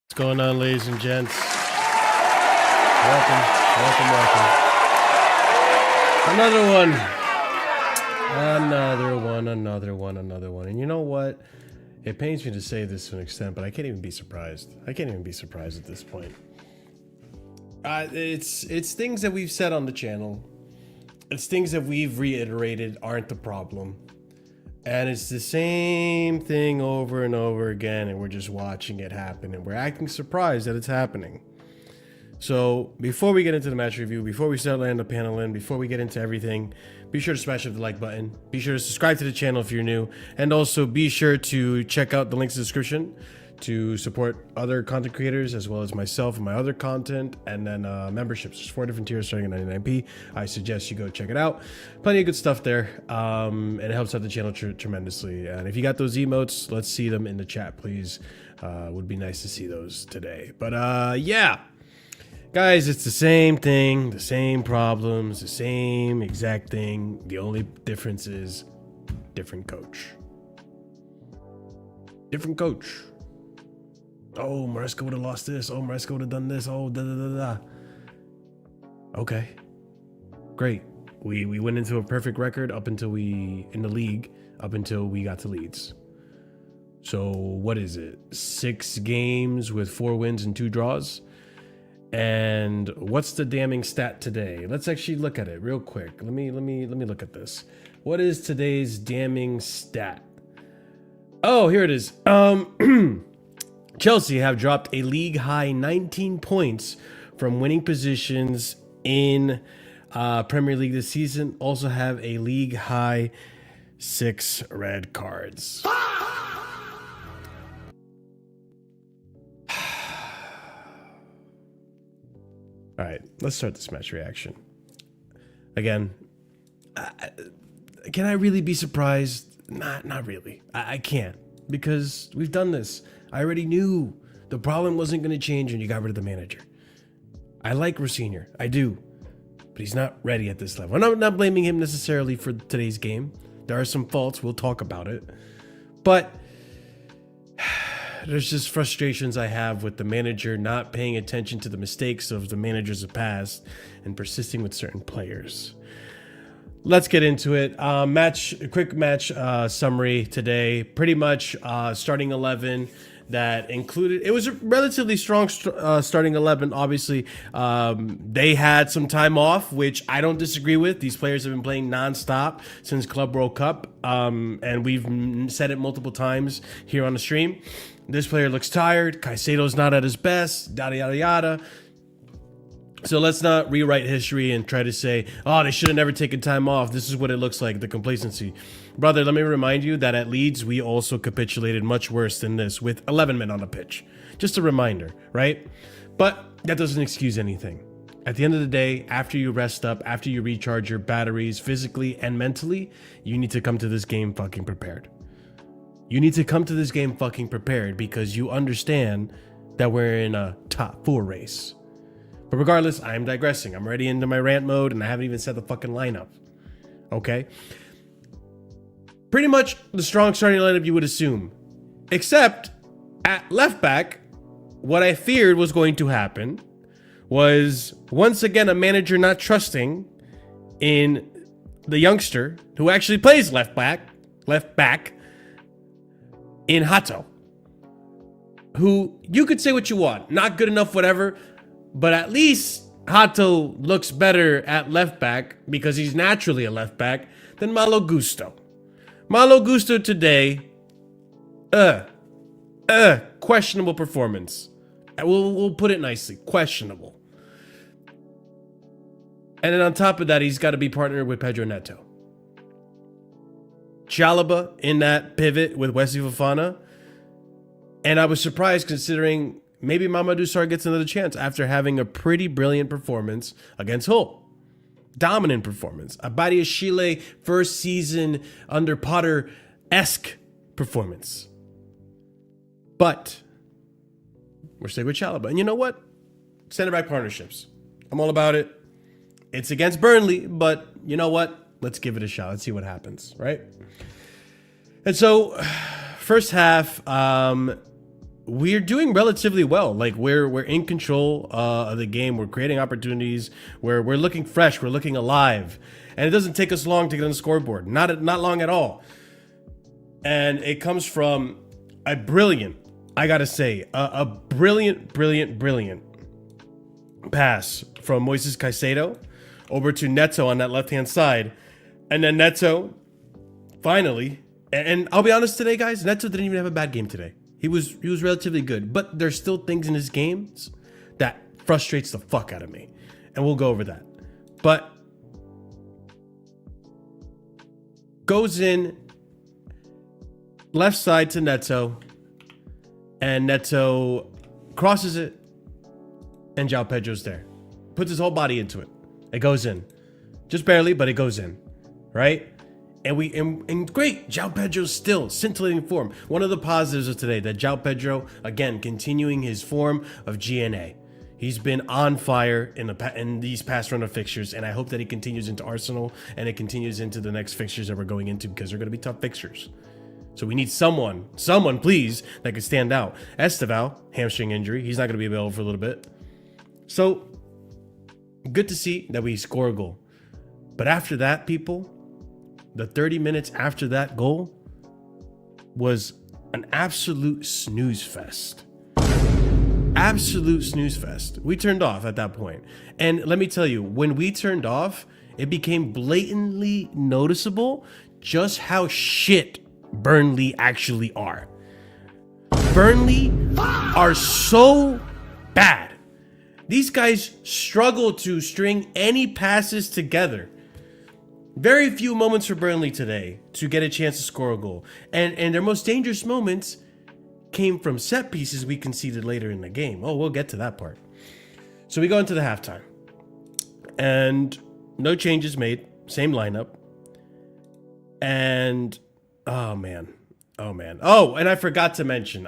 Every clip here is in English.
What's going on, ladies and gents? Welcome. Another one. And you know what? It pains me to say this to an extent, but I can't even be surprised. at this point. It's things that we've said on the channel. It's things that we've reiterated aren't the problem. And it's the same thing over and over again, and we're just watching it happen, and we're acting surprised that it's happening. So before we get into the match review, before we start laying the panel in, before we get into everything, be sure to smash up the like button. Be sure to subscribe to the channel if you're new, and also be sure to check out the links in the description to support other content creators as well as myself and my other content, and then memberships. There's 4 different tiers starting at 99p. I suggest you go check it out. Plenty of good stuff there, and it helps out the channel tremendously. And if you got those emotes, let's see them in the chat, please. Would be nice to see those today. But yeah, guys, it's the same thing, the same problems, the same exact thing. The only difference is different coach. Oh, Maresca would have lost this. Oh, Maresca would have done this. Oh, da-da-da-da. Okay. Great. We went into a perfect record up until we got to Leeds. So what is it? 6 games with 4 wins and 2 draws. And what's the damning stat today? Let's actually look at it real quick. Let me look at this. What is today's damning stat? Oh, here it is. Chelsea have dropped a league high 19 points from winning positions in Premier League this season. Also have a league high 6 red cards. All right, let's start this match reaction. Again, can I really be surprised? Not really. I can't, because we've done this. I already knew the problem wasn't going to change when you got rid of the manager. I like Rossinier, I do, but he's not ready at this level. I'm not blaming him necessarily for today's game. There are some faults, we'll talk about it. But there's just frustrations I have with the manager not paying attention to the mistakes of the managers of past and persisting with certain players. Let's get into it. Quick match summary today. Pretty much starting 11 that included, it was a relatively strong starting 11. Obviously, they had some time off, which I don't disagree with. These players have been playing nonstop since Club World Cup, and we've said it multiple times here on the stream. This player looks tired. Caicedo's not at his best, yada, yada, yada. So let's not rewrite history and try to say, oh, they should have never taken time off. This is what it looks like, the complacency. Brother, let me remind you that at Leeds, we also capitulated much worse than this with 11 men on the pitch. Just a reminder, right? But that doesn't excuse anything. At the end of the day, after you rest up, after you recharge your batteries physically and mentally, you need to come to this game fucking prepared. You need to come to this game fucking prepared because you understand that we're in a top 4 race. But regardless, I am digressing. I'm already into my rant mode, and I haven't even said the fucking lineup. Okay? Pretty much the strong starting lineup you would assume. Except, at left back, what I feared was going to happen was, once again, a manager not trusting in the youngster who actually plays left back in Hato. Who, you could say what you want, not good enough, whatever, but at least Hato looks better at left back because he's naturally a left back than Malo Gusto. Malo Gusto today, questionable performance. We'll put it nicely, questionable. And then on top of that, he's got to be partnered with Pedro Neto. Chalobah in that pivot with Wesley Fofana. And I was surprised considering maybe Mamadou Sarr gets another chance after having a pretty brilliant performance against Hull. Dominant performance. A Badiashile first season under Potter-esque performance. But we're staying with Chalobah. And you know what? Center back partnerships. I'm all about it. It's against Burnley, but you know what? Let's give it a shot. Let's see what happens, right? And so, first half, we're doing relatively well. Like we're in control of the game. We're creating opportunities. We're looking fresh. We're looking alive, and it doesn't take us long to get on the scoreboard. Not long at all. And it comes from a brilliant, I gotta say, a brilliant pass from Moises Caicedo over to Neto on that left-hand side. And then Neto, finally, and I'll be honest today, guys, Neto didn't even have a bad game today. He was relatively good, but there's still things in his games that frustrates the fuck out of me. And we'll go over that. But goes in left side to Neto, and Neto crosses it, and João Pedro's there. Puts his whole body into it. It goes in. Just barely, but it goes in. Right? And great, João Pedro's still scintillating form. One of the positives of today, that João Pedro, again, continuing his form of GNA. He's been on fire in these past run of fixtures, and I hope that he continues into Arsenal, and it continues into the next fixtures that we're going into, because they're going to be tough fixtures. So we need someone, please, that could stand out. Esteval, hamstring injury. He's not going to be available for a little bit. So, good to see that we score a goal. But after that, people, the 30 minutes after that goal was an absolute snooze fest. Absolute snooze fest. We turned off at that point. And let me tell you, when we turned off, it became blatantly noticeable just how shit Burnley actually are. Burnley are so bad. These guys struggle to string any passes together. Very few moments for Burnley today to get a chance to score a goal. And their most dangerous moments came from set pieces we conceded later in the game. Oh, we'll get to that part. So we go into the halftime. And no changes made. Same lineup. And, oh man. Oh, and I forgot to mention.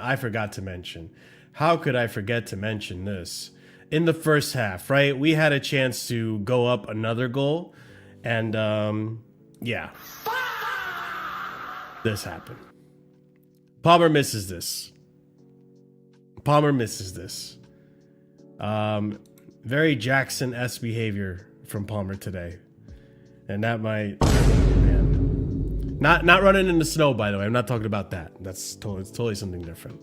How could I forget to mention this? In the first half, right? We had a chance to go up another goal. And, yeah. This happened. Palmer misses this. Very Jackson-esque behavior from Palmer today. And that might... man. Not running in the snow, by the way. I'm not talking about that. It's totally something different.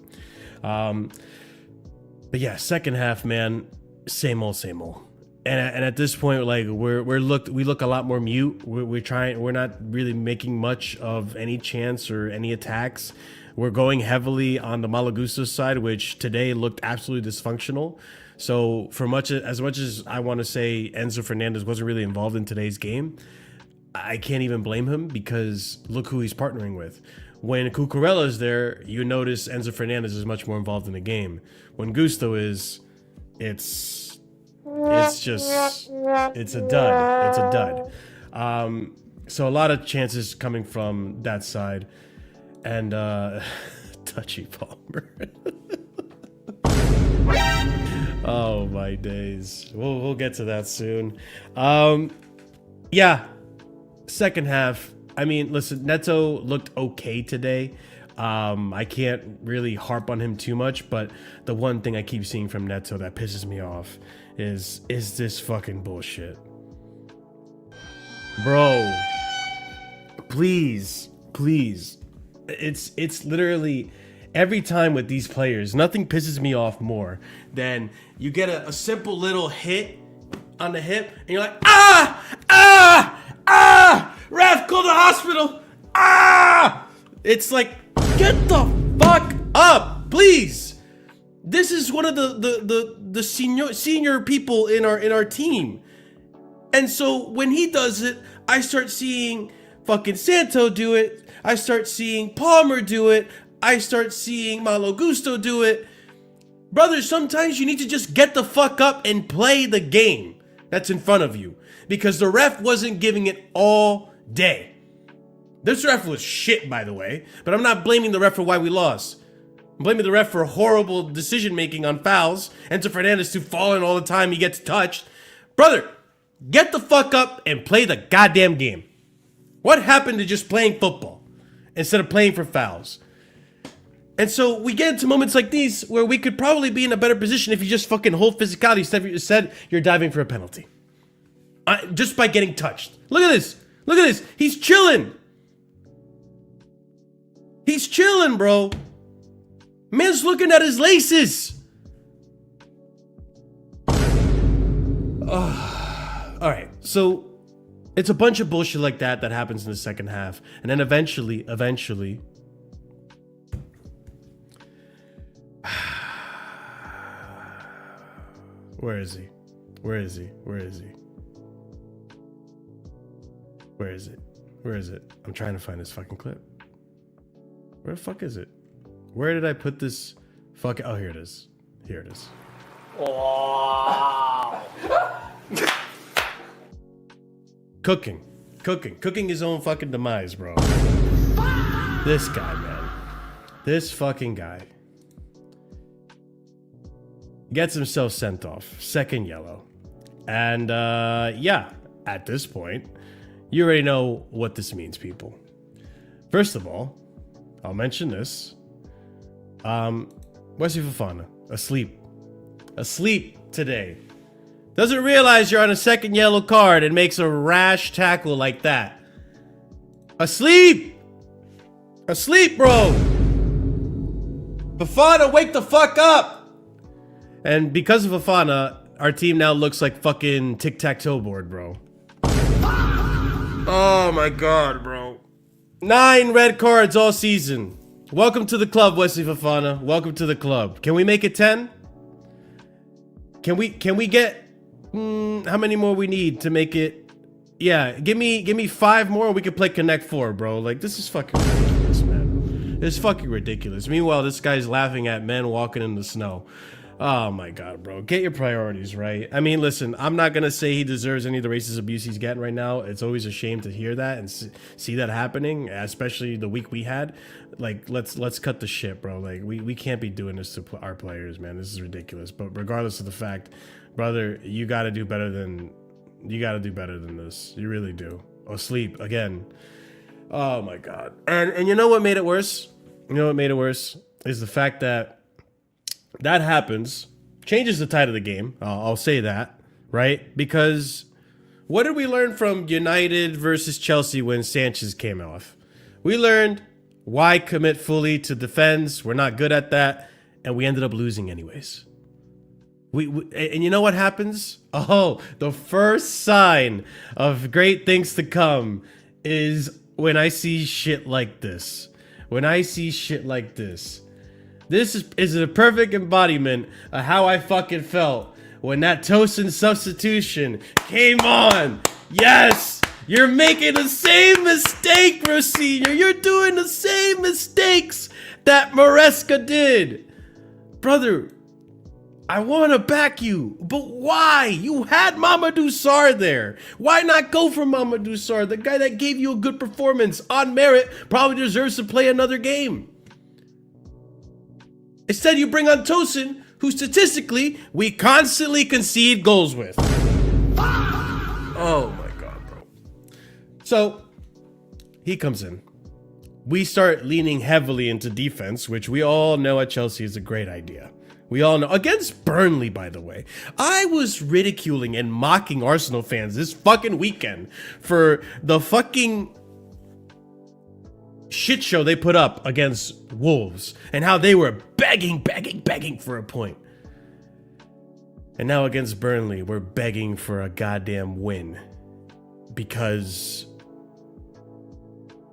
But yeah, second half, man, same old. And at this point, like we look a lot more mute. We're not really making much of any chance or any attacks. We're going heavily on the Malo Gusto side, which today looked absolutely dysfunctional. So as much as I want to say Enzo Fernandez wasn't really involved in today's game, I can't even blame him, because look who he's partnering with. When Cucurella is there, you notice Enzo Fernandez is much more involved in the game. When Gusto is, it's a dud. So a lot of chances coming from that side. And touchy Palmer. Oh my days. We'll get to that soon. Yeah. Second half. I mean, listen, Neto looked okay today. I can't really harp on him too much, but the one thing I keep seeing from Neto that pisses me off is this fucking bullshit. Bro, please. It's literally every time with these players, nothing pisses me off more than you get a simple little hit on the hip and you're like, ref, call the hospital. It's like, get the fuck up, please. This is one of the senior people in our team. And so when he does it, I start seeing fucking Santo do it. I start seeing Palmer do it. I start seeing Malo Gusto do it. Brother, sometimes you need to just get the fuck up and play the game that's in front of you. Because the ref wasn't giving it all day. This ref was shit, by the way. But I'm not blaming the ref for why we lost. I'm blaming the ref for horrible decision-making on fouls. Enzo Fernandez too falling all the time he gets touched. Brother, get the fuck up and play the goddamn game. What happened to just playing football instead of playing for fouls? And so we get into moments like these where we could probably be in a better position if you just fucking hold physicality instead you're diving for a penalty. Just by getting touched. Look at this. Look at this. He's chilling. He's chilling, bro. Man's looking at his laces. All right. So it's a bunch of bullshit like that happens in the second half. And then eventually. Where is he? Where is he? Where is he? Where is it? Where is it? I'm trying to find this fucking clip. Where the fuck is it? Where did I put this fucking... Oh, here it is. Here it is. Wow. Cooking his own fucking demise, bro. This guy, man. This fucking guy. Gets himself sent off. Second yellow. And, yeah, at this point, you already know what this means, people. First of all, I'll mention this. Wesley Fofana, asleep. Asleep today. Doesn't realize you're on a second yellow card and makes a rash tackle like that. Asleep! Asleep, bro! Fofana, wake the fuck up! And because of Fofana, our team now looks like fucking tic-tac-toe board, bro. Oh my god, bro. 9 red cards all season. Welcome to the club, Wesley Fofana. Welcome to the club. Can we make it 10? Can we get how many more we need to make it? Yeah, give me 5 more and we can play Connect 4, bro. Like, this is fucking ridiculous, man. It's fucking ridiculous. Meanwhile, this guy's laughing at men walking in the snow. Oh my god, bro. Get your priorities right. I mean, listen, I'm not gonna say he deserves any of the racist abuse he's getting right now. It's always a shame to hear that and see that happening, especially the week we had. Like, let's cut the shit, bro. Like, we can't be doing this to our players, man. This is ridiculous. But regardless of the fact, brother, you gotta do better than this. You really do. Oh, sleep again. Oh my god. And you know what made it worse? You know what made it worse is the fact that happens, changes the tide of the game. I'll say that, right? Because what did we learn from United versus Chelsea when Sanchez came off? We learned why commit fully to defense. We're not good at that, and we ended up losing anyways. And you know what happens? Oh, the first sign of great things to come is when I see shit like this. When I see shit like this. This is a perfect embodiment of how I fucking felt when that Tosin substitution came on. Yes! You're making the same mistake, Rosinha. You're doing the same mistakes that Maresca did. Brother, I want to back you, but why? You had Mamadou Sarr there. Why not go for Mamadou Sarr? The guy that gave you a good performance on merit probably deserves to play another game. Instead, you bring on Tosin, who statistically we constantly concede goals with. Oh my God, bro. So he comes in. We start leaning heavily into defense, which we all know at Chelsea is a great idea. We all know. Against Burnley, by the way. I was ridiculing and mocking Arsenal fans this fucking weekend for the fucking shit show they put up against Wolves and how they were begging for a point. And now against Burnley, we're begging for a goddamn win because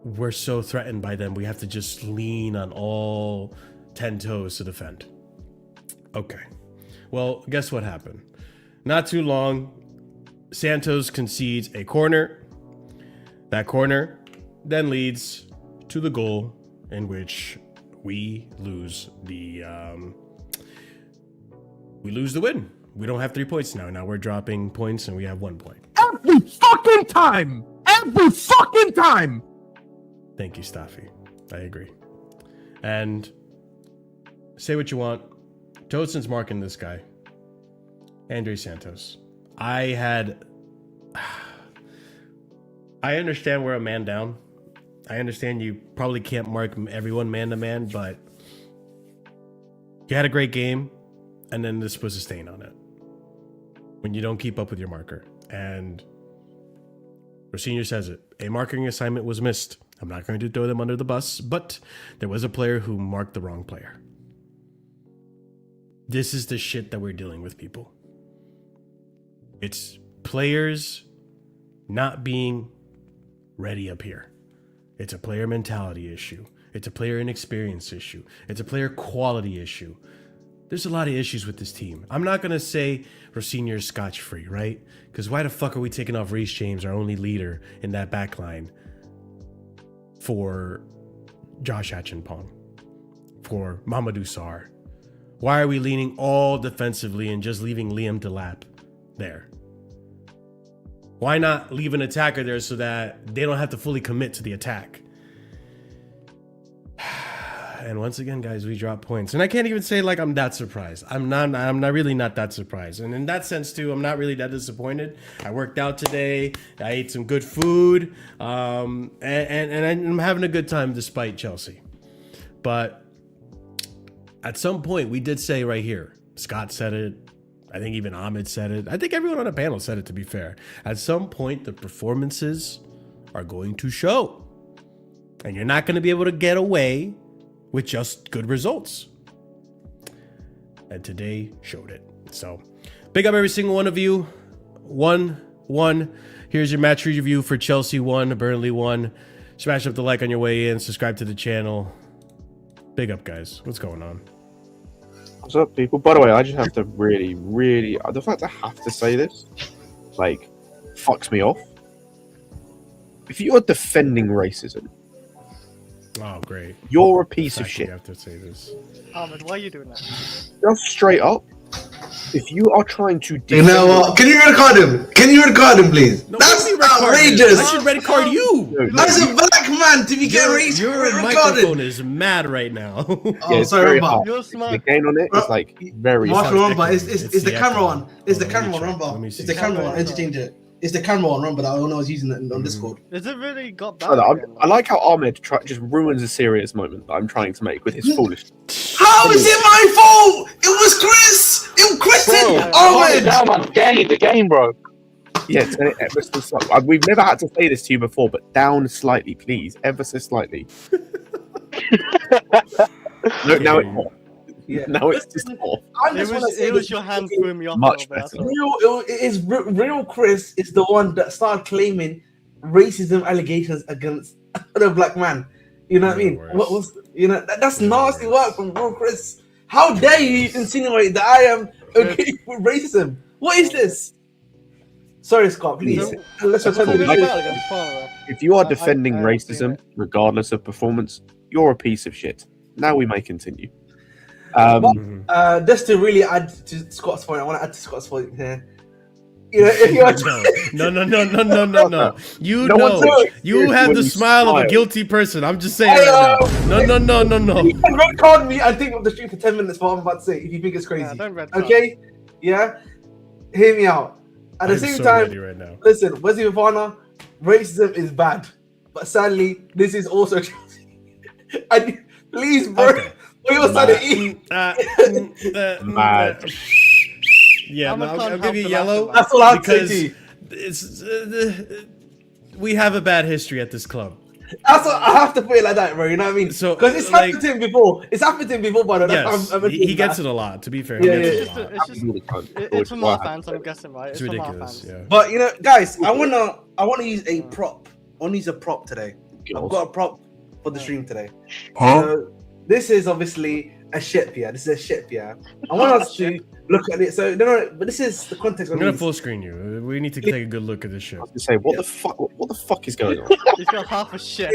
we're so threatened by them. We have to just lean on all 10 toes to defend. Okay. Well, guess what happened? Not too long, Santos concedes a corner. That corner then leads to the goal in which we lose the win. We don't have 3 points now. Now we're dropping points and we have 1 point. Every fucking time! Every fucking time! Thank you, Staffy. I agree. And say what you want. Tosin's marking this guy. Andre Santos. I understand we're a man down. I understand you probably can't mark everyone man to man, but you had a great game, and then this was a stain on it. When you don't keep up with your marker. And Rosenior says it. A marking assignment was missed. I'm not going to throw them under the bus, but there was a player who marked the wrong player. This is the shit that we're dealing with, people. It's players not being ready up here. It's a player mentality issue. It's a player inexperience issue. It's a player quality issue. There's a lot of issues with this team. I'm not going to say Rosenior's scotch-free, right? Because why the fuck are we taking off Reece James, our only leader in that back line, for Josh Acheampong, for Mamadou Sarr? Why are we leaning all defensively and just leaving Liam Delap there? Why not leave an attacker there so that they don't have to fully commit to the attack? And once again, guys, we drop points. And I can't even say like I'm that surprised. I'm really not that surprised. And in that sense too, I'm not really that disappointed. I worked out today. I ate some good food. And I'm having a good time despite Chelsea. But at some point, we did say right here, Scott said it. I think even Ahmed said it. I think everyone on the panel said it, to be fair. At some point, the performances are going to show. And you're not going to be able to get away with just good results. And today showed it. So, big up every single one of you. 1-1. Here's your match review for Chelsea 1, Burnley 1. Smash up the like on your way in. Subscribe to the channel. Big up, guys. What's going on? What's up, people? By the way, I just have to really, the fact I have to say this, like, fucks me off. If you are defending racism, oh, great. You're a piece of shit. You have to say this. Ahmed, why are you doing that? Just straight up, if you are trying to... You know what? Can you record him? Can you record him, please? No, that's outrageous. I should red card you. As a black man to be getting racist. Your microphone is mad right now. Oh, sorry, Rumba. You're smart. The gain on it is like very... Rumba, it's the camera one. It's the camera one, Let Rumba. me It's see. the camera one. Interchange it. It's the camera one, Rumba, that I don't know I was using it on Discord. Is it really got bad? I like how Ahmed just ruins a serious moment that I'm trying to make with his foolishness. How is it my fault? It was Chris! It was Chris and Ahmed! Down, man. The game, bro. Yeah, ever so slightly. We've never had to say this to you before, but down slightly, please. Ever so slightly. Look, now it's off. Yeah. Now it's just off. It was your hand threw me off. Much better. Real Chris is the one that started claiming racism allegations against the black man. You know what I mean? What was that's nasty work from real Chris. How dare you insinuate that I am okay with racism? What is this? Sorry, Scott, please. Let's return to the If you are defending racism, regardless of performance, you're a piece of shit. Now we may continue. Just to really add to Scott's point, I want to add to Scott's point here. You know, if you're No. You No one's know, serious you have when the you smile of a smile. guilty person. I'm just saying right now. No. you can red card me and think of the street for 10 minutes for what I'm about to say if you think it's crazy. Nah, don't red card. Okay? Yeah? Hear me out. At the I'm same so time, ready right now. listen, Wesley Fofana, racism is bad. But sadly, this is also and please, bro, Okay. for your sanity. Mad. Yeah, I'm no, a I'll cunt give you help yellow the That's all I have to say because to you. it's we have a bad history at this club. That's what, I have to put it like that, bro. You know what I mean? So, Because it's like- happened to him before. It's happened to him before, but Yes, I'm he gets it a lot. To be fair, Yeah, he gets yeah, it a lot. It's just it's from our fans, I'm guessing, right? It's from our ridiculous. fans. Yeah. But you know, guys, I wanna use a prop. I wanna use a prop today. I've got a prop for the stream today. So this is obviously a ship, yeah. This is a ship, yeah. I want us to look at it. So no, but this is the context. I'm gonna full screen you. We need to take a good look at this shit. To say, what the fuck? What the fuck is going on? He's got half a ship.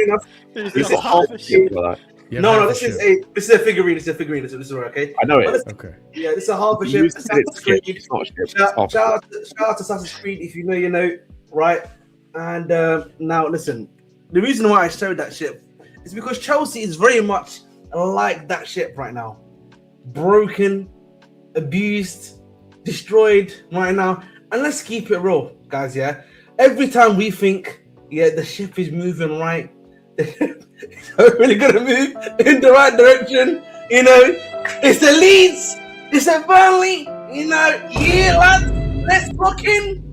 He's Is it got half a half ship. like that? You have No, half no, a this is ship. a figurine. This is a figurine. This is right, okay. I know But it. this- Okay. Yeah, this is a half a You ship. used to say it's Assassin's ship. Creed. It's not a ship. It's Shout half a ship. out to Assassin's Creed. If you know, you know, right? And now listen, the reason why I showed that ship is because Chelsea is very much like that ship right now. Broken, abused, destroyed right now. And let's keep it real, guys, yeah? Every time we think, yeah, the ship is moving right, it's really gonna move in the right direction, you know? It's the Leeds, it's a Burnley, you know? Yeah, lads, let's fucking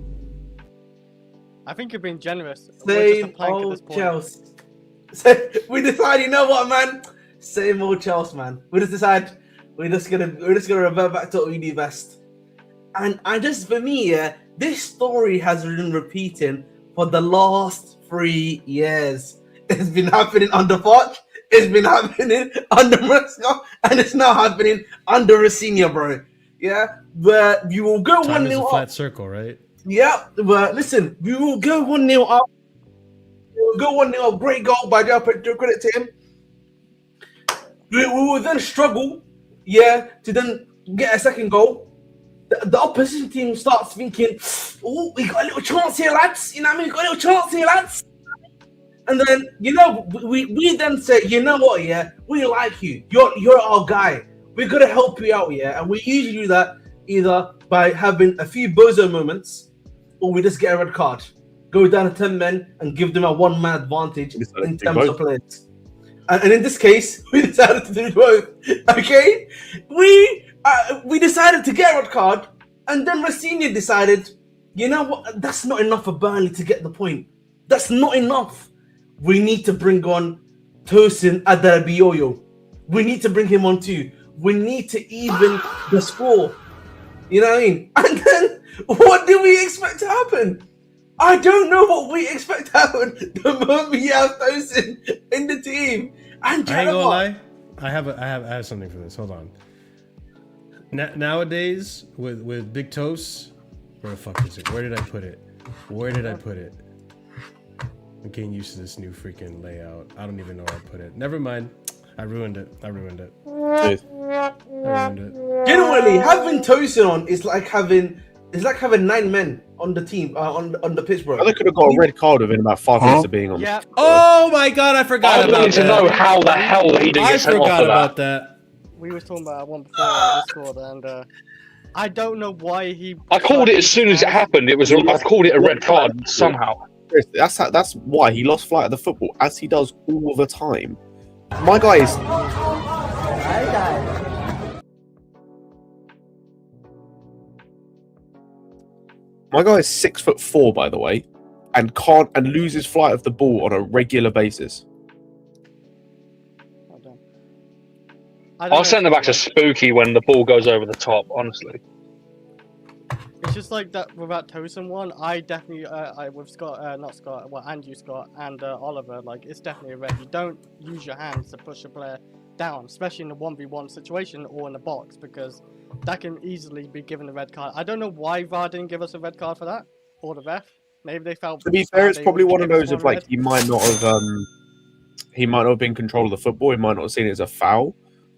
I think you're being generous. We're just a same plank at this old point. Chelsea. So we decide, you know what, man? Same old Chelsea, man. We just decide we're just gonna revert back to what we do best. And just for me, yeah, this story has been repeating for the last 3 years. It's been happening under Poch, it's been happening under Maresca, and it's now happening under Rosinha, bro. Yeah, but you will go Time 1-0 is a up. flat circle, right? Yeah, but listen, we will go 1-0 up. We will go 1-0 up. Great goal by Joe. Put credit to him. We will then struggle, yeah, to then get a second goal. The opposition team starts thinking, "Oh, we got a little chance here, lads." You know what I mean? We got a little chance here, lads. And then, you know, we then say, "You know what? Yeah, we like you. You're our guy. We're gonna help you out, yeah." And we usually do that either by having a few bozo moments, or we just get a red card, go down to 10 men, and give them a one-man advantage in terms of players. And in this case, we decided to do both. Okay, we decided to get a red card, and then Rosinha decided, you know what? That's not enough for Burnley to get the point. That's not enough. We need to bring on Tosin Adarabioyo. We need to bring him on too. We need to even the score. You know what I mean? And then, what do we expect to happen? I don't know what we expect to happen the moment we have Tosin in the team. And I ain't gonna lie. I have something for this. Hold on. Nowadays, with Big Toast, where the fuck is it? Where did I put it? I'm getting used to this new freaking layout. I don't even know where I put it. Never mind. I ruined it. Dude. Generally, having Tosin on is like having 9 men on the team on the pitch, bro. They could have got a red card within about 5 minutes of being on. Yeah. Oh my god, I forgot I about wanted to that. know how the hell he didn't I get sent off forgot for that. about that. We were talking about one before I scored, and I don't know why he. I called it as soon as it happened. I called it a red card somehow. That's why he lost flight of the football, as he does all the time. My guy is. My guy is 6'4", by the way, and loses flight of the ball on a regular basis. I'll send it back to Spooky when the ball goes over the top, honestly. It's just like that without Tosin one. I definitely, with Scott, not Scott, well, and you, Scott, and Oliver, like, it's definitely a red. You don't use your hands to push a player down, especially in a 1v1 situation or in the box, because that can easily be given a red card. I don't know why VAR didn't give us a red card for that, or the ref. Maybe they felt. To be fair, it's they probably would one of give us those of one like red. he might not have been in control of the football. He might not have seen it as a foul.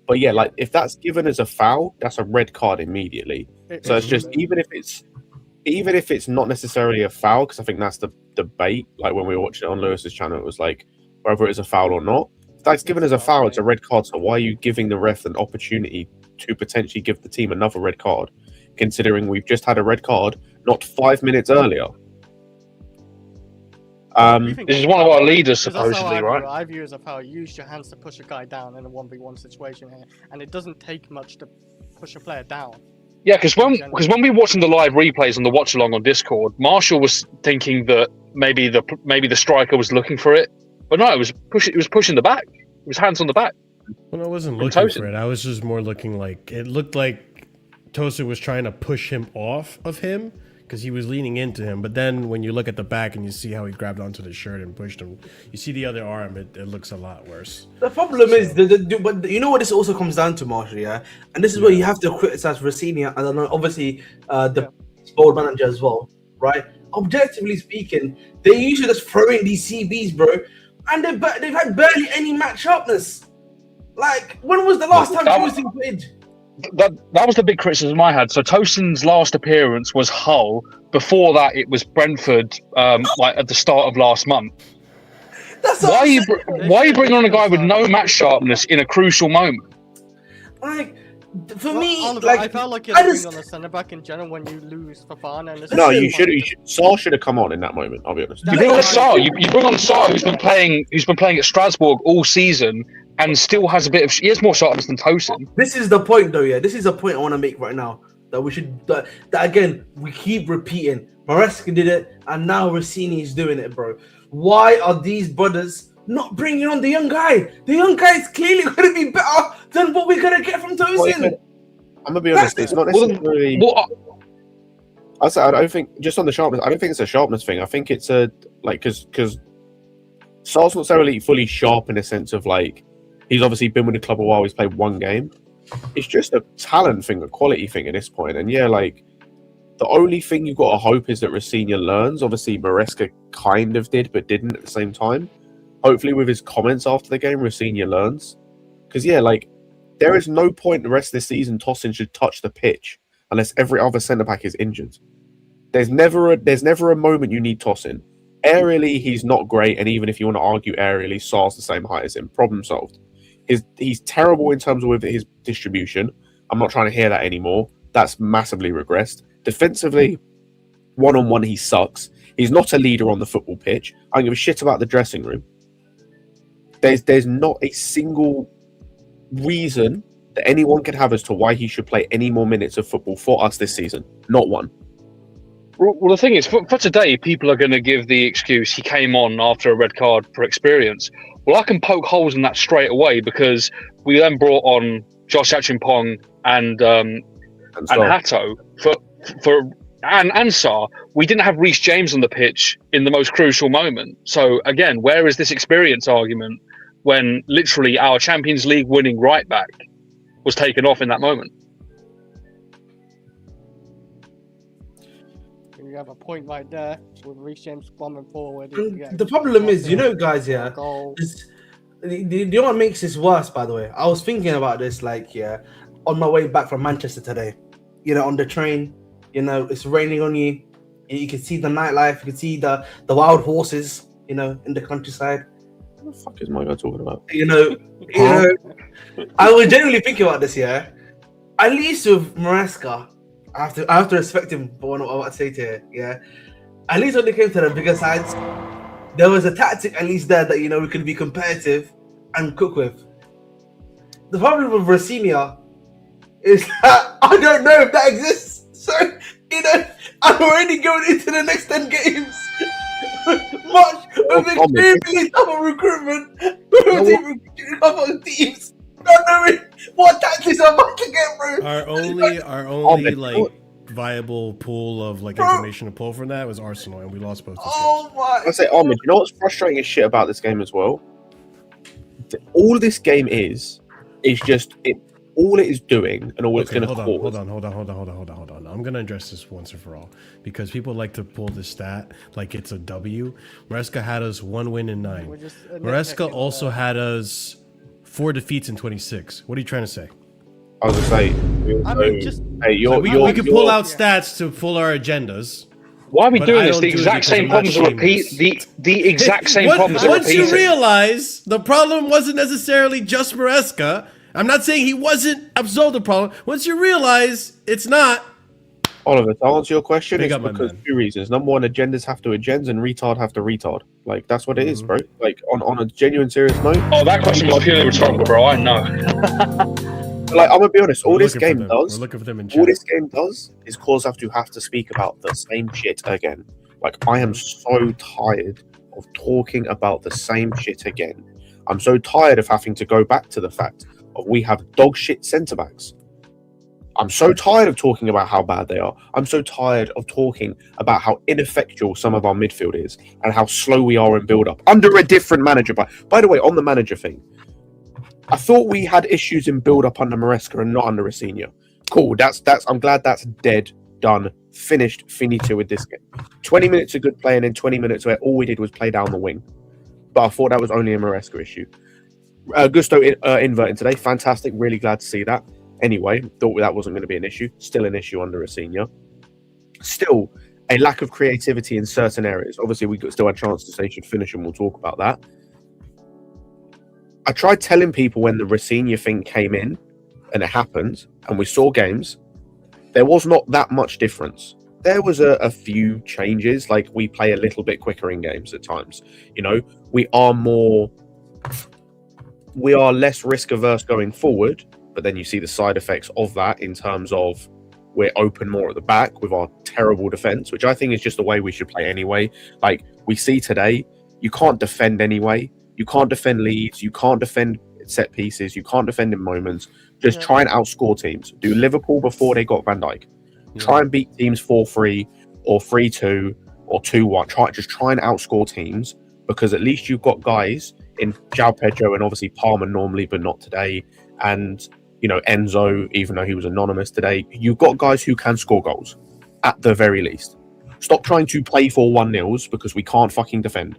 But yeah, like if that's given as a foul, that's a red card immediately. So it's just even if even if it's not necessarily a foul, because I think that's the debate. Like when we were watching it on Lewis's channel, it was like whether it's a foul or not. If that's given as a foul, it's a red card. So why are you giving the ref an opportunity to potentially give the team another red card, considering we've just had a red card not 5 minutes earlier? This is one of our leaders, Because that's how supposedly, right? I view it as a foul. Use your hands to push a guy down in a 1v1 situation here, and it doesn't take much to push a player down. Yeah, because when we were watching the live replays on the watch along on Discord, Marshall was thinking that maybe the striker was looking for it, but no, it was pushing the back. It was hands on the back. Well, I wasn't looking for it. I was just more looking like it looked like Tosin was trying to push him off of him because he was leaning into him. But then when you look at the back and you see how he grabbed onto the shirt and pushed him, you see the other arm. It looks a lot worse. The problem is, but you know what this also comes down to, Marshall, yeah? And this is where you have to criticize Rossini and then obviously the board manager as well, right? Objectively speaking, they're usually just throwing these CBs, bro, and they've had barely any match sharpness. Like, when was the last time Tosin played? That was the big criticism I had. So Tosin's last appearance was Hull. Before that, it was Brentford, like at the start of last month. Why are you bringing on a guy with no match sharpness in a crucial moment? Like, for me, Oliver, like, I felt like you're bring on the centre back in general when you lose Fofana. No, you should. Saar should have come on in that moment. I'll be honest. You bring on Saar. You bring on Saar, who's been playing at Strasbourg all season and still has a bit of. He has more sharpness than Tosin. This is the point, though. Yeah, this is the point I want to make right now. That we should. That again, we keep repeating. Maresca did it, and now Rossini is doing it, bro. Why are these brothers not bringing on the young guy? The young guy is clearly going to be better than what we're going to get from Tosin. I'm gonna be honest. It's not necessarily. I don't think just on the sharpness. I don't think it's a sharpness thing. I think it's a because Saar's not necessarily fully sharp in the sense of like he's obviously been with the club a while. He's played one game. It's just a talent thing, a quality thing at this point. And yeah, like the only thing you've got to hope is that Rossini learns. Obviously, Maresca kind of did, but didn't at the same time. Hopefully, with his comments after the game, Rossini learns. Because yeah, like there is no point the rest of this season Tosin should touch the pitch unless every other centre back is injured. There's never a moment you need Tosin. Aerially, he's not great, and even if you want to argue aerially, Saar's the same height as him. Problem solved. He's terrible in terms of with his distribution. I'm not trying to hear that anymore. That's massively regressed. Defensively, one-on-one, he sucks. He's not a leader on the football pitch. I don't give a shit about the dressing room. There's not a single reason that anyone could have as to why he should play any more minutes of football for us this season. Not one. Well, the thing is, for today, people are going to give the excuse he came on after a red card for experience. Well, I can poke holes in that straight away because we then brought on Josh Achimpong and Hato and Saar. We didn't have Reece James on the pitch in the most crucial moment. So again, where is this experience argument when literally our Champions League winning right back was taken off in that moment? You have a point right there with Reece James bombing forward. The problem is, guys, yeah. You know what makes this worse, by the way? I was thinking about this, on my way back from Manchester today. On the train, it's raining on you. You can see the nightlife. You can see the wild horses, in the countryside. What the fuck is my guy talking about? I was genuinely thinking about this, yeah. At least with Maresca, I have to respect him for what I'm about to say to you, yeah. At least when it came to the bigger sides, there was a tactic at least there that we could be competitive and cook with. The problem with Rossini is that I don't know if that exists. So I'm already going into the next 10 games. Much of extremely tough recruitment. With teams. Not knowing what tactics I'm about to get, bro. Our only viable pool of information to pull from that was Arsenal, and we lost both. Oh my! I say, Ahmed, you know what's frustrating as shit about this game as well? All this game is just it. All it is doing, and all it's going to cause. Hold on. I'm going to address this once and for all because people like to pull this stat like it's a W. Maresca had us 1 win in 9. Maresca also had us 4 defeats in 26. What are you trying to say? I was gonna say. I mean, just Hey, we can pull out stats to pull our agendas. Why are we But doing I this? don't The do it exact because same I'm not problems are repeat. shameless. The exact same problems are Once you repeating. realize the problem wasn't necessarily just Maresca, I'm not saying he wasn't absolved the problem. Once you realize it's not. Oliver, to answer your question, Big it's up, my because man. 2 reasons. Number one, agendas have to agends and retard have to retard. Like, that's what it is, bro. Like, on a genuine, serious note. Oh, that question was purely rhetorical, bro. I know. Like, I'm gonna be honest, all We're this looking for game them. does, We're looking for them in all chat. this game does is cause us to have to speak about the same shit again. Like, I am so tired of talking about the same shit again. I'm so tired of having to go back to the fact of we have dog shit centre backs. I'm so tired of talking about how bad they are. I'm so tired of talking about how ineffectual some of our midfield is and how slow we are in build-up under a different manager. By the way, on the manager thing, I thought we had issues in build-up under Maresca and not under Rosinha. Cool. That's. I'm glad that's dead, done, finished, finito with this game. 20 minutes of good play and then 20 minutes where all we did was play down the wing. But I thought that was only a Maresca issue. Gusto inverting today, fantastic. Really glad to see that. Anyway, thought that wasn't going to be an issue. Still an issue under Rosinha. Still a lack of creativity in certain areas. Obviously, we still had a chance to say should finish, and we'll talk about that. I tried telling people when the Rosinha thing came in, and it happened, and we saw games, there was not that much difference. There was a few changes, like we play a little bit quicker in games at times. You know, we are less risk averse going forward. But then you see the side effects of that in terms of we're open more at the back with our terrible defense, which I think is just the way we should play anyway. Like we see today, you can't defend anyway. You can't defend leads. You can't defend set pieces. You can't defend in moments. Just try and outscore teams. Do Liverpool before they got Van Dijk. Try and beat teams 4-3 or 3-2 or 2-1. Try and outscore teams, because at least you've got guys in João Pedro and obviously Palmer normally, but not today. And you know, Enzo, even though he was anonymous today, you've got guys who can score goals, at the very least. Stop trying to play for 1-0s because we can't fucking defend.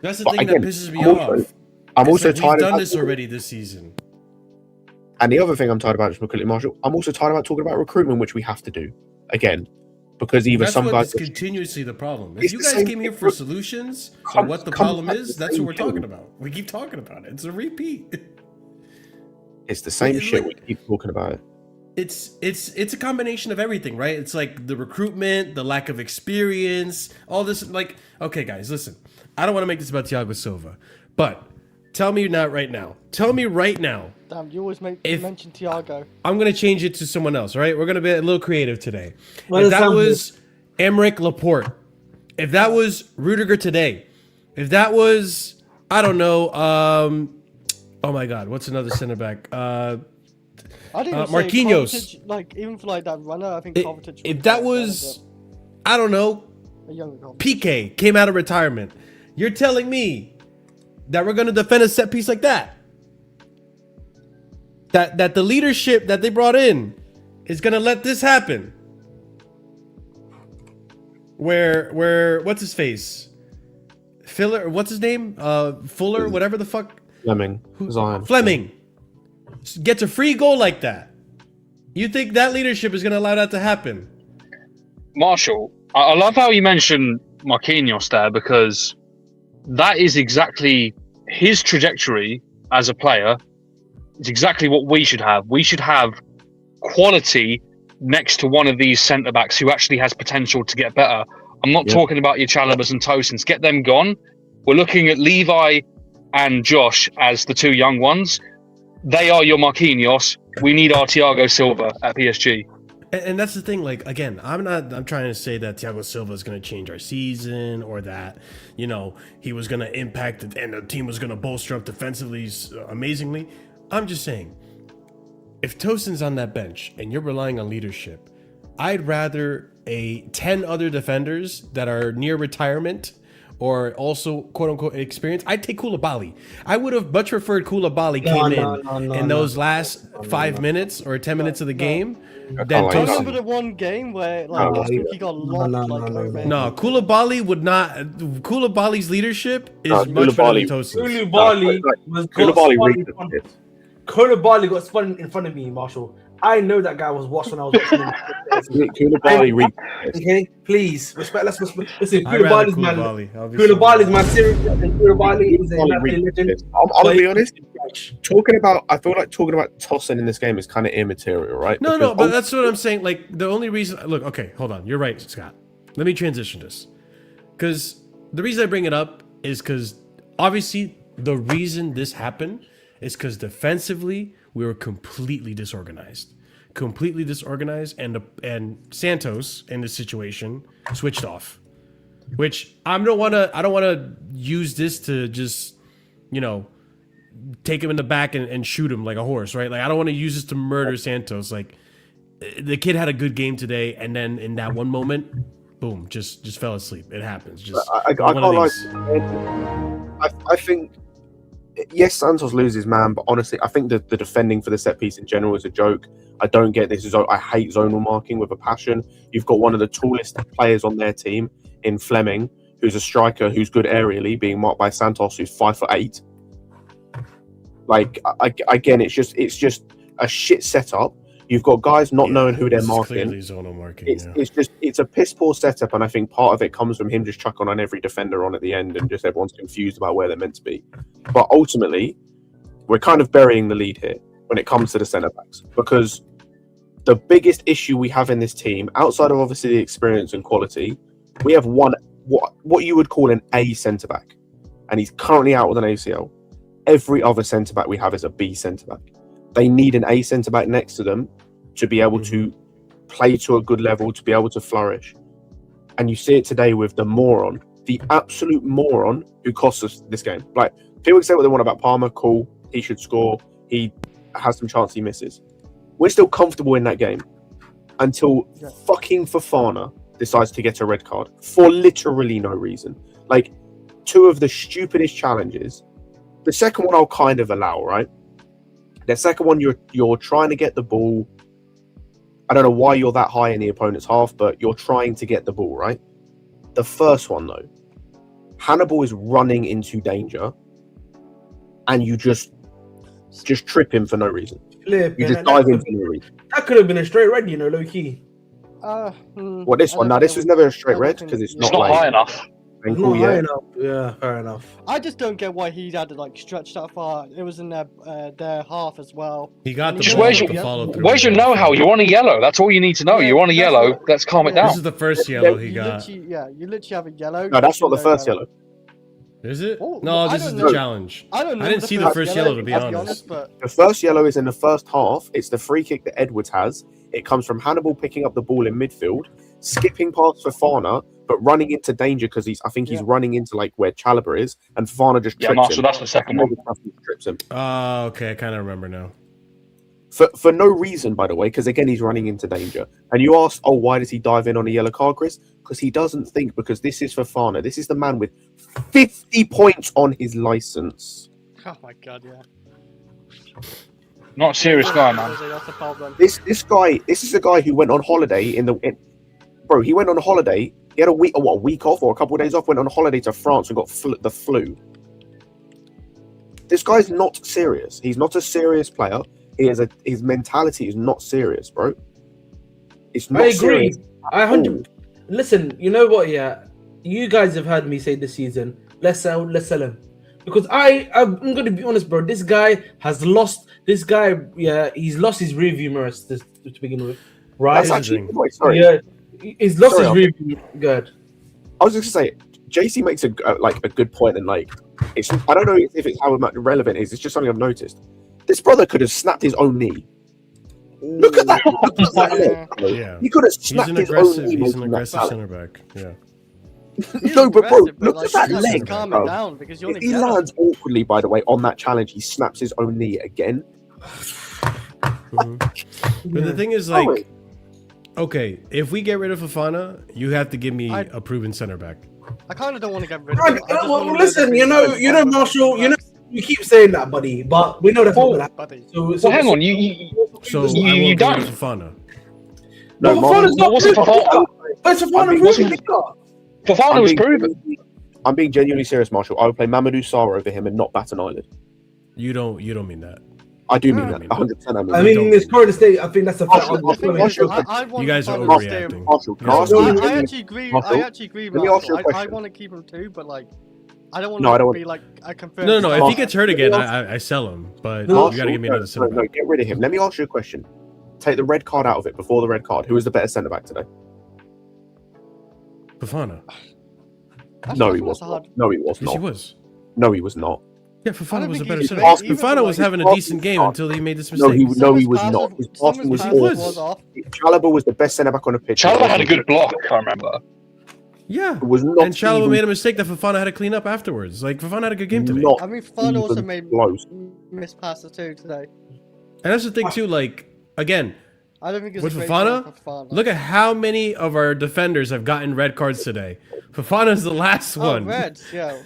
That's the But thing again, that pisses me off. I'm also We've tired done of this already this season. And the other thing I'm tired about is quickly, Marshall. I'm also tired about talking about recruitment, which we have to do again, because either That's some guys what's continuously the problem. If It's you the guys same came here thing. for solutions on what the problem is, that's what we're talking about. We keep talking about it. It's a repeat. It's the same Like- shit we keep talking about. It's a combination of everything, right? It's like the recruitment, the lack of experience, all this. Like, okay, guys, listen. I don't want to make this about Thiago Silva, but tell me right now. Tell me right now. Damn, you always mention Thiago. I'm gonna change it to someone else. All right, we're gonna be a little creative today. What If that example? was Emerick Laporte, if that was Rudiger today, if that was I don't know. Oh my God, what's another center back? I didn't say Marquinhos. Kovacic, like even for like that runner, I think Kovacic. If would that be was, I don't know, a younger Kovacic. PK came out of retirement, you're telling me that we're going to defend a set piece like that? That the leadership that they brought in is going to let this happen? Where what's his face? Filler, what's his name? Fuller, whatever the fuck. Fleming gets a free goal like that. You think that leadership is going to allow that to happen? Marshall, I love how you mentioned Marquinhos there, because that is exactly his trajectory as a player. It's exactly what we should have. We should have quality next to one of these centre-backs who actually has potential to get better. I'm not talking about your Chalobahs and Tosins. Get them gone. We're looking at Levi and Josh as the two young ones. They are your Marquinhos. We need our Thiago Silva at PSG. And that's the thing, like, again, I'm trying to say that Thiago Silva is going to change our season, or that, you know, he was going to impact it and the team was going to bolster up defensively amazingly. I'm just saying, if Tosin's on that bench and you're relying on leadership, I'd rather 10 other defenders that are near retirement or also quote unquote experienced. I'd take Koulibaly. I would have much preferred Koulibaly came in those last 5 minutes or 10 minutes of the game than I Tosin. remember the one game where like he got locked over. No, Koulibaly would not. Koulibaly's leadership is much better than Tosin's. Koulibaly was Koulibaly reached it. Koulibaly got spun in front of me, Marshall. I know that guy was washed when I was watching him. Koulibaly, Okay, please respect. Let's respect. Listen, I'd rather Koulibaly's man. Koulibaly. Koulibaly's my serious. Koulibaly is a legend. I'm gonna be honest. I feel like talking about tossing in this game is kind of immaterial, right? No, but that's what I'm saying. Like, the only reason, look, okay, hold on. You're right, Scott. Let me transition this. Because the reason I bring it up is because obviously the reason this happened is because defensively we were completely disorganized. And Santos in this situation switched off. Which I don't want to use this to just, take him in the back and shoot him like a horse, right? Like, I don't want to use this to murder Santos. Like, the kid had a good game today, and then in that one moment, boom, just fell asleep. It happens. Just I can't lie. I think, yes, Santos loses, man, but honestly, I think the defending for the set piece in general is a joke. I don't get this. I hate zonal marking with a passion. You've got one of the tallest players on their team in Fleming, who's a striker who's good aerially, being marked by Santos, who's 5'8". Like, again, it's just a shit setup. You've got guys not knowing who they're marking. Zonal marking. It's a piss poor setup, and I think part of it comes from him just chucking on every defender on at the end, and just everyone's confused about where they're meant to be. But ultimately, we're kind of burying the lead here when it comes to the centre backs, because the biggest issue we have in this team, outside of obviously the experience and quality, we have one what you would call an A centre back, and he's currently out with an ACL. Every other centre back we have is a B centre back. They need an A centre back next to them to be able to play to a good level, to be able to flourish. And you see it today with the absolute moron who cost us this game. Like, people can say what they want about Palmer, cool, he should score, he has some chance he misses. We're still comfortable in that game until fucking Fofana decides to get a red card for literally no reason. Like, two of the stupidest challenges. The second one I'll kind of allow, right? The second one, you're trying to get the ball. I don't know why you're that high in the opponent's half, but you're trying to get the ball, right? The first one, though, Hannibal is running into danger, and you just trip him for no reason. You just dive in for no reason. That could have been a straight red, low key. Well, this one, this was never a straight red because it's not high enough. Not high enough. Yeah, fair enough. I just don't get why he had to stretch that far. It was in their half as well. He got just where's your know-how? You're on a yellow. That's all you need to know. You're on a yellow. Let's calm it down. This is the first yellow he got. You literally have a yellow. No, that's not the first yellow. Is it? Oh, no, this is the challenge. I don't know. I didn't see the first yellow, to be honest. But... The first yellow is in the first half. It's the free kick that Edwards has. It comes from Hannibal picking up the ball in midfield, skipping past Fofana, but running into danger because he's running into like where Chalobah is, and Fofana just trips him. So that's the second one. Trips him. Oh, okay. I kind of remember now. For no reason, by the way, because again he's running into danger. And you ask, why does he dive in on a yellow card, Chris? Because he doesn't think. Because this is Fofana. This is the man with 50 points on his license. Oh my god, yeah. Not a serious guy, man. That's the problem. This is the guy who went on holiday he went on holiday. He had a week off or a couple of days off. Went on holiday to France and got the flu. This guy's not serious. He's not a serious player. His mentality is not serious, bro. It's not. I agree. Serious. I 100. Listen, you know what? Yeah, you guys have heard me say this season, let's sell him, because I'm going to be honest, bro. This guy has lost. He's lost his rearview mirror to begin with, right? That's actually sorry. Yeah, he's lost his rearview. Good. I was just going to say, JC makes a good point, and I don't know if it's how relevant it is. It's just something I've noticed. This brother could have snapped his own knee. Look at that! Yeah. He could have snapped his own knee. He's an aggressive center back. Yeah. No, but bro, look at that leg. Calm it down because you're if he lands awkwardly, by the way, on that challenge, he snaps his own knee again. Mm-hmm. But the thing is, okay, if we get rid of Fofana, you have to give me a proven center back. I kind of don't want to get rid of him. Well, listen, you know, Marshall, you keep saying that, buddy, but we know that's not gonna happen. So hang on, you don't. Fofana. No, Fofana's not. Fofana was proven. I'm being genuinely serious, Marshall. I would play Mamadou Sarr over him and not bat an eyelid. You don't mean that. I do mean that. 100%. I mean, in this current state, I think that's a fact. I want You guys are Fofana to stay. overreacting. Marshall, can I ask I you- actually agree. Marshall, I actually agree. let me ask you a I question. want to keep him too, but like, I don't want No, I to don't be like a confirmed. No, no. If he starter. gets hurt again, I sell him. But No, you got to give me another center No, back. get rid of him. Let me ask you a question. Take the red card out of it. Before the red card, who was the better centre back today? Fofana. No, he was not. No, he was Yes, he not. was. No, he was not. Yeah, I Fofana don't was a think better he's center. great either, Fofana but, was like, having a decent game until he made this No, mistake. he was not. His passing was was. awful. Chalobah was the best centre back on the pitch. Chalobah had a good block, I remember. Yeah. It was not And Chalobah even made a mistake that Fofana had to clean up afterwards. Like, Fofana had a good game today. not I mean, Fofana also even made close. missed passes too today. And that's the thing, too. Like, again, I don't think it's with a great Fofana, game for Fofana. look at how many of our defenders have gotten red cards today. Fofana's the last one. Reds, yeah.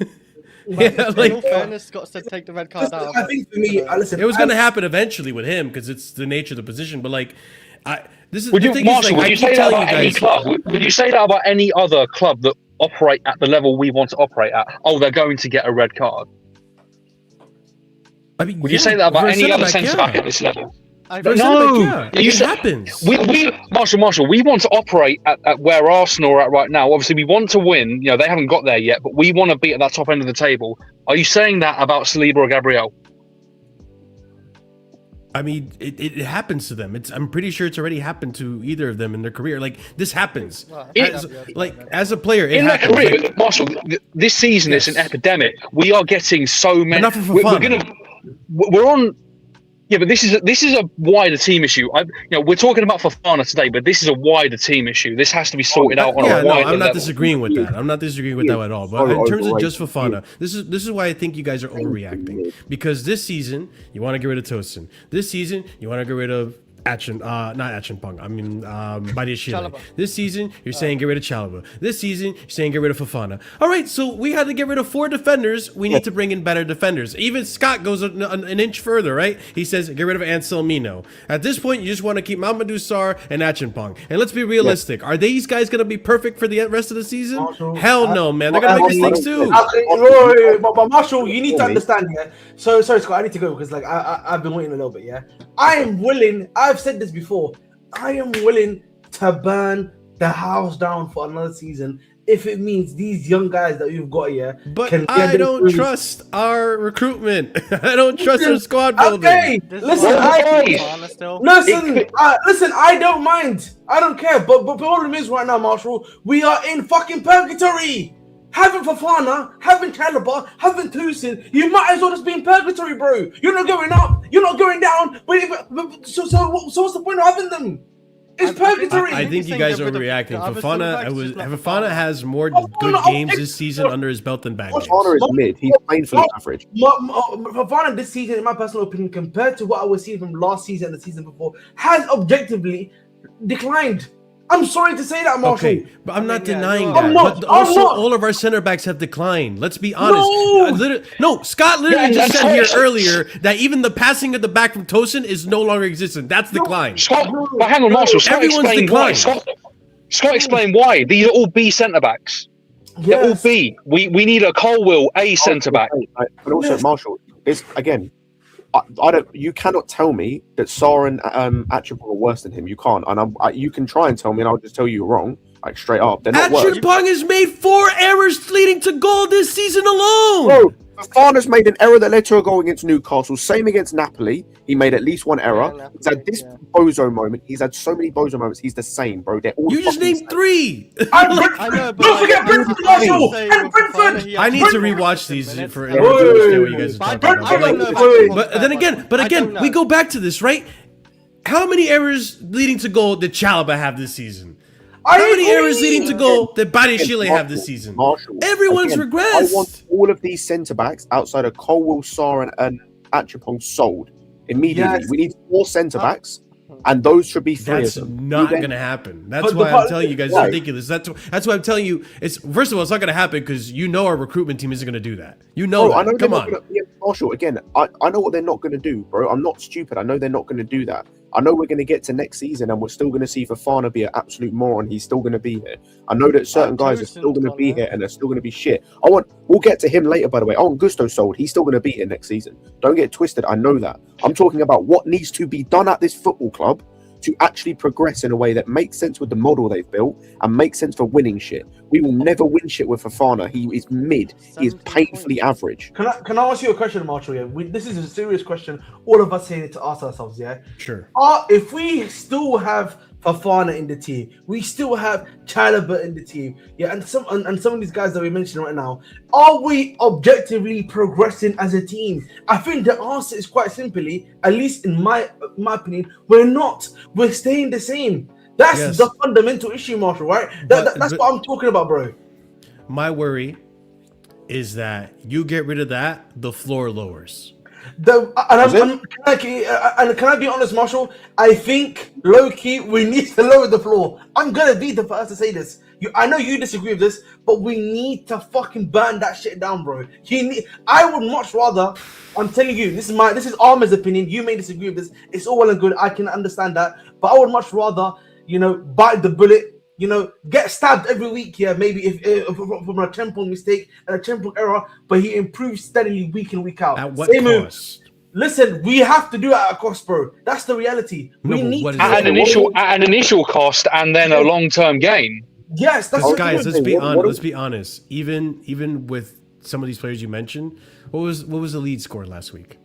Yeah, In all like, fairness, Scott said take the red card out. I think for me, listen, it was going to happen eventually with him because it's the nature of the position. But, like, this is Would the you, thing Marshall, is, like, would I you keep say that telling you about any guys. club? Would you say that about any other club that operate at the level we want to operate at? Oh, they're going to get a red card. I mean, Would you say that about for a any other centre-back, centre back yeah. at this level? For a No, centre-back, yeah. you It said- happens. Marshall, we want to operate at where Arsenal are at right now. Obviously, we want to win. You know, they haven't got there yet, but we want to be at that top end of the table. Are you saying that about Saliba or Gabriel? I mean, it happens to them. I'm pretty sure it's already happened to either of them in their career. Like, this happens. Well, As a player, it In their happens. career, Like, Marshall, this season it's an Yes. epidemic. We are getting so many. not for We're Fofana. we're on. Yeah, but this is a wider team issue. We're talking about Fofana today, but this is a wider team issue. This has to be sorted out on yeah, a no, wider I'm not level. disagreeing with that. I'm not disagreeing with that at all. But So in terms of overrated. just Fofana, this is why I think you guys are overreacting. Because this season you want to get rid of Tosin. This season you want to get rid of not Achenpong. I mean, Badiashile. Chalobah. This season you're saying get rid of Chalobah. This season you're saying get rid of Fofana. All right, so we had to get rid of 4 defenders. We need to bring in better defenders. Even Scott goes an inch further, right? He says get rid of Anselmino. At this point, you just want to keep Mamadou Sarr and Achenpong. And let's be realistic. Are these guys going to be perfect for the rest of the season? Marshall, Hell no, man. They're going to make mistakes too. But Marshall, you need to understand, yeah. So sorry, Scott, I need to go because I've been waiting a little bit, yeah. I am willing. I've said this before. I am willing to burn the house down for another season if it means these young guys that we've got here. But can I get don't through. trust our recruitment. I don't trust our squad building. Okay, This listen, is I still. listen. I don't mind. I don't care. But the problem is right now, Marshall, we are in fucking purgatory. Having Fofana, having Chalobah, having Tosin, you might as well just be in purgatory, bro. You're not going up, you're not going down. So what's the point of having them? It's purgatory. I think you guys are overreacting. Fofana has more good games this season under his belt than bad games. Fofana is mid. He's painfully average. Fofana this season, in my personal opinion, compared to what I was seeing from last season and the season before, has objectively declined. I'm sorry to say that, Marshall. Okay, but I'm not denying I'm that. not, But I'm also, not. all of our center backs have declined. Let's be honest. No. No, Scott literally Yeah, just that's said here right. earlier that even the passing at the back from Tosin is no longer existent. That's declined. Scott, but hang on, Marshall. Scott Everyone's explained why. declined. Scott explained why. These are all B centre backs. They're all Yes. B. We need a Colwill A centre back. But also, Marshall, it's again. I don't. You cannot tell me that Sarr and Achenpong are worse than him. You can't, and you can try and tell me, and I'll just tell you you're wrong, like straight up. They're not worse. Achenpong has made 4 errors leading to goal this season alone. Bro, Fofana's made an error that led to a goal against Newcastle. Same against Napoli. He made at least one error. Yeah, He's had this bozo moment. He's had so many bozo moments. He's the same, bro. They're all You just fucking named 3. I know, but Don't forget Brentford, Marshall! And Brentford! I need to rewatch these for Wait, to understand what you guys are But talking I don't about. know if But then again, we go back to this, right? How many errors leading to goal did Chalobah have this season? How many errors leading to goal did Badiashile have this season? Marshall, Everyone's again, regressed. I want all of these centre backs outside of Colwill, Sarr, and Achenpong sold immediately. Yes. We need 4 centre backs, and those should be 3 That's of them. not You going to happen. That's But why the I'm part- telling you guys Why? it's ridiculous. That's why I'm telling you. It's first of all, it's not going to happen because you know our recruitment team isn't going to do that. You know, Bro, I that. know Come they're on. not gonna, Marshall, again, I know what they're not going to do, bro. I'm not stupid. I know they're not going to do that. I know we're going to get to next season and we're still going to see Fofana be an absolute moron. He's still going to be here. I know that certain guys are still going to be here and they're still going to be shit. We'll get to him later, by the way. I want Gusto sold. He's still going to be here next season. Don't get twisted. I know that. I'm talking about what needs to be done at this football club to actually progress in a way that makes sense with the model they've built and makes sense for winning shit. We will never win shit with Fofana. He is mid. He is painfully average. Can I ask you a question, Marshall? Yeah, this is a serious question. All of us here need to ask ourselves. Yeah, sure. If we still have Fofana in the team, we still have Chalobah in the team. Yeah, and some of these guys that we mentioned right now, are we objectively progressing as a team? I think the answer is quite simply, at least in my opinion, we're not. We're staying the same. That's the fundamental issue, Marshall. Right? That's what I'm talking about, bro. My worry is that you get rid of that, the floor lowers. Can I be honest, Marshall? I think low-key we need to lower the floor. I'm gonna be the first to say this. I know you disagree with this, but we need to fucking burn that shit down, bro. I would much rather. I'm telling you, this is Ahmed's opinion. You may disagree with this. It's all well and good. I can understand that, but I would much rather, bite the bullet. Get stabbed every week, maybe if from a temporal mistake and a temporal error, but he improves steadily week in, week out. At what cost? Listen, we have to do it at a cost, bro. That's the reality. We need to at an initial cost and then a long-term gain. Yes, that's guys. Let's be honest. Let's be honest. Even with some of these players you mentioned, what was the lead score last week?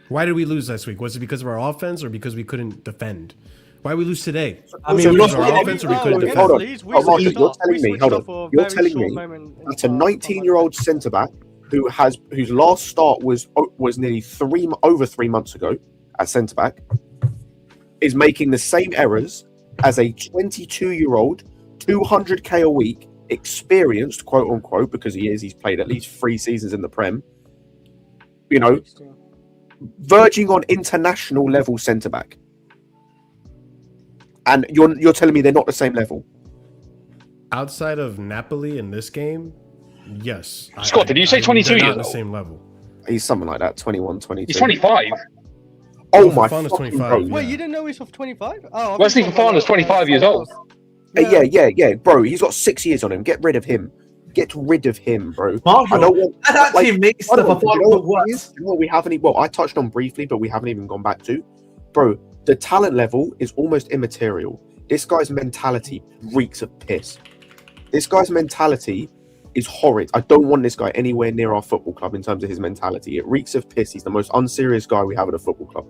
Why did we lose last week? Was it because of our offense or because we couldn't defend? Why did we lose today? I mean, we lost our offense or we couldn't defend. Hold on. You're telling me that a 19-year-old centre back whose last start was nearly over 3 months ago at centre back is making the same errors as a 22-year-old, 200k a week, experienced, quote unquote, because he's played at least 3 seasons in the Prem. Verging on international level centre back. And you're telling me they're not the same level? Outside of Napoli in this game, yes. Scott, did you say 22 years old? Not the same level. He's something like that, 21, 22. He's 25. Oh my Fofana's fucking 25. bro. Wait, you didn't know he's 25? Oh, Wesley Fofana's 25 years old. Yeah, bro. He's got 6 years on him. Get rid of him. Get rid of him, bro. Marshall, I don't want, that actually makes the Fofana worse. We haven't. Well, I touched on briefly, but we haven't even gone back to, bro. The talent level is almost immaterial. This guy's mentality reeks of piss. This guy's mentality is horrid. I don't want this guy anywhere near our football club in terms of his mentality. It reeks of piss. He's the most unserious guy we have at a football club.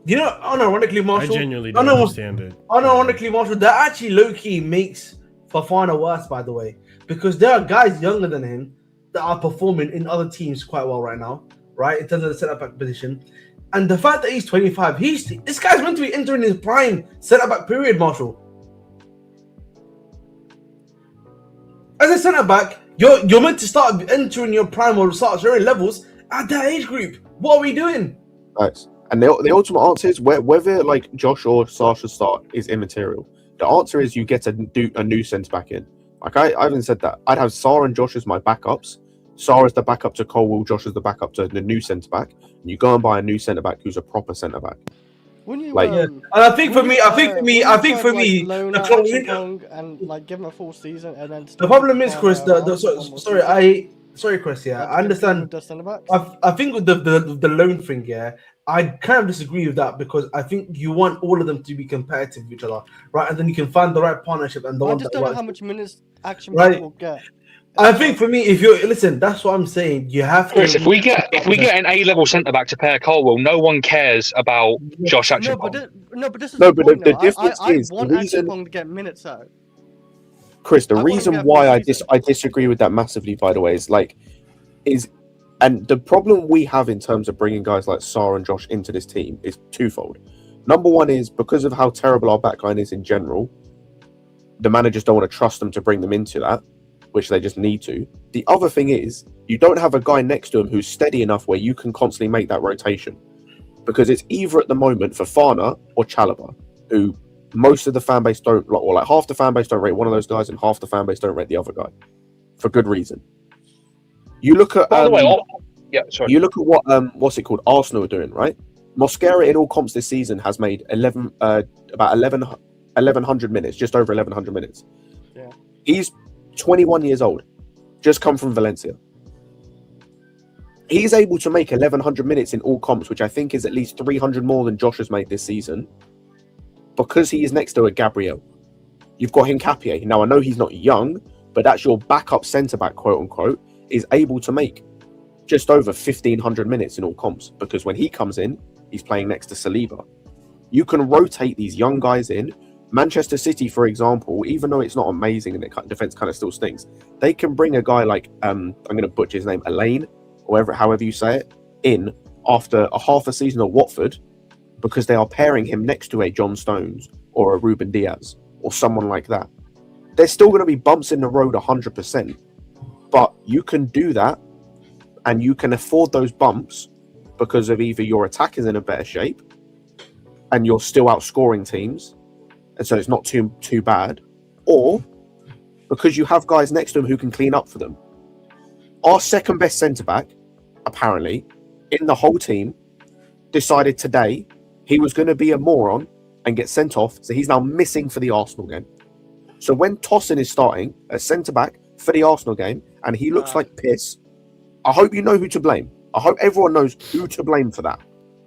Unironically, Marshall. I genuinely don't understand it. Unironically, Marshall, that actually low-key makes Fofana worse, by the way, because there are guys younger than him that are performing in other teams quite well right now, right, in terms of the centre-back position. And the fact that he's 25, this guy's meant to be entering his prime centre-back period, Marshall. As a centre-back, you're meant to start entering your prime or start showing levels at that age group. What are we doing? Nice. And the ultimate answer is whether like Josh or Sasha start is immaterial. The answer is you get a new centre-back in. Like I haven't said that. I'd have Sarr and Josh as my backups. Sarr is the backup to Colwell, Josh is the backup to the new centre-back. And you go and buy a new centre-back who's a proper centre-back. Wouldn't you, and I think for me, loan out and like give him a full season, and then the problem is, Chris. Sorry, Chris. Yeah, I understand. I think with the loan thing, yeah, I kind of disagree with that because I think you want all of them to be competitive with each other, right? And then you can find the right partnership and the one that don't works. know how much minutes action will get. I think for me, if you listen, that's what I'm saying. You have to. Chris, if we get an A-level centre back to pair Colwell, no one cares about Josh Action. But this is the difference is I want Action to get minutes out. Chris, the reason why I disagree with that massively, by the way, and the problem we have in terms of bringing guys like Sarr and Josh into this team is twofold. Number one is because of how terrible our backline is in general, the managers don't want to trust them to bring them into that, which they just need to. The other thing is you don't have a guy next to him who's steady enough where you can constantly make that rotation, because it's either at the moment Fofana or Chalobah, who most of the fan base don't, or like half the fan base don't rate one of those guys and half the fan base don't rate the other guy, for good reason. You look at by the way, sorry. You look at what what's it called, Arsenal are doing, right? Mosquera in all comps this season has made about 1,100 minutes, just over 1,100 minutes. Yeah. He's 21 years old, just come from Valencia. He's able to make 1,100 minutes in all comps, which I think is at least 300 more than Josh has made this season, because he is next to a Gabriel. You've got Hincapié. Now, I know he's not young, but that's your backup centre-back, quote-unquote, is able to make just over 1,500 minutes in all comps, because when he comes in, he's playing next to Saliba. You can rotate these young guys in. Manchester City, for example, even though it's not amazing and the defence kind of still stinks, they can bring a guy like, I'm going to butcher his name, Elaine, or however you say it, in after a half a season at Watford, because they are pairing him next to a John Stones or a Ruben Diaz or someone like that. There's still going to be bumps in the road 100%, but you can do that and you can afford those bumps because of either your attack is in a better shape and you're still outscoring teams, and so it's not too bad, or because you have guys next to him who can clean up for them. Our second best centre-back, apparently, in the whole team, decided today he was going to be a moron and get sent off, so he's now missing for the Arsenal game. So when Tosin is starting at centre-back for the Arsenal game, and he looks like piss, I hope you know who to blame. I hope everyone knows who to blame for that.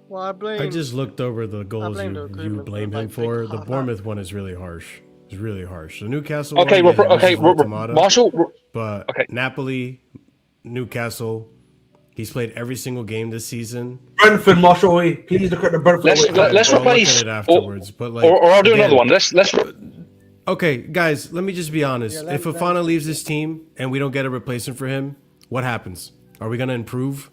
Well, I just looked over the goals you blame him for. The Bournemouth one is really harsh. It's really harsh. The Newcastle one, Marshall. But Napoli, Newcastle, he's played every single game this season. Brentford, Marshall, please look at the Brentford. Let's replace it afterwards. But or I'll do another one. Let's. Okay, guys, let me just be honest. If Fofana leaves this team and we don't get a replacement for him, what happens? Are we gonna improve?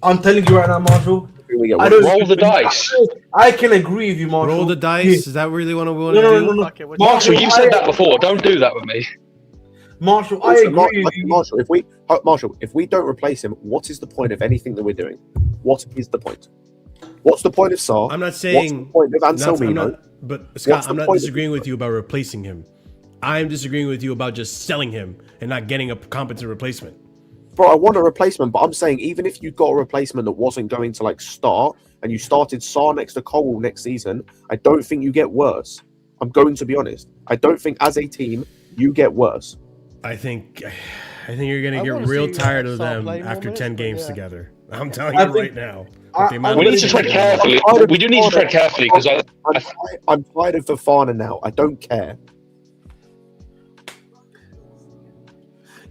I'm telling you right now, Marshall. Roll the dice. I can agree with you, Marshall. Roll the dice? Is that really what we want to do? No. Marshall, you've said that before. Don't do that with me. Marshall, I agree with you. Marshall, if we don't replace him, what is the point of anything that we're doing? What is the point? What's the point of Sarr? I'm not saying. What's the point of Anselmino? But Scott, I'm not disagreeing with you about replacing him. I'm disagreeing with you about just selling him and not getting a competent replacement. Bro, I want a replacement, but I'm saying even if you got a replacement that wasn't going to start, and you started Sarr next to Cole next season, I don't think you get worse. I'm going to be honest. I don't think as a team you get worse. I think you're gonna get real tired of them after 10 games together. I'm telling you right now. We need to tread carefully. We do need to tread carefully because I'm tired of Fofana now. I don't care.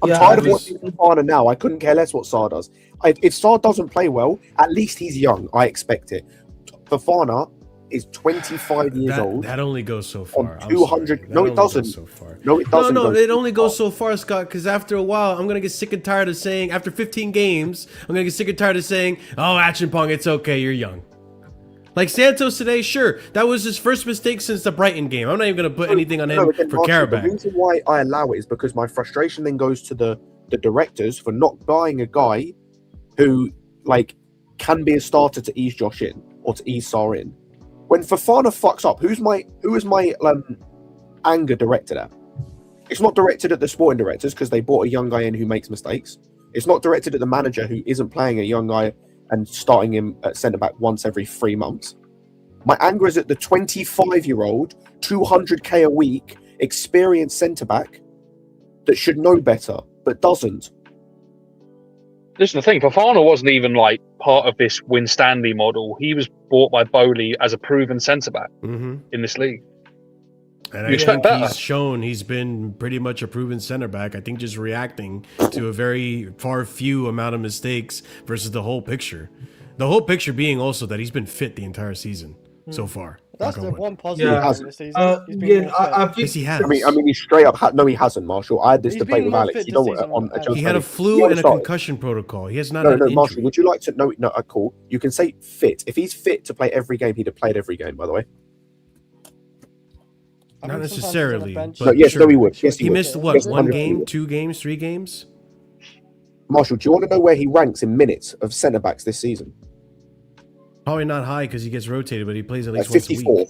I'm tired of watching Fofana now. I couldn't care less what Sarr does. If Sarr doesn't play well, at least he's young. I expect it. Fofana is 25 years old. That only goes so far. 200. No, it doesn't. So far. No, it doesn't. No, it only goes so far, Scott. Because after a while, I'm gonna get sick and tired of saying. After 15 games, I'm gonna get sick and tired of saying, "Oh, Achimpong, it's okay. You're young." Like Santos today, sure, that was his first mistake since the Brighton game. I'm not even going to put anything on him for Karabakh. The reason why I allow it is because my frustration then goes to the directors for not buying a guy who can be a starter to ease Josh in or to ease Sarr in. When Fofana fucks up, who is my anger directed at? It's not directed at the sporting directors because they brought a young guy in who makes mistakes. It's not directed at the manager who isn't playing a young guy and starting him at centre-back once every 3 months. My anger is at the 25-year-old, 200k a week, experienced centre-back that should know better, but doesn't. Listen, the thing, Fofana wasn't even part of this Winstanley model. He was bought by Bowley as a proven centre-back in this league. And I think he's been pretty much a proven center back. I think just reacting to a very few amount of mistakes versus the whole picture. The whole picture being also that he's been fit the entire season so far. That's the one positive in the season. Yes, he has. I mean, he's straight up. No, he hasn't, Marshall. I had this debate with Alex. You know what? He had a flu and a concussion protocol. He has not. No, Marshall. Would you like to? No. Cool. You can say fit. If he's fit to play every game, he'd have played every game. By the way. Not necessarily. But yes, sure. No, he would. Yes, he missed what? 1 game, 2 games, 3 games? Marshall, do you want to know where he ranks in minutes of centre backs this season? Probably not high because he gets rotated, but he plays at least once a week.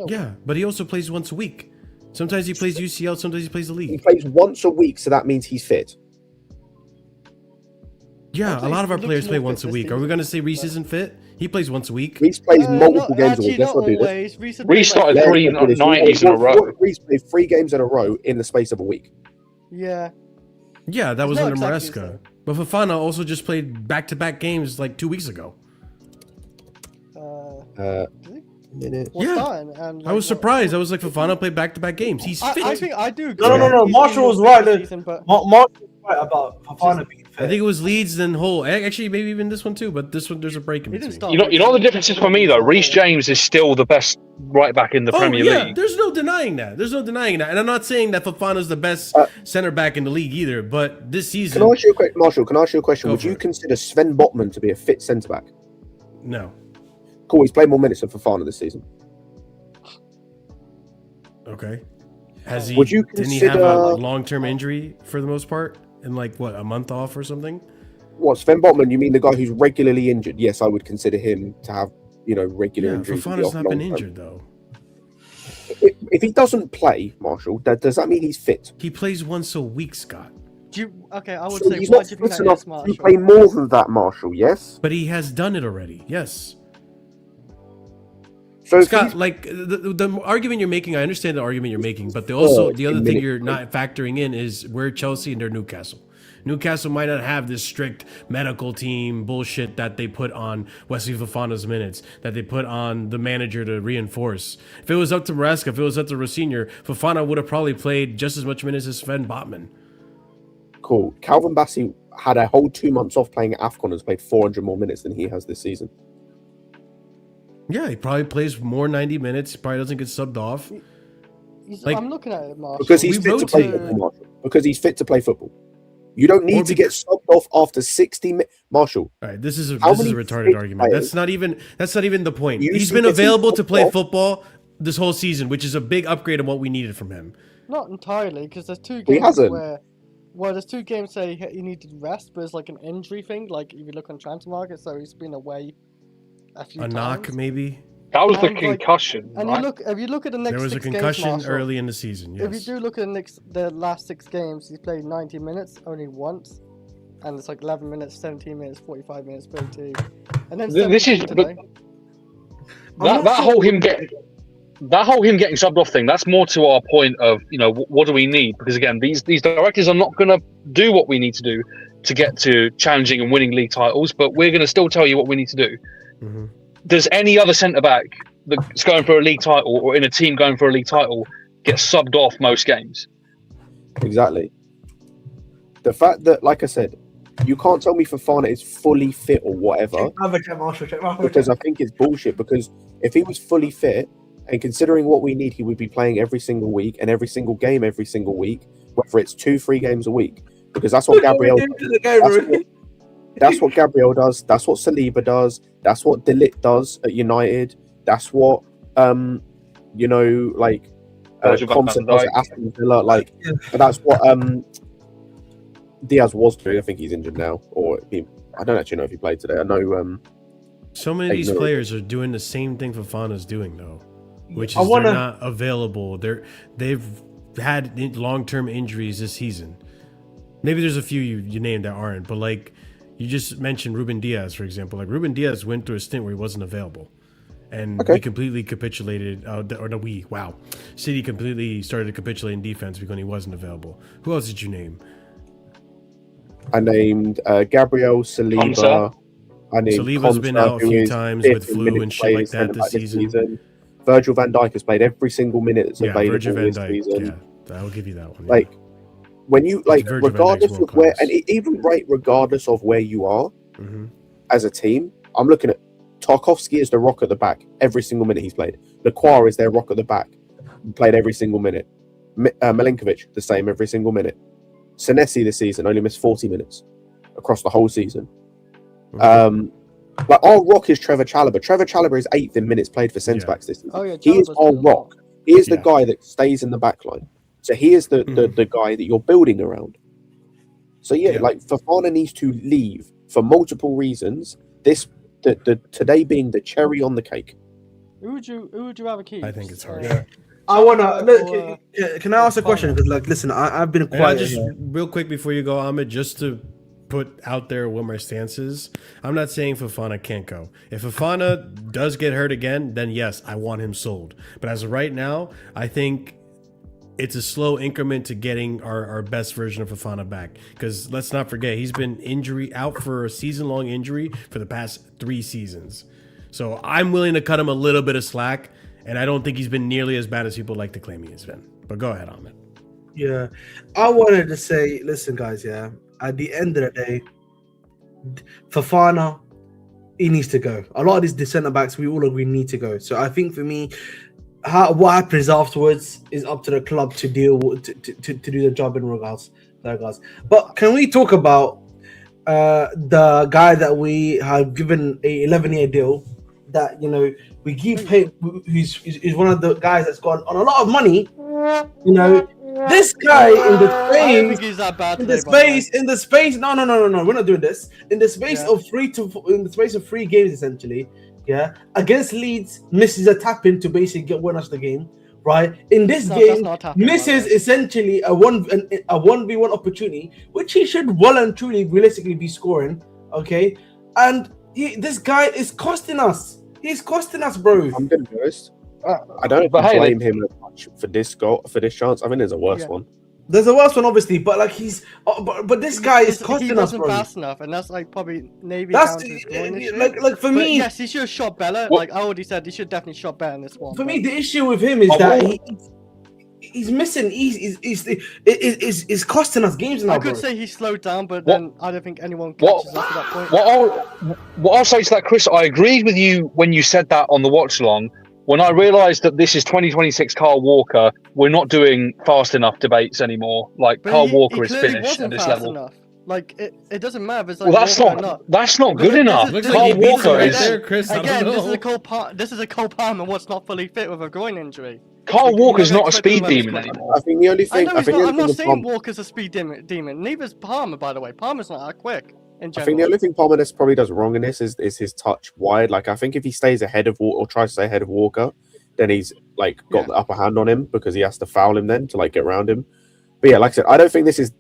Yeah, but he also plays once a week. Sometimes he plays UCL, sometimes he plays the league. He plays once a week, so that means he's fit. Yeah, a lot of our He looks players play more once fit a this week. Are we season. going to say Reese isn't fit? He plays once a week. Reese plays multiple games a week. Let's Not not do this. always. Reese started Let's three not do this. 90s in a row. Reese played 3 games in a row in the space of a week. Yeah. Yeah, that was not under exactly Maresca. But Fofana also just played back-to-back games like 2 weeks ago. Minute. Well, Yeah. starting, and, I was surprised. I was like, Fofana played back-to-back games. He's fit. I think I do. No. He's Marshall was been right. this season, but Marshall was right about Fofana being I think it was Leeds and Hull. Actually, maybe even this one too. But this one, there's a break in he didn't between. start. You know what the difference is for me though. Reece James is still the best right back in the Premier League. There's no denying that. There's no denying that. And I'm not saying that Fofana's the best center back in the league either. But this season, Can I ask you a question, Marshall? Can I ask you a question? Go Would for you it. consider Sven Botman to be a fit centre back? no. Cool. He's played more minutes than Fofana this season. Okay. Has he? Would you didn't he have a consider- long-term injury for the most part? And like what, a month off or something? What, Sven Botman? You mean the guy who's regularly injured? Yes, I would consider him to have, regular Yeah, injuries. Fofana's not been injured though. If he doesn't play, Marshall, does that mean he's fit? He plays once a week, Scott. I would So say he's why not do you think fit that enough is, to Marshall? play more than that, Marshall. Yes. But he has done it already. Yes. So if Scott, he's- like the argument you're making, I understand the argument you're making, but the other thing minute. you're not factoring in is we're Chelsea and they're Newcastle. Newcastle might not have this strict medical team bullshit that they put on Wesley Fofana's minutes, that they put on the manager to reinforce. If it was up to Maresca, if it was up to Rosinha, Fofana would have probably played just as much minutes as Sven Botman. Cool. Calvin Bassey had a whole 2 months off playing at AFCON and has played 400 more minutes than he has this season. Yeah, he probably plays more 90 minutes. He probably doesn't get subbed off. Like- I'm looking at it, Marshall. Because he's We fit to play rotate- football, Marshall. Because he's fit to play football. You don't Or need to get subbed off after 60 minutes. Marshall, All right, this is a How retarded many argument. players- That's not even the point. You He's see been this in available to play football? football this whole season, which is a big upgrade on what we needed from him. Not entirely, because there's two He games hasn't. where, well, there's 2 games say he needed rest, but it's like an injury thing. Like if you look on transfer market, so he's been away a few A times. knock, maybe. That was the And, like, concussion, And right? if you look at the next There was a 6 games, concussion Marshall, early in the season. If you Yes. do look at the last 6 games, he's played 90 minutes only once, and it's like 11 minutes, 17 minutes, 45 minutes, 32, and then This is 17 today. that whole him getting subbed off thing. That's more to our point of what do we need? Because again, these directors are not going to do what we need to do to get to challenging and winning league titles, but we're going to still tell you what we need to do. Mm-hmm. Does any other centre back that's going for a league title or in a team going for a league title get subbed off most games? exactly. The fact that, like I said, you can't tell me Fofana is fully fit or whatever, Check Marshall. because I think it's bullshit. Because if he was fully fit, and considering what we need, he would be playing every single week and every single game every single week, whether it's 2-3 games a week. Because that's what Gabriel does. That's what Gabriel does. That's what Saliba does. That's what De Ligt does at United. That's what Virgil Thompson van does Dijk. at Aston Villa. But that's what Diaz was doing. I think he's injured now, I don't actually know if he played today. I know. So many of these Ignore it. players are doing the same thing Fofana's doing, though, which I is wanna- they're not available. They've had long-term injuries this season. Maybe there's a few you named that aren't, but like you just mentioned Ruben Diaz, for example. Like Ruben Diaz went through a stint where he wasn't available, and we completely capitulated. City completely started to capitulate in defense because he wasn't available. Who else did you name? I named Gabriel, Saliba. Konsa. I named Saliba's been Konsa, out a who few is times fifth with in flu minutes and shit played like as that centre this back season. Virgil van Dijk has played every single minute that's Yeah, available Virgil van this Dijk. season. Yeah, I'll give you that one. Like, when you Virgil van regardless Dijk's of where, world-class. and even regardless of where you are hmm as a team, I'm looking at Tarkovsky as the rock at the back every single minute he's played. Lacroix is their rock at the back, played every single minute. Milinkovic the same every single minute. Senesi this season only missed 40 minutes across the whole season. Our rock is Trevor Chalobah. Trevor Chalobah is 8th in minutes played for centre backs this season. Oh yeah, He is Chalobah's our been a lot. rock. He is the Yeah. guy that stays in the back line. So he is the guy that you're building around. So yeah, like Fofana needs to leave for multiple reasons. Today being the cherry on the cake. Who would you rather keep? I think it's hard. I wanna Or, can I ask a question? Because listen, I've been And quiet. just real quick before you go, Ahmed, just to put out there what my stance is. I'm not saying Fofana can't go. If Fofana does get hurt again, then yes, I want him sold. But as of right now, I think it's a slow increment to getting our best version of Fofana back. Because let's not forget, he's been out for a season-long injury for the past 3 seasons. So I'm willing to cut him a little bit of slack, and I don't think he's been nearly as bad as people like to claim he has been. But go ahead, Ahmed. Yeah, I wanted to say, listen, guys. Yeah, at the end of the day, Fofana, he needs to go. A lot of these centre backs, we all agree, need to go. So I think for me, what happens afterwards is up to the club to deal with, to do the job in regards. But can we talk about the guy that we have given a 11-year deal? That we keep paying. He's one of the guys that's gone on a lot of money. This guy in the space. No. We're not doing this. In the space of 3 games, essentially. Yeah, against Leeds, misses a tap in to basically win us the game. Right in this game, misses essentially a 1v1 opportunity, which he should well and truly, realistically be scoring. Okay, and this guy is costing us. He's costing us, bro. I'm gonna be honest. I don't blame him as much for this goal, for this chance. I mean, there's a worse one. There's a worse one, obviously, but like but this guy is costing us, bro. He wasn't fast enough, and that's like probably maybe that's down to his scoring issue. Like for me, yes, he should have shot better. Like I already said, he should definitely shot better in this one. For me, the issue with him is that he's missing. He's costing us games now. I could say he slowed down, but then I don't think anyone catches up to that point. What I'll say to that, Chris, I agreed with you when you said that on the watch along. When I realised that this is 2026 Kyle Walker, we're not doing fast enough debates anymore. Like Kyle Walker is finished at this level. Enough. Like it doesn't matter if it's like that's not good enough. Kyle Walker is there, Chris. Again, this is a Cole Palmer what's not fully fit with a groin injury. Kyle Walker's not a speed demon anymore. I think the only thing I'm not saying Walker's a speed demon. Neither's Palmer, by the way. Palmer's not that quick. I think the only thing Palmer probably does wrong in this is his touch wide. Like I think if he stays ahead of Walker or tries to stay ahead of Walker, then he's like got the upper hand on him because he has to foul him then to like get around him. But yeah, like I said, I don't think this is.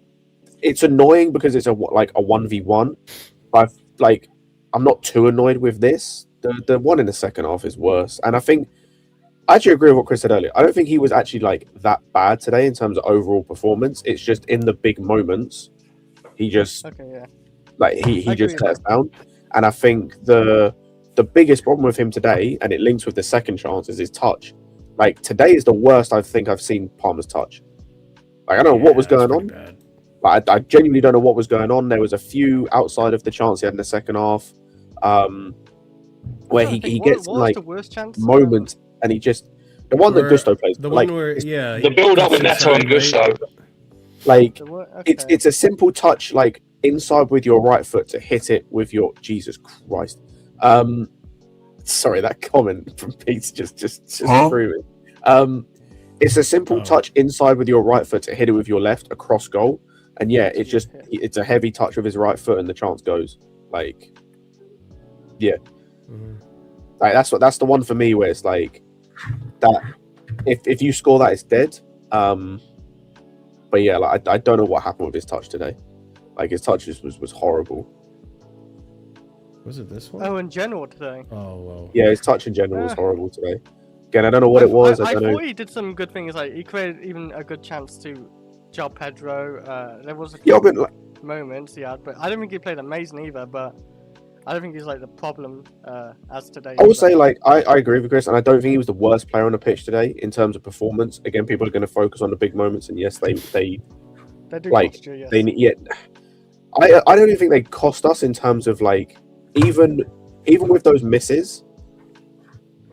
It's annoying because it's a 1v1. But I'm not too annoyed with this. The one in the second half is worse, and I think I actually agree with what Chris said earlier. I don't think he was actually like that bad today in terms of overall performance. It's just in the big moments, he just he just let us down. And I think the biggest problem with him today, and it links with the second chance, is his touch. Like today is the worst I think I've seen Palmer's touch. Like I don't know what was going on. Bad. But I genuinely don't know what was going on. There was a few outside of the chance he had in the second half, where he gets like moments, and he just the one that Gusto plays. The one where the build up with Neto and Gusto. Like it's a simple touch, like inside with your right foot to hit it with your Jesus Christ. Sorry, that comment from Pete's just threw me. It's a simple touch inside with your right foot to hit it with your left across goal. And yeah, it's a heavy touch with his right foot and the chance goes. Like, yeah. Mm-hmm. Like that's the one for me where it's like that if you score that it's dead. But yeah, like I don't know what happened with his touch today. Like his touch was horrible. Was it this one? Oh, in general today. Oh well. Yeah, his touch in general was horrible today. Again, I don't know what it was. I don't know. thought he did some good things. Like he created even a good chance to job Pedro. There was a few moments he had, but I don't think he played amazing either. But I don't think he's like the problem as today. I would say like I agree with Chris, and I don't think he was the worst player on the pitch today in terms of performance. Again, people are going to focus on the big moments, and yes, they do like cost you, yes. I don't even think they cost us in terms of like even with those misses.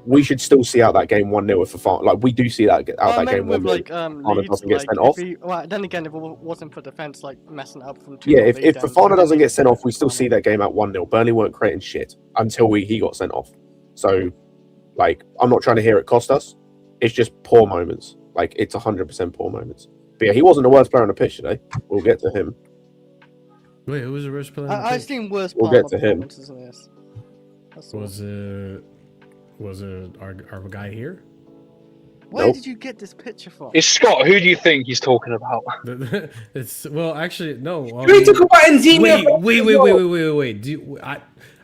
We should still see out that game 1-0 for Fofana. Like we do see that game 1-0. Like, Fofana doesn't get sent off. Well, then again, if it wasn't for defense, like messing up from 2. Yeah, if Fofana doesn't get sent off, we still see that game at 1-0. Burnley weren't creating shit until he got sent off. So, like, I'm not trying to hear it cost us. It's just poor moments. Like it's 100% poor moments. But yeah, he wasn't the worst player on the pitch today. We'll get to him. Wait, who was the worst player? I've seen worse. We'll get to him. Was it our guy here? Where did you get this picture from? It's Scott. Who do you think he's talking about? It's well, actually, no. We talk about Enzima. Wait.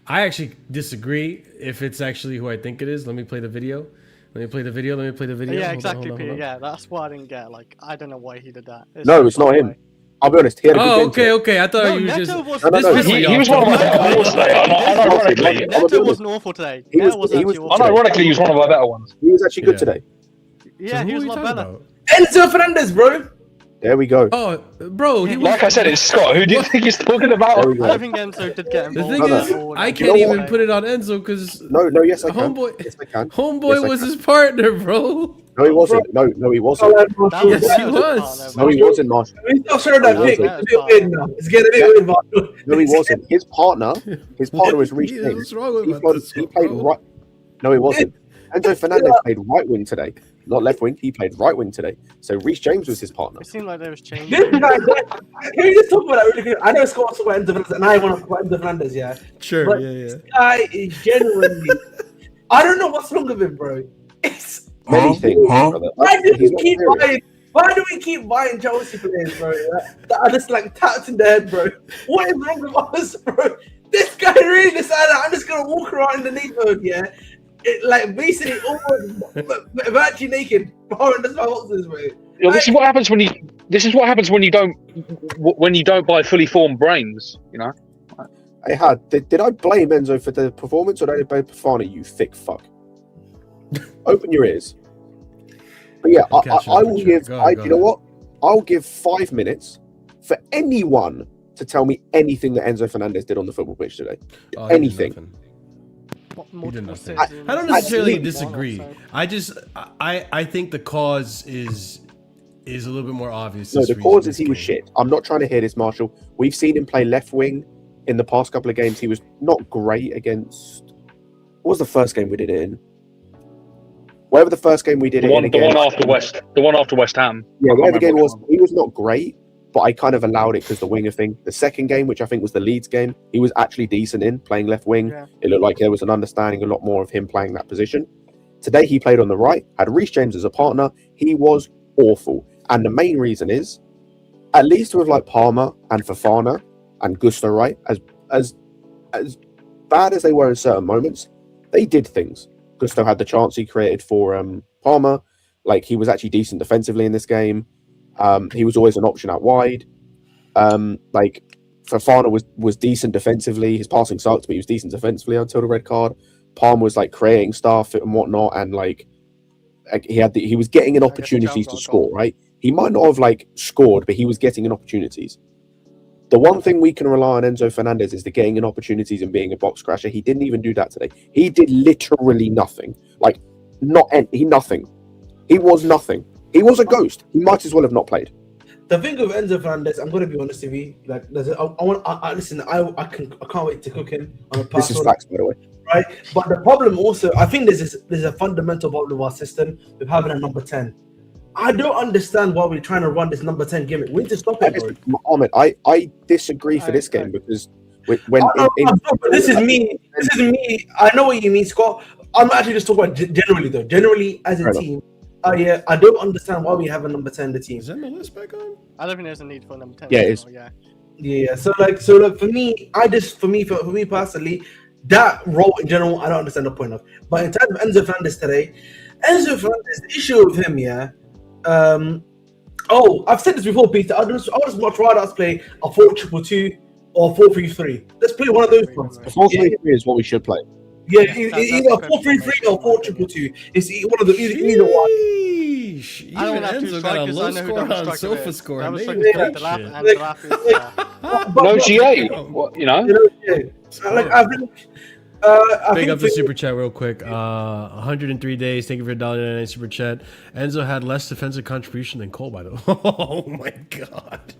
I actually disagree. If it's actually who I think it is, let me play the video. Yeah, exactly, Peter. Yeah, that's what I didn't get. Like, I don't know why he did that. No, it's not him. I'll be honest. He had a good game okay. I thought you were just. He was one of my better ones today. Neto wasn't awful today. Unironically, he was one of my better ones. He was actually good today. Yeah, he was a lot better. Enzo Fernandez, bro. There we go. Oh, bro. Like I said, it's Scott. Who do you think he's talking about? I don't think Enzo did get The involved. thing is, I can't even put it on Enzo because Yes, I can. Yes, I can. Homeboy was his partner, bro. No, he wasn't. No, he wasn't. Yes, he was. No, he wasn't, Marshall. Stop showing that pic. It's a bit weird now. It's getting a bit weird, Marshall. No, he wasn't. His partner was Reece James. He played right. No, he wasn't. Enzo Fernandez played right wing today, not left wing. He played right wing today. So Reece James was his partner. It seemed like there was change. Can we just talk about that really quick? I know Scott wants to talk about Enzo Fernandez, and I want to talk about Enzo Fernandez, yeah? Sure, but yeah. This guy is genuinely... I don't know what's wrong with him, bro. It's... Many things, brother. Why do we keep buying Chelsea players, bro? That are just like tapped in the head, bro. What is wrong with us, bro? This guy really decided I'm just gonna walk around in the neighborhood, yeah. Like basically almost virtually naked, borrowing the boxes, bro. This is what happens when you. This is what happens when you don't buy fully formed brains. You know. Did I blame Enzo for the performance, or did I blame Fofana? You thick fuck. Open your ears. But yeah, I will give. You know what? I'll give 5 minutes for anyone to tell me anything that Enzo Fernandez did on the football pitch today. Anything. He did nothing. I don't necessarily disagree. I think the cause is a little bit more obvious. No, the cause is he was shit. I'm not trying to hear this, Marshall. We've seen him play left wing in the past couple of games. He was not great against. What was the first game we did it in? Whatever the first game we did it in again. The one after West Ham. Yeah, whatever the game was, he was not great, but I kind of allowed it because the winger thing. The second game, which I think was the Leeds game, he was actually decent in playing left wing. Yeah. It looked like there was an understanding a lot more of him playing that position. Today he played on the right, had Reece James as a partner. He was awful. And the main reason is, at least with like Palmer and Fofana and Gusto, right, as bad as they were in certain moments, they did things. Gusto had the chance he created for Palmer. Like, he was actually decent defensively in this game. He was always an option out wide. Like, Fofana was decent defensively. His passing sucked, but he was decent defensively until the red card. Palmer was like creating stuff and whatnot, and like he was getting in opportunities to score. Right, he might not have like scored, but he was getting in opportunities. The one thing we can rely on Enzo Fernandez is the getting in opportunities and being a box crasher. He didn't even do that today. He did literally nothing. Like, nothing. He was nothing. He was a ghost. He might as well have not played. The thing with Enzo Fernandez, I'm gonna be honest with you. Like, I can't wait to cook him on a pass. This is facts, by the way. Right, but the problem also, I think there's a fundamental problem with our system with having a number 10. I don't understand why we're trying to run this number 10 gimmick. We need to stop it, bro. Ahmed, I disagree for this game because this is me. I know what you mean, Scott. I'm actually just talking about generally, though. Generally, as a team, yeah, I don't understand why we have a number 10 in the team. Is that my list back on? I don't think there's a need for a number 10. Yeah, it is. Yeah. So for me personally, that role in general, I don't understand the point of. But in terms of Enzo Fernandez today, the issue with him, yeah. I've said this before, Peter. I would just much rather us play a 4-2-2 or 4-3-3. Let's play one of those ones. 4-3-3 is what we should play. Yeah, either 4-3-3 or 4-2-2. It's one of the either one. I don't have Enzo got a low score on sofa score. No GA, you know. Big up the super chat real quick. 103 days. Thank you for $1.99 super chat. Enzo had less defensive contribution than Cole, by the way. Oh my god.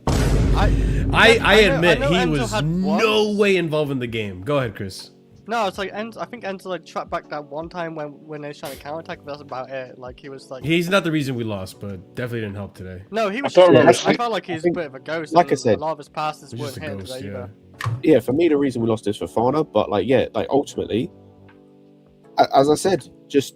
I admit he was no way involved in the game. Go ahead, Chris. No, it's like Enzo. I think Enzo like trapped back that one time when they was trying to counterattack. But that's about it. Like, he was like. He's not the reason we lost, but definitely didn't help today. No, he was. I felt like he's a bit of a ghost. Like I said, a lot of his passes weren't hit either. Yeah, for me the reason we lost is Fofana, but like ultimately, as I said, just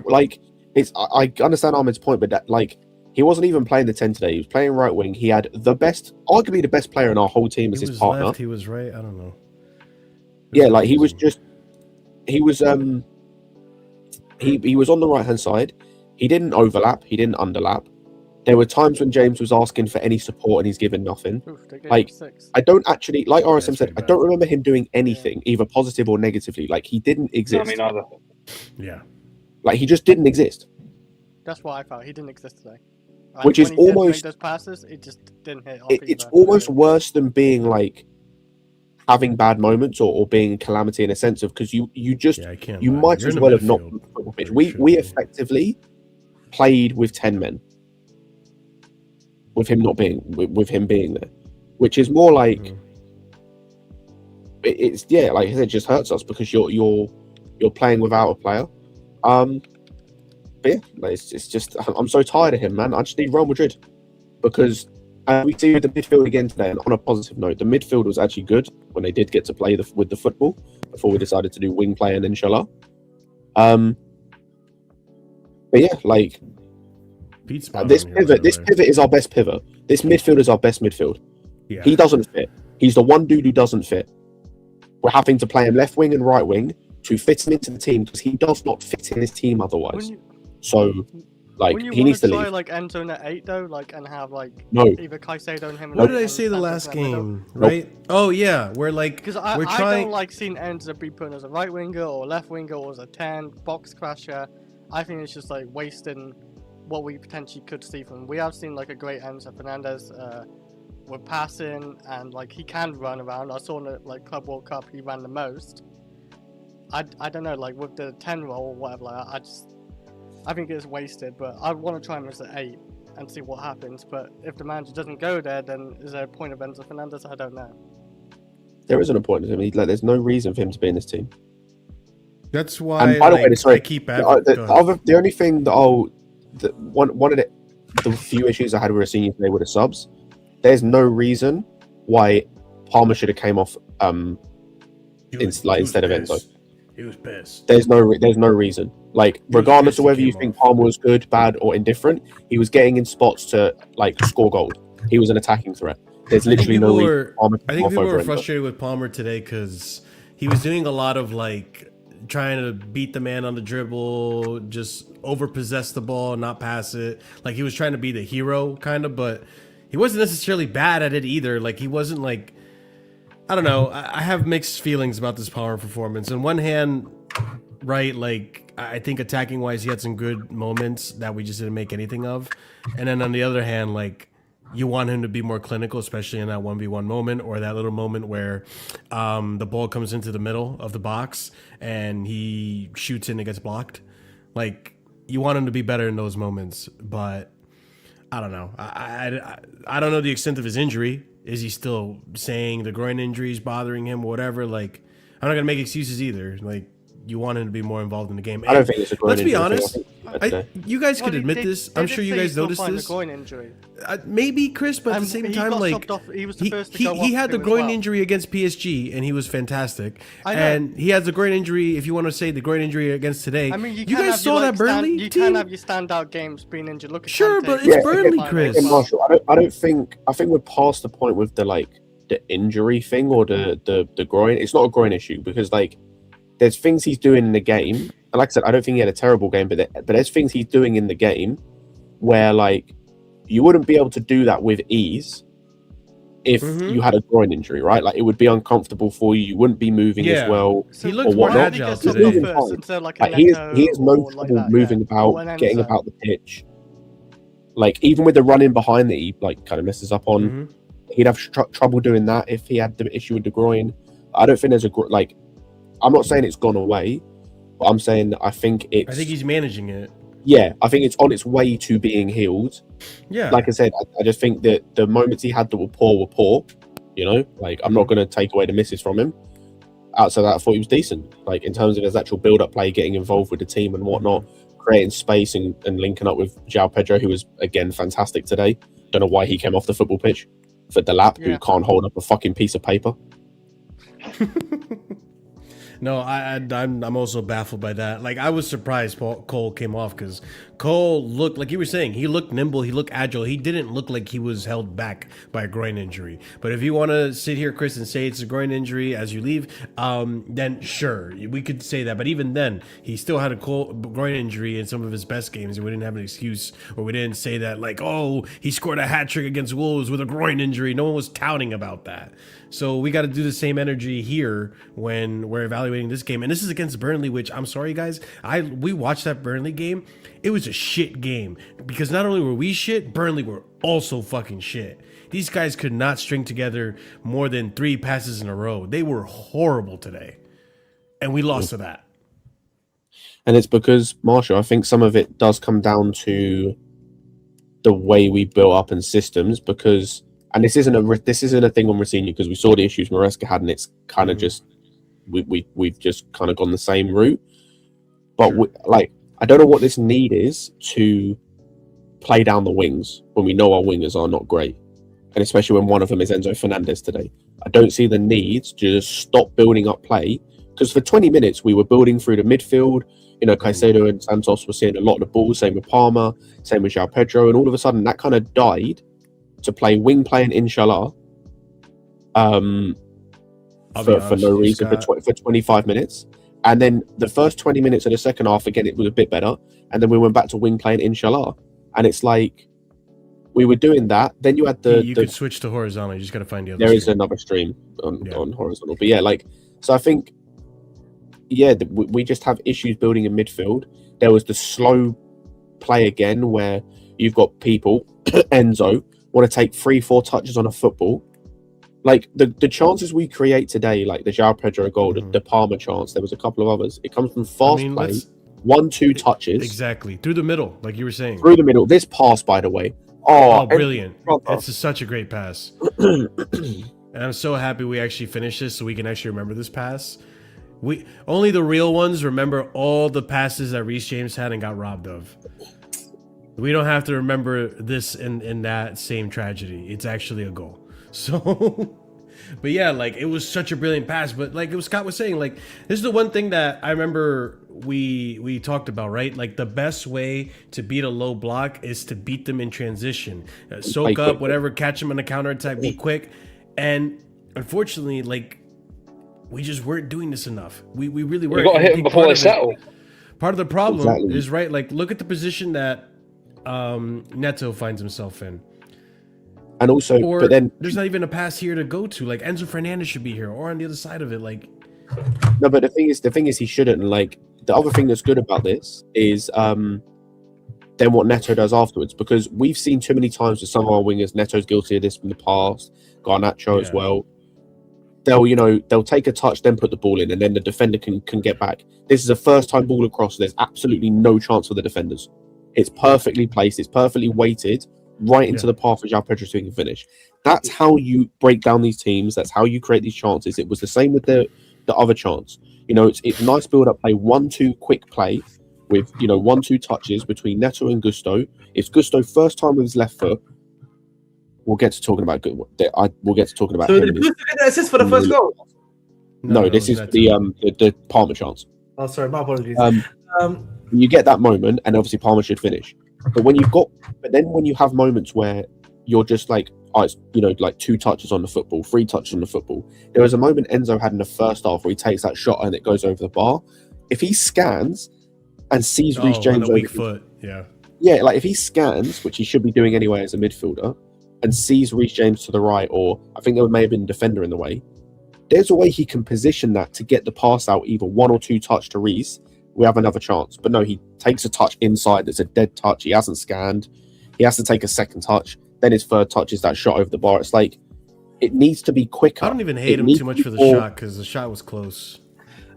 like I understand Ahmed's point, but that, like, he wasn't even playing the 10 today. He was playing right wing. He had arguably the best player in our whole team as his partner. Left, he was right. I don't know. Yeah, like he was he was on the right hand side. He didn't overlap. He didn't underlap. There were times when James was asking for any support and he's given nothing. Oof, Like, I don't actually, like RSM said, I don't remember him doing anything, either positive or negatively. Like, he didn't exist. I mean, either. Yeah. Like, he just didn't exist. That's what I felt. He didn't exist today. And Which is when he did almost... make those passes, it just didn't hit off It's either. almost worse than being, like, having bad moments or being a calamity in a sense of, because you might as well have not... We effectively played with 10 men. With him being there, which is more like it's like I said, it just hurts us because you're playing without a player. But yeah, like, it's just I'm so tired of him, man. I just need Real Madrid because we see with the midfield again today. And on a positive note, the midfield was actually good when they did get to play with the football before we decided to do wing play and inshallah. But yeah, like. This pivot is our best pivot. This midfield is our best midfield. Yeah. He doesn't fit. He's the one dude who doesn't fit. We're having to play him left wing and right wing to fit him into the team because he does not fit in his team otherwise. He needs to leave. Like end zone at 8 though, like and have like either Caicedo and him. What did I say the last game? Right? Nope. Oh yeah, we're like because I don't like seeing Enzo be put as a right winger or left winger or as a 10 box crasher. I think it's just like wasting what we potentially could see from him. We have seen like a great Enzo Fernandez with passing and like he can run around. I saw in the like Club World Cup he ran the most. I don't know, like with the 10 role or whatever, like I think it's wasted, but I want to try him as an 8 and see what happens. But if the manager doesn't go there, then is there a point of Enzo Fernandez? I don't know. There isn't a point of him. There's no reason for him to be in this team. That's why. And by the way, sorry, I keep the only thing that one of the few issues I had with Rosenior today were the subs. There's no reason why Palmer should have came off instead of Enzo. He was pissed. There's no reason. Like, regardless of whether you think Palmer was good, bad, or indifferent, he was getting in spots to like score goals. He was an attacking threat. There's literally no reason. I think people were frustrated with Palmer today because he was doing a lot of like trying to beat the man on the dribble, just overpossess the ball, not pass it. Like he was trying to be the hero kind of, but he wasn't necessarily bad at it either. Like he wasn't like, I don't know. I have mixed feelings about this Palmer performance. On one hand, right, like I think attacking wise, he had some good moments that we just didn't make anything of. And then on the other hand, like you want him to be more clinical, especially in that 1v1 moment or that little moment where the ball comes into the middle of the box and he shoots in and gets blocked. Like you want him to be better in those moments, but I don't know. I don't know the extent of his injury. Is he still saying the groin injury is bothering him or whatever? Like, I'm not going to make excuses either. Like, you want him to be more involved in the game. I don't think it's a groin injury. Let's be honest. You guys could admit this. I'm sure you guys noticed this. Groin injury. Maybe, Chris, but at the same time, like, he had the groin injury against PSG, and he was fantastic. And he has the groin injury, if you want to say the groin injury against today. I mean, you guys saw that Burnley team? You can have your standout games being injured. Look at sure, but it's Burnley, Chris. Marshall, I think we're past the point with the injury thing or the groin. It's not a groin issue because like there's things he's doing in the game, and like I said, I don't think he had a terrible game, but there's things he's doing in the game where like you wouldn't be able to do that with ease if you had a groin injury, right? Like it would be uncomfortable for you. You wouldn't be moving as well. So he looks more agile today. He is no trouble moving about, getting about the pitch. Like even with the running behind that he like kind of messes up on, he'd have trouble doing that if he had the issue with the groin. I don't think there's like. I'm not saying it's gone away, but I'm saying that I think he's managing it. Yeah, I think it's on its way to being healed. Yeah. Like I said, I just think that the moments he had that were poor. You know, like I'm not going to take away the misses from him. Outside of that, I thought he was decent. Like in terms of his actual build-up play, getting involved with the team and whatnot, creating space and linking up with João Pedro, who was again fantastic today. Don't know why he came off the football pitch for Delap, who can't hold up a fucking piece of paper. No, I'm also baffled by that. Like, I was surprised Cole came off because Cole looked, like you were saying, he looked nimble, he looked agile. He didn't look like he was held back by a groin injury. But if you want to sit here, Chris, and say it's a groin injury as you leave, then sure, we could say that. But even then, he still had a groin injury in some of his best games, and we didn't have an excuse, or we didn't say that, like, oh, he scored a hat trick against Wolves with a groin injury. No one was touting about that. So we got to do the same energy here when we're evaluating this game. And this is against Burnley, which I'm sorry, guys. We watched that Burnley game. It was a shit game because not only were we shit, Burnley were also fucking shit. These guys could not string together more than 3 passes in a row. They were horrible today. And we lost to that. And it's because, Marshall, I think some of it does come down to the way we built up in systems because... And this isn't a thing on Rossini because we saw the issues Maresca had, and it's kind of just we've just kind of gone the same route. But I don't know what this need is to play down the wings when we know our wingers are not great, and especially when one of them is Enzo Fernandez today. I don't see the need to just stop building up play because for 20 minutes we were building through the midfield. You know, Caicedo and Santos were seeing a lot of the ball. Same with Palmer, same with João Pedro, and all of a sudden that kind of died. To play wing play and Inshallah for no reason for 25 minutes. And then the first 20 minutes of the second half, again, it was a bit better. And then we went back to wing play and Inshallah. And it's like we were doing that. Then you had You could switch to horizontal. You just got to find the other There is another stream on horizontal. But yeah, so I think, we just have issues building in midfield. There was the slow play again where you've got people, Enzo, want to take 3-4 touches on a football. Like the chances we create today, like the João Pedro goal, the Palmer chance, there was a couple of others. It comes from fast play, 1-2 touches. Exactly. Through the middle, like you were saying. Through the middle. This pass, by the way. Oh, brilliant. It's such a great pass. And I'm so happy we actually finished this so we can actually remember this pass. Only the real ones remember all the passes that Reece James had and got robbed of. We don't have to remember this in that same tragedy. It's actually a goal. So, but yeah, like it was such a brilliant pass. But like Scott was saying, like this is the one thing that I remember we talked about, right? Like the best way to beat a low block is to beat them in transition. Soak up, whatever, catch them on a counterattack, be quick. And unfortunately, like we just weren't doing this enough. We really weren't. You got to hit them before they settle. Part of the problem is, right, like look at the position that Neto finds himself in, and also, but then there's not even a pass here to go to. Like Enzo Fernandez should be here, or on the other side of it. Like, no, but the thing is, he shouldn't. Like the other thing that's good about this is then what Neto does afterwards, because we've seen too many times with some of our wingers. Neto's guilty of this in the past. Garnacho as well. They'll take a touch, then put the ball in, and then the defender can get back. This is a first time ball across. So there's absolutely no chance for the defenders. It's perfectly placed. It's perfectly weighted right into the path of João Pedro so he can finish. That's how you break down these teams. That's how you create these chances. It was the same with the other chance. It's nice build-up play, 1-2 quick play with 1-2 touches between Neto and Gusto. It's Gusto first time with his left foot. We'll get to talking about we'll get to talking about. So did Gusto get the assist for the first goal? No, this is the Palmer chance. Oh, sorry, my apologies. You get that moment, and obviously Palmer should finish. But when you have moments where you're just like, it's like 2 touches on the football, 3 touches on the football. There was a moment Enzo had in the first half where he takes that shot and it goes over the bar. If he scans and sees Reece James on a weak foot, like if he scans, which he should be doing anyway as a midfielder, and sees Reece James to the right, or I think there may have been a defender in the way. There's a way he can position that to get the pass out, either 1 or 2 touch to Reece. We have another chance. But no, he takes a touch inside. That's a dead touch. He hasn't scanned. He has to take a second touch. Then his third touch is that shot over the bar. It's like, it needs to be quicker. I don't even hate him too much for the shot because the shot was close.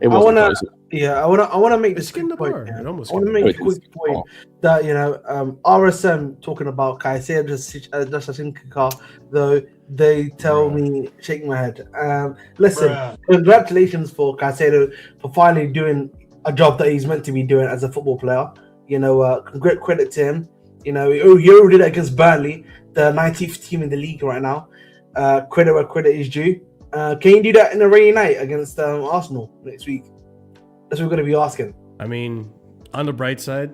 I want to make this point. I want to make a quick point that RSM talking about Caicedo just as in Kaka, though they tell me shake my head. Listen, congratulations for Caicedo for finally doing a job that he's meant to be doing as a football player. Great credit to him. He already did it against Burnley, the 19th team in the league right now. Credit where credit is due. Can you do that in a rainy night against Arsenal next week? That's what we're going to be asking. I mean, on the bright side,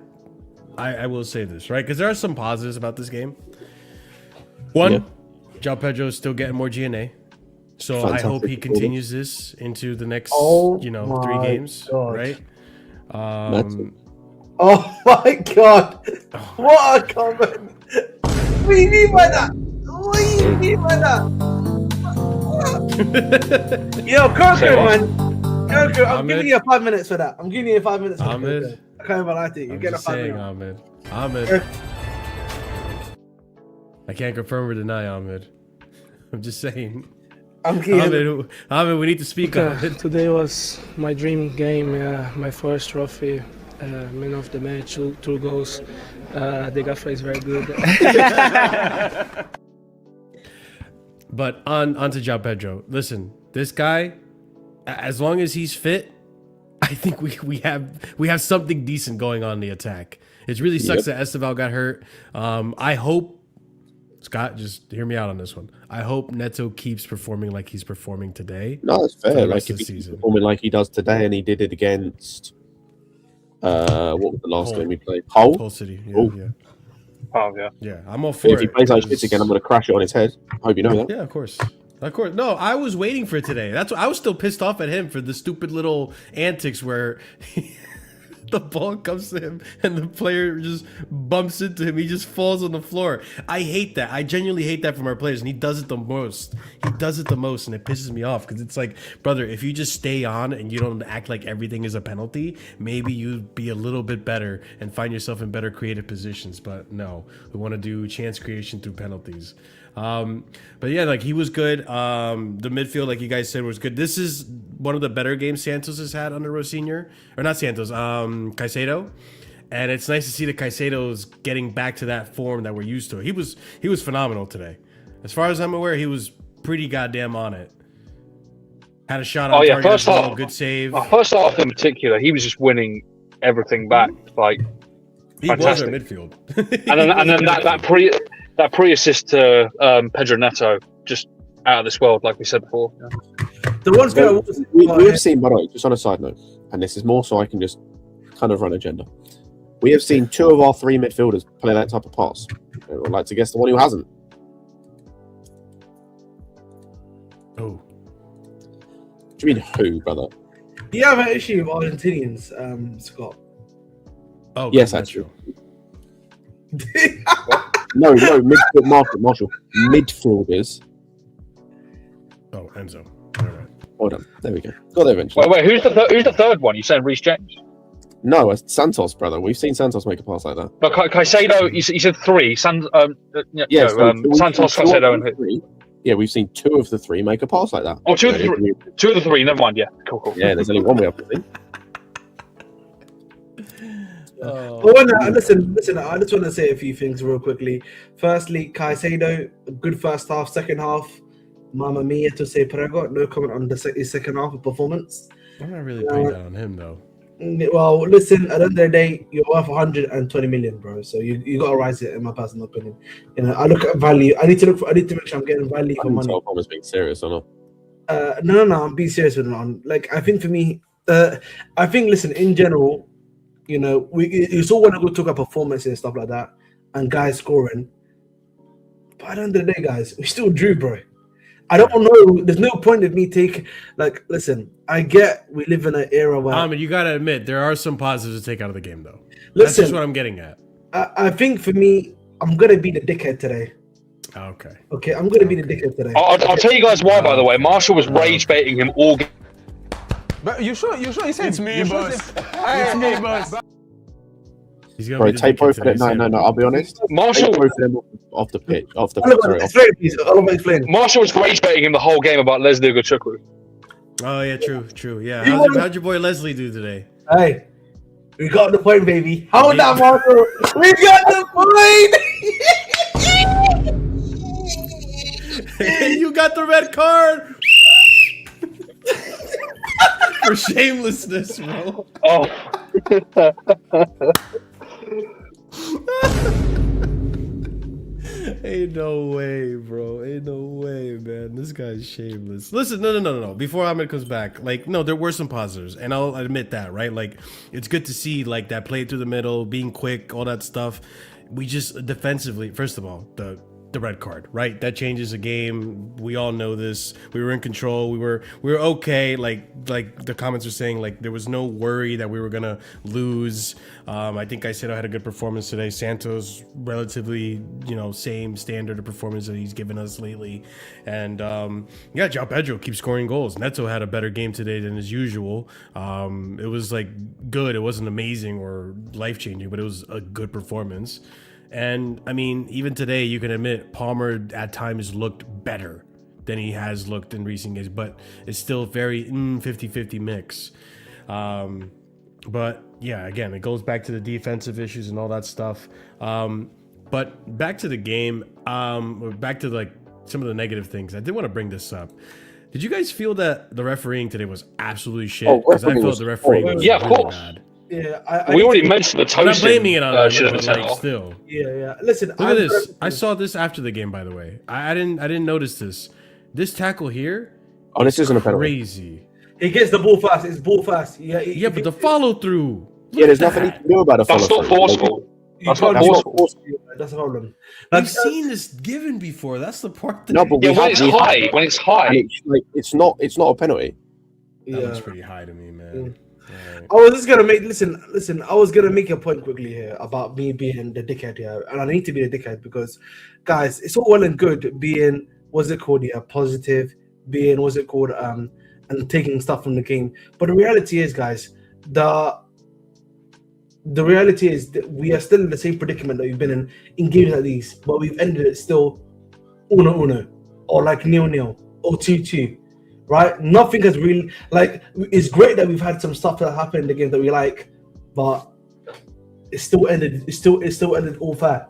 I will say this, right? Because there are some positives about this game. One, João Pedro is still getting more GNA. So I hope he continues this into the next, 3 games, right? Oh my God. What a comment. What do you mean by that? What do you mean by that? Yo, Coco, man. Coco, I'm giving you 5 minutes for that. I'm giving you 5 minutes for that. Ahmed. I can't even lie to you. You get a 5 minutes. Ahmed. I can't confirm or deny, Ahmed. I'm just saying. Ahmed, we need to speak on it. Today was my dream game, my first trophy, man of the match, two goals. The gaffer is very good. But on to João Pedro. Listen, this guy, as long as he's fit, I think we have something decent going on in the attack. It really sucks that Esteval got hurt. I hope, Scott, just hear me out on this one. I hope Neto keeps performing like he's performing today. No, that's fair. Like if he's performing like he does today, and he did it against what was the last game we played? Hull City. Yeah. Oh yeah. Yeah, I'm all for it. If he plays like shit again, I'm gonna crash it on his head. I hope you know that. Yeah, of course. No, I was waiting for it today. That's what I was still pissed off at him for the stupid little antics where the ball comes to him and the player just bumps into him. He just falls on the floor. I hate that. I genuinely hate that from our players, and he does it the most. And it pisses me off because it's like, brother, if you just stay on and you don't act like everything is a penalty, maybe you'd be a little bit better and find yourself in better creative positions. But no, we want to do chance creation through penalties. But yeah, like he was good. The midfield, like you guys said, was good. This is one of the better games Santos has had under Rosinha, or not Santos, Caicedo. And it's nice to see that Caicedo's getting back to that form that we're used to. He was phenomenal today. As far as I'm aware, he was pretty goddamn on it. Had a shot on target as well, good save. First half in particular, he was just winning everything back. Like he fantastic. was our midfield. and then that pre-assist to Pedro Neto, just out of this world, like we said before. Yeah. The one's going we've seen, by the way, just on a side note, and this is more so I can just kind of run agenda. We have seen 2 of our 3 midfielders play that type of pass. I would like to guess the one who hasn't. Oh. What do you mean who, brother? You have an issue with Argentinians, Scott. Oh, yes, that's true. No, midfield, Marshall. Midfielders. Oh, Enzo. All right. Hold on. There we go. Got there eventually. Wait, who's the third one? You said Reece James? No, it's Santos, brother. We've seen Santos make a pass like that. But Caicedo, you said 3. Santos, Caicedo, and who? Yeah, we've seen 2 of the 3 make a pass like that. Oh, 2 of the 3. 2 of the 3. Never mind. Yeah, cool. Yeah, there's only one way up to think. Listen, I just want to say a few things real quickly. Firstly, Caicedo, good first half. Second half, Mamma Mia to say prego. No comment on his second half of performance. I'm not really putting that on him, though. Well, listen, at the end of the day, you're worth 120 million, bro. So you got to rise it, in my personal opinion. You know, I look at value. I need to make sure I'm getting value for money. I was being serious or not? No, I'm being serious with it. Like, I think for me, listen, in general, you know, you still want to go talk about performances and stuff like that, and guys scoring. But at the end of the day, guys, we still drew, bro. I don't know. There's no point of me taking. Like, listen, I get we live in an era where. You gotta admit there are some positives to take out of the game, though. Listen, that's just what I'm getting at. I think for me, I'm gonna be the dickhead today. Okay. Okay, I'm gonna be the dickhead today. I'll tell you guys why. By the way, Marshall was rage baiting him all game. But you sure? He said it's me, boss. It's me, boss. He's gonna Bro, take both of them. No. I'll be honest. Marshall, take both of them off the pitch. Marshall was rage baiting him the whole game about Leslie Gochukwu. Oh yeah, true. Yeah. How'd your boy Leslie do today? Hey, we got the point, baby. Hold on, Marshall. We got the point. You got the red card. For shamelessness, bro. Oh. Ain't no way, bro. Ain't no way, man. This guy's shameless. Listen, no. Before Ahmed comes back, like, no, there were some positives, and I'll admit that, right? Like, it's good to see, like, that play through the middle, being quick, all that stuff. We just defensively, first of all, the red card, right? That changes the game. We all know this. We were in control. We were okay. Like the comments are saying, like, there was no worry that we were gonna lose. I think I said I had a good performance today. Santos relatively, same standard of performance that he's given us lately. And yeah, João Pedro keeps scoring goals. Neto had a better game today than his usual. It was like good. It wasn't amazing or life changing, but it was a good performance. And I mean, even today, you can admit Palmer at times looked better than he has looked in recent games, but it's still very 50-50 mix. But yeah, again, it goes back to the defensive issues and all that stuff. But back to the game, back to like some of the negative things. I did want to bring this up. Did you guys feel that the refereeing today was absolutely shit? Because I felt the refereeing was of really course. bad. Yeah, we already mentioned the Tosin. I'm not blaming it on him, should have but been like, still. Yeah. Listen, Look at this. I saw this after the game, by the way. I didn't notice this. This tackle here. Oh, this isn't a penalty. Crazy. He gets the ball fast. It's ball fast. Yeah, but the follow through. Yeah, there's nothing you can do about a follow through. That's not forceful. That's not forceful. That's the problem. I've seen this given before. That's the part that. No, but when it's high, it's not a penalty. That looks pretty high to me, man. Right. I was just gonna make listen. I was gonna make a point quickly here about me being the dickhead here, and I need to be the dickhead because, guys, it's all well and good being positive, being and taking stuff from the game. But the reality is, guys, the reality is that we are still in the same predicament that we've been in games like these, but we've ended it still 1-1 or like 0-0 or 2-2. Right, nothing has really like. It's great that we've had some stuff that happened in the game that we like, but it still ended. It still ended all fair.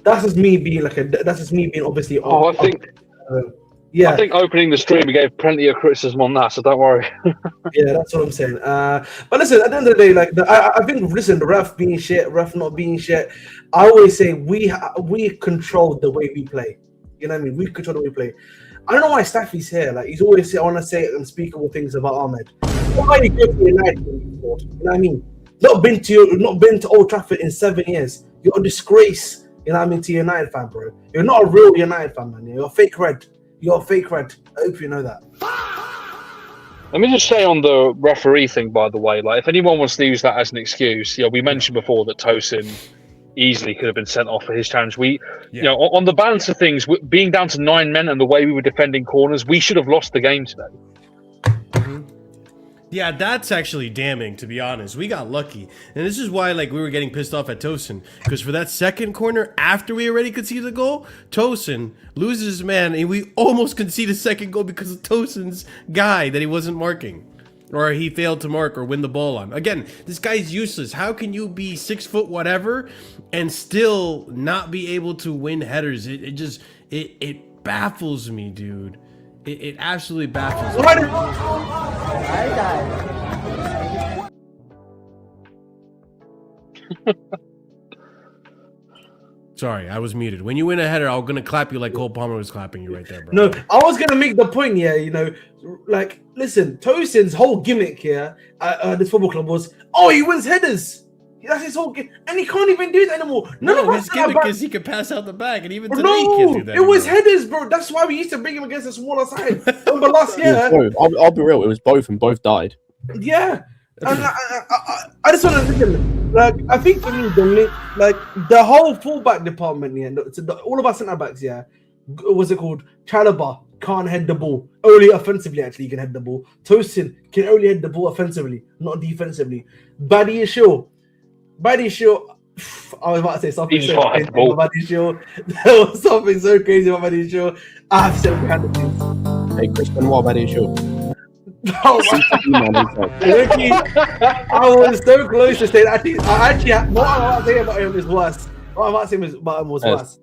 That's just me being obviously. I think. Yeah, I think opening the stream, we gave plenty of criticism on that, so don't worry. Yeah, that's what I'm saying. But listen, at the end of the day, like I think, listen, the ref being shit, ref not being shit. I always say we control the way we play. You know what I mean? We control the way we play. I don't know why Staffy's here. Like, he's always saying, I want to say unspeakable things about Ahmed. Why are you going to United? You know what I mean? Not been to Old Trafford in 7 years. You're a disgrace. You know what I mean? To United fan, bro. You're not a real United fan, man. You're a fake red. You're a fake red. I hope you know that. Let me just say on the referee thing, by the way, like if anyone wants to use that as an excuse, we mentioned before that Tosin easily could have been sent off for his challenge. On the balance of things, being down to 9 men and the way we were defending corners, we should have lost the game today. Yeah, that's actually damning, to be honest. We got lucky. And this is why we were getting pissed off at Tosin. Because for that second corner, after we already conceded the goal, Tosin loses his man, and we almost conceded a second goal because of Tosin's guy that he wasn't marking. Or he failed to mark or win the ball on. Again, this guy's useless. How can you be 6 foot whatever and still not be able to win headers? It baffles me, dude. It absolutely baffles me. Sorry, I was muted. When you win a header, I'm gonna clap you like Cole Palmer was clapping you right there, bro. No, I was gonna make the point here. Listen, Tosin's whole gimmick here at this football club was, he wins headers. That's his whole game, and he can't even do it anymore. No, his gimmick is he can pass out the back, and even today he can't do that. It was headers, bro. That's why we used to bring him against a smaller side. Remember last year? I'll be real. It was both, and both died. Yeah, and I just want to listen. I think for me, the whole fullback department, all of our centre backs, what's it called? Chalobah can't head the ball. Only offensively, actually, he can head the ball. Tosin can only head the ball offensively, not defensively. Badi Shaw, I was about to say something so crazy about Badi Shaw. There was something so crazy about Badi Shaw. I have said behind the scenes. Hey, Chris Benoit, Badi Shaw. I was so close to saying what I'm about to say about him is worse. What I'm about to say about him was worse.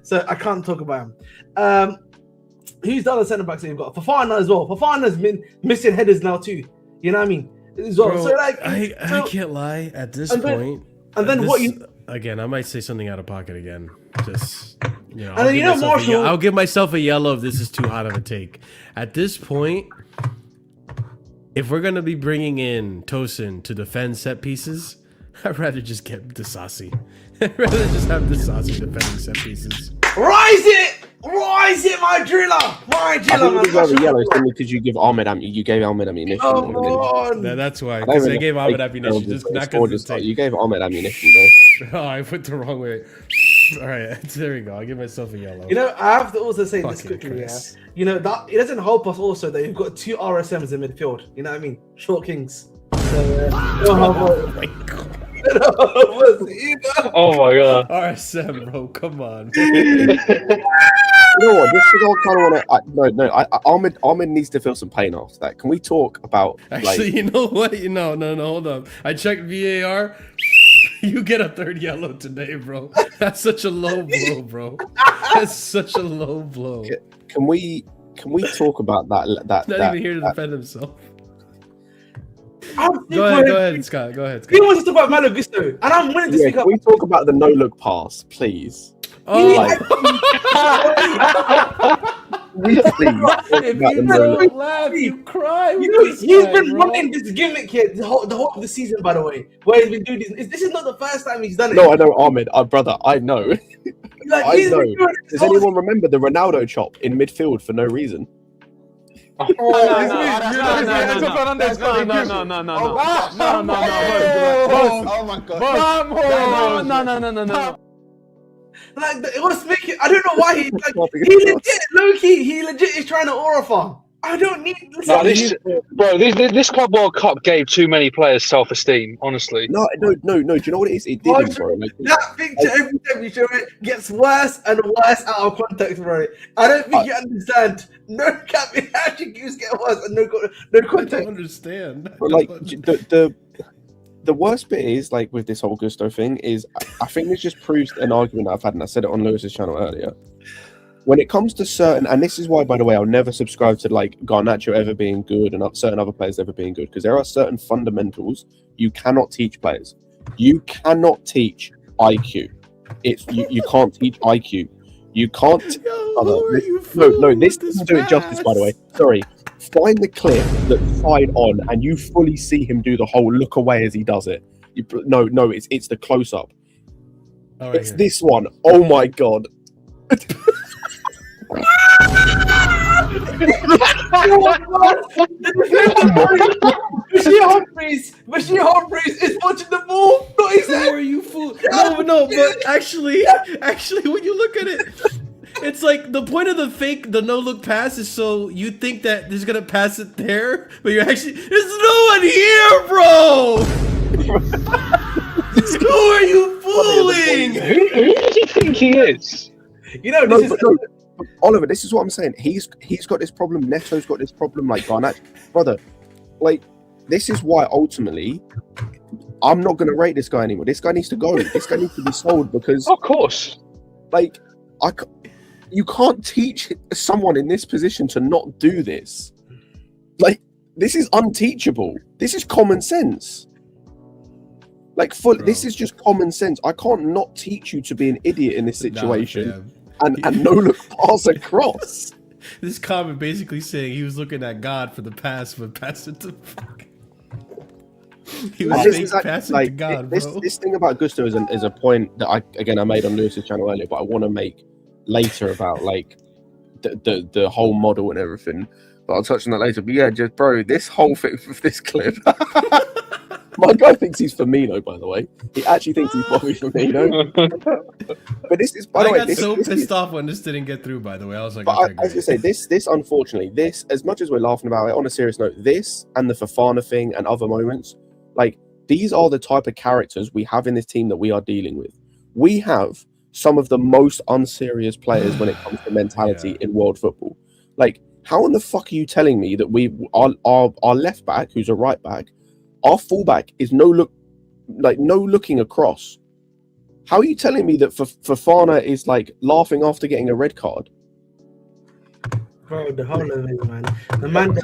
So I can't talk about him. Who's the other centre backs that you've got? Fofana as well. Fofana's been missing headers now too. You know what I mean? As well. Bro, I can't lie at this point. And then again, I might say something out of pocket again. Just Marshall, I'll give myself a yellow if this is too hot of a take. At this point, if we're gonna be bringing in Tosin to defend set pieces, I'd rather just get Disasi. I'd rather just have Disasi defending set pieces. Rise it, my driller, I think you got the yellow simply because you gave Ahmed ammunition. Oh, That's why, because I gave Ahmed ammunition, just not because you gave Ahmed ammunition, bro. Oh, I went the wrong way. All right, there we go. I'll give myself a yellow. I have to also say this Fucking quickly. Chris. That it doesn't help us also that you've got 2 RSMs in midfield. You know what I mean? Short kings. So, Oh my god. Oh my god. RSM, bro, come on. You know what? Just because I kind of want to. Ahmed needs to feel some pain after that. Can we talk about? Actually, you know what? No, hold up. I checked VAR. You get a 3rd yellow today, bro. That's such a low blow, bro. That's such a low blow. Can we talk about that? Not even here to defend himself. Go Go ahead, Scott. Go ahead, Scott. He wants to talk about Malo Gusto, and I'm willing to speak up. Can we talk about the no-look pass, please? Oh, If you don't laugh, you cry. He's been running this gimmick here the whole of the season, by the way. Where he's been doing this. This is not the first time he's done it. No, I know, Ahmed, brother, I know. I know. Does anyone remember the Ronaldo chop in midfield for no reason? No. Oh my god. No. Like it was making. I don't know why he legit, low-key, he legit is trying to aura farm. I don't need. This Club World Cup gave too many players self-esteem. Honestly. No. Do you know what it is? It didn't, bro. That picture every time you show it gets worse and worse out of context, bro. I don't think you understand. No cap, it actually keeps getting worse and no context. I don't understand. But like the worst bit is like with this whole Gusto thing is I think this just proves an argument that I've had, and I said it on Lewis's channel earlier. When it comes to certain, and this is why, by the way, I'll never subscribe to like Garnacho ever being good and certain other players ever being good, because there are certain fundamentals you cannot teach players. You cannot teach IQ. You can't teach IQ. You can't. This doesn't do it justice, by the way. Sorry. Find the clip that's side on, and you fully see him do the whole look away as he does it. It's the close up. Right, it's this one. Oh my god. Bashir Humphreys is watching the ball. Who are you fool? No, but actually, when you look at it, it's like the point of the no-look pass is so you think that he's gonna pass it there, but you're actually there's no one here, bro. Who are you fooling? Who does he think he is? Oliver, this is what I'm saying. He's got this problem. Neto's got this problem. Like Garnacho, brother. Like this is why ultimately I'm not going to rate this guy anymore. This guy needs to go. This guy needs to be sold because, of course, like you can't teach someone in this position to not do this. Like this is unteachable. This is common sense. Like this is just common sense. I can't not teach you to be an idiot in this situation. And no look pass across. This comment basically saying he was looking at God for the pass, but passed it to he was passing to God, bro. This thing about Gusto is a point that I made on Lewis's channel earlier, but I want to make later about like the whole model and everything. But I'll touch on that later. But yeah, just bro, this whole thing with this clip. My guy thinks he's Firmino, by the way. He actually thinks he's Bobby Firmino. But this is, by the way, I got so pissed off when this didn't get through. By the way, I was like, but I was gonna say this. Unfortunately, this as much as we're laughing about it, on a serious note, this and the Fofana thing and other moments, like these are the type of characters we have in this team that we are dealing with. We have some of the most unserious players when it comes to mentality in world football. Like, how in the fuck are you telling me that our left back, who's a right back, our fullback is no looking across? How are you telling me that Fofana is like laughing after getting a red card? Bro, the whole of it, man. The man.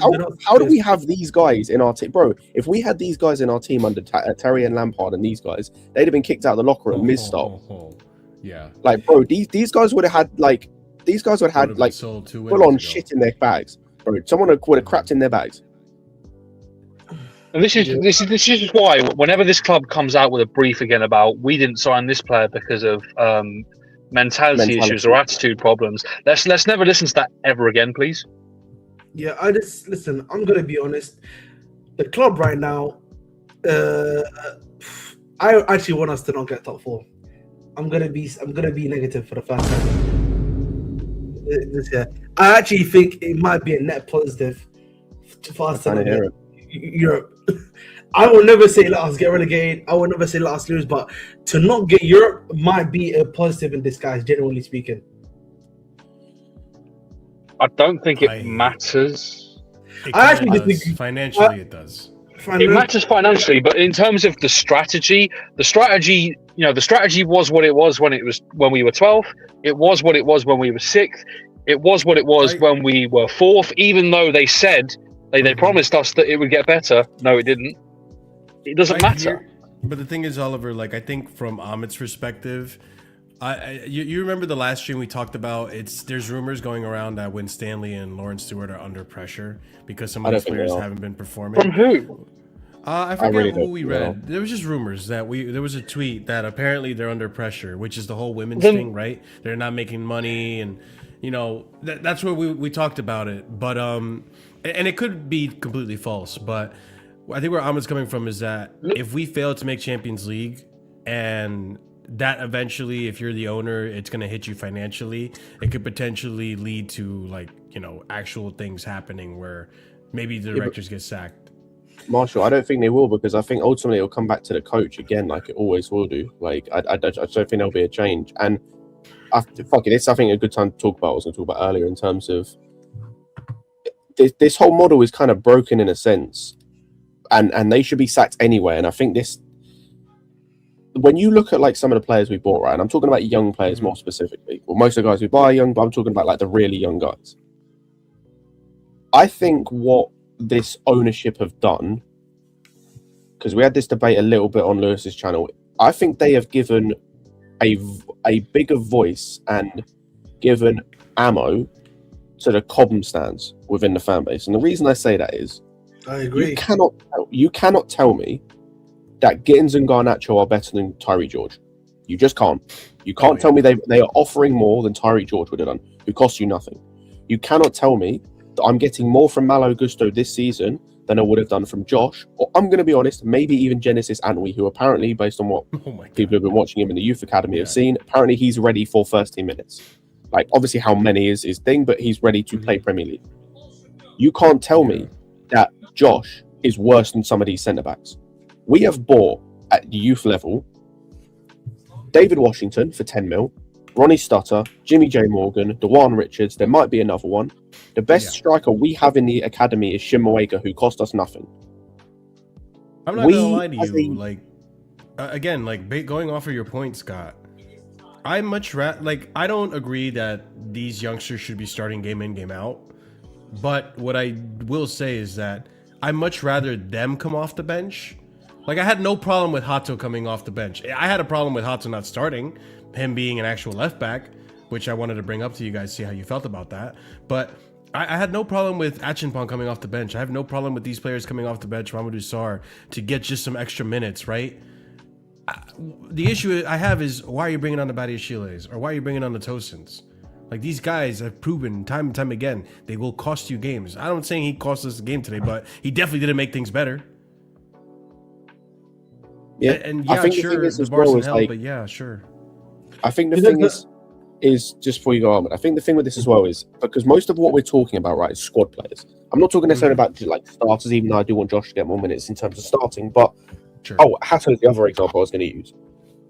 How do we have these guys in our team, bro? If we had these guys in our team under Terry and Lampard and these guys, they'd have been kicked out of the locker room mid-start. Yeah, like bro, these guys would have had like full on shit in their bags, bro. Someone would have crapped in their bags. And this is why whenever this club comes out with a brief again about we didn't sign this player because of mentality issues or attitude problems, let's never listen to that ever again, please. Yeah, listen. I'm gonna be honest. The club right now, I actually want us to not get top 4. I'm gonna be negative for the first time this year. I actually think it might be a net positive for us to not get Europe. I will never say let us get relegated. I will never say let us lose, but to not get Europe might be a positive in disguise, generally speaking. I don't think it matters. I actually think financially it does. It matters financially, but in terms of the strategy, the strategy was what it was when we were 12th. It was what it was when we were 6th. It was what it was when we were 4th. Even though they said they promised us that it would get better, no, it didn't. It doesn't matter. But the thing is, Oliver, like I think from Amit's perspective, you remember the last stream we talked about? There's rumors going around that Win Stanley and Lawrence Stewart are under pressure because some of these players haven't been performing. From who? I forget who we read. There was just rumors that there was a tweet that apparently they're under pressure, which is the whole women's thing, right? They're not making money, and that's where we talked about it. But and it could be completely false, but I think where Ahmed's coming from is that if we fail to make Champions League, and that eventually, if you're the owner, it's going to hit you financially, it could potentially lead to actual things happening where maybe the directors get sacked. Marshall, I don't think they will, because I think ultimately it'll come back to the coach again, like it always will do. Like I don't think there'll be a change. And it's I think a good time to talk about what I was going to talk about earlier in terms of this whole model is kind of broken in a sense, and they should be sacked anyway. And I think when you look at like some of the players we bought, right, and I'm talking about young players more specifically. Well, most of the guys we buy are young, but I'm talking about like the really young guys. I think what this ownership have done, because we had this debate a little bit on Lewis's channel, I think they have given a bigger voice and given ammo to the Cobham stands within the fan base. And the reason I say that is, I agree. You cannot tell me that Gittins and Garnacho are better than Tyree George. You just can't. You can't tell me they are offering more than Tyree George would have done, who cost you nothing. You cannot tell me that I'm getting more from Malo Gusto this season than I would have done from Josh, or I'm going to be honest, maybe even Genesis Antwi, who apparently, based on what people who have been watching him in the youth academy have seen, apparently he's ready for first team minutes. Like, obviously how many is his thing, but he's ready to play Premier League. You can't tell me that Josh is worse than some of these centre-backs. We have bought, at the youth level, David Washington for 10 mil, Ronnie Stutter, Jimmy J. Morgan, Dewan Richards, there might be another one. The best striker we have in the academy is Shimawega, who cost us nothing. I'm not going to lie to you. Again, going off of your point, Scott, I don't agree that these youngsters should be starting game in, game out. But what I will say is that I much rather them come off the bench. Like, I had no problem with Hato coming off the bench. I had a problem with Hato not starting, him being an actual left back, which I wanted to bring up to you guys, see how you felt about that. But I had no problem with Achinpong coming off the bench. I have no problem with these players coming off the bench, Mamadou Sarr, to get just some extra minutes, right? The issue I have is, why are you bringing on the Badiashiles? Or why are you bringing on the Tosins? Like, these guys have proven time and time again, they will cost you games. I'm not saying he cost us the game today, but he definitely didn't make things better. Yeah, and yeah, I think sure, the bar's in hell, but yeah, sure. I think the thing is just before you go on, I think the thing with this as well is, because most of what we're talking about, right, is squad players. I'm not talking necessarily about like starters, even though I do want Josh to get more minutes in terms of starting, but Hato is the other example I was going to use.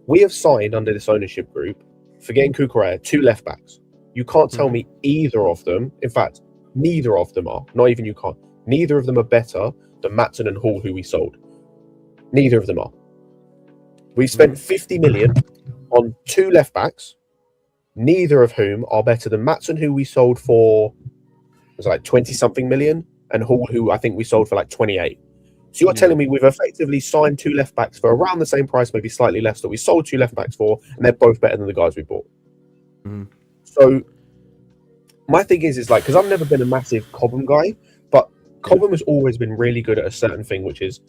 We have signed under this ownership group, forgetting Kukurea, 2 left backs. You can't tell me either of them, in fact, neither of them are, not even you can't, neither of them are better than Matson and Hall, who we sold. Neither of them are. We spent 50 million on 2 left backs, neither of whom are better than Matson, who we sold for was like 20 something million, and Hall, who I think we sold for like 28. So you're telling me we've effectively signed 2 left backs for around the same price, maybe slightly less, that we sold 2 left backs for, and they're both better than the guys we bought. So my thing is like, because I've never been a massive Cobham guy, but Cobham has always been really good at a certain thing, which is,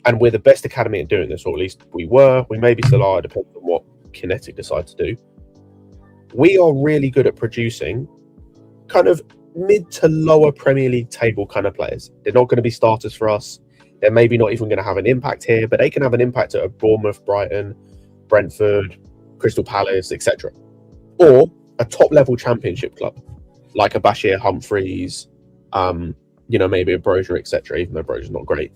and we're the best academy at doing this, or at least we maybe still are, depending on what Kinetic decide to do. We are really good at producing kind of mid to lower Premier League table kind of players. They're not going to be starters for us. They're maybe not even going to have an impact here, but they can have an impact at a Bournemouth, Brighton, Brentford, Crystal Palace, etc. Or a top-level championship club, like a Bashir Humphreys, maybe a Brozier, etc., even though Brozier's not great.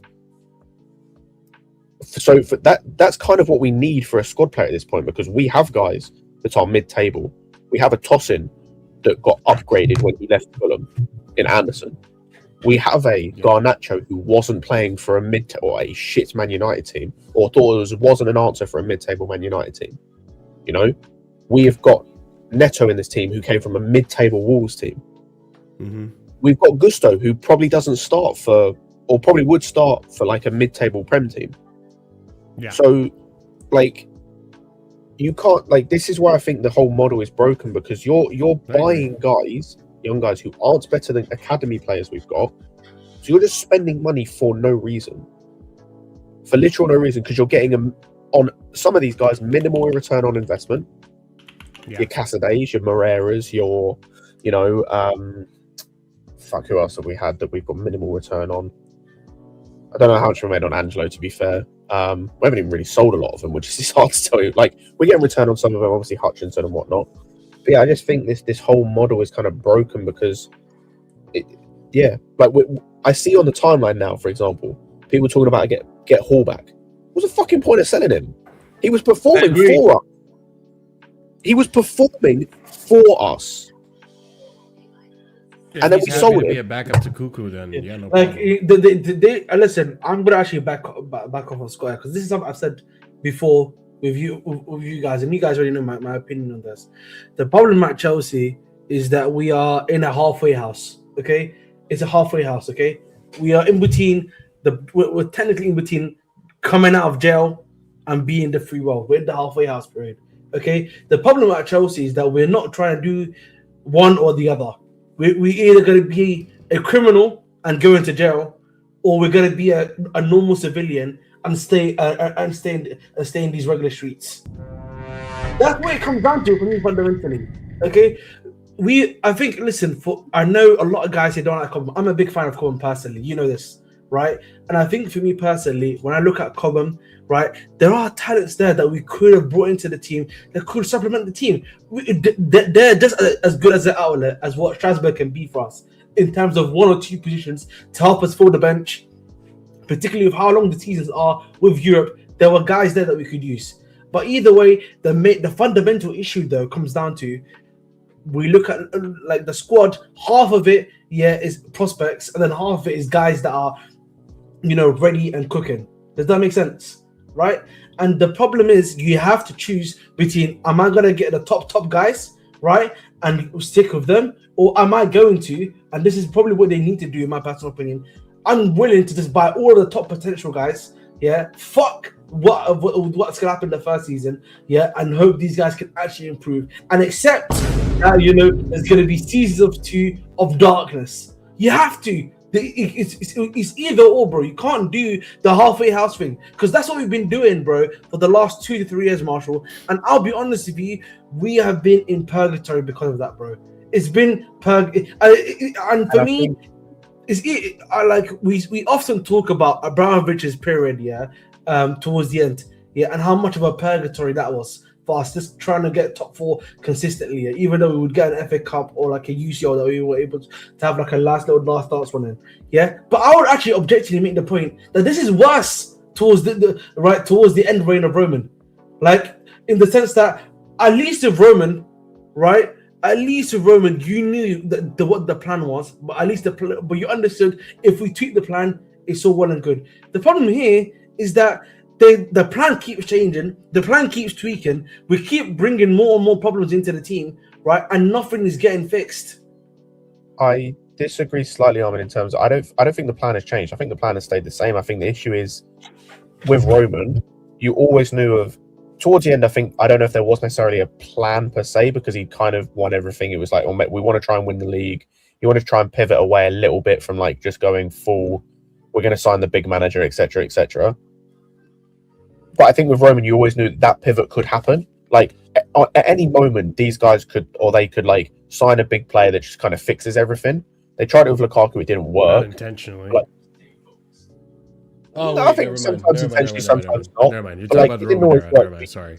So for that's kind of what we need for a squad player at this point, because we have guys that are mid-table. We have a Tosin that got upgraded when he left Fulham in Anderson. We have a Garnacho who wasn't playing for a or a shit Man United team, or thought wasn't an answer for a mid-table Man United team. We have got Neto in this team who came from a mid-table Wolves team. We've got Gusto who probably doesn't start for, or probably would start for like a mid-table Prem team. So, like, you can't, like, this is where I think the whole model is broken, because you're buying guys, young guys who aren't better than academy players we've got. So you're just spending money for no reason, for literal no reason, because you're getting on some of these guys minimal return on investment. Your Casadays, your Moreiras, your who else have we had that we've got minimal return on? I don't know how much we made on Angelo, to be fair. We haven't even really sold a lot of them, which is hard to tell you. Like, we're getting return on some of them, obviously Hutchinson and whatnot. But yeah, I just think this whole model is kind of broken, because I see on the timeline now, for example, people talking about get Hall back. What's the fucking point of selling him? He was performing for us. He was performing for us. Yeah, and then we sold to it. Be a backup to Cuckoo, then no like problem. listen, I'm gonna actually back off on Square, because this is something I've said before with you guys, and you guys already know my opinion on this. The problem at Chelsea is that we are in a halfway house. Okay, it's a halfway house. Okay, we are in between we're technically in between coming out of jail and being the free world. We're in the halfway house period. Okay, the problem at Chelsea is that we're not trying to do one or the other. We either going to be a criminal and go into jail, or we're going to be a normal civilian and stay in these regular streets. That's what it comes down to for me, fundamentally. Okay, I know a lot of guys say don't like Cobham. I'm a big fan of Cobham personally. You know this, right? And I think for me personally, when I look at Cobham, right, there are talents there that we could have brought into the team that could supplement the team. They're just as good as an outlet as what Strasbourg can be for us in terms of 1 or 2 positions to help us fill the bench, particularly with how long the seasons are with Europe. There were guys there that we could use. But either way, the fundamental issue though comes down to, we look at like the squad, half of it is prospects, and then half of it is guys that are ready and cooking. Does that make sense? Right? And the problem is, you have to choose between, am I going to get the top guys, right, and stick with them, or am I going to, and this is probably what they need to do in my personal opinion, I'm willing to just buy all of the top potential guys, fuck what's going to happen the first season, and hope these guys can actually improve, and accept that, there's going to be seasons of darkness. You have to. It's either or, bro. You can't do the halfway house thing, because that's what we've been doing, bro, for the last 2 to 3 years, Marshall. And I'll be honest with you, we have been in purgatory because of that, bro. It's been and for me, we often talk about Abramovich's period, towards the end, and how much of a purgatory that was for us, just trying to get top 4 consistently, even though we would get an FA Cup or like a UCL that we were able to have like a last dance running. But I would actually objectively make the point that this is worse towards the end reign of Roman, like in the sense that at least with Roman, right? At least with Roman, you knew what the plan was, but at least but you understood if we tweak the plan, it's all well and good. The problem here is that the plan keeps changing, the plan keeps tweaking, we keep bringing more and more problems into the team, right? And nothing is getting fixed. I disagree slightly, Armin, in terms of I don't think the plan has changed. I think the plan has stayed the same. I think the issue is with Roman, you always knew of towards the end. I don't know if there was necessarily a plan per se, because he kind of won everything. It was like, we want to try and win the league. You want to try and pivot away a little bit from like just going full, we're going to sign the big manager, etc., etc. But I think with Roman, you always knew that pivot could happen. Like at any moment, these guys could like sign a big player that just kind of fixes everything. They tried it with Lukaku, it didn't work. Not intentionally. Like, oh, no, wait, I think sometimes intentionally, sometimes not. Never mind. You're But, talking like, about the it didn't Roman always era. work. Never mind. Sorry.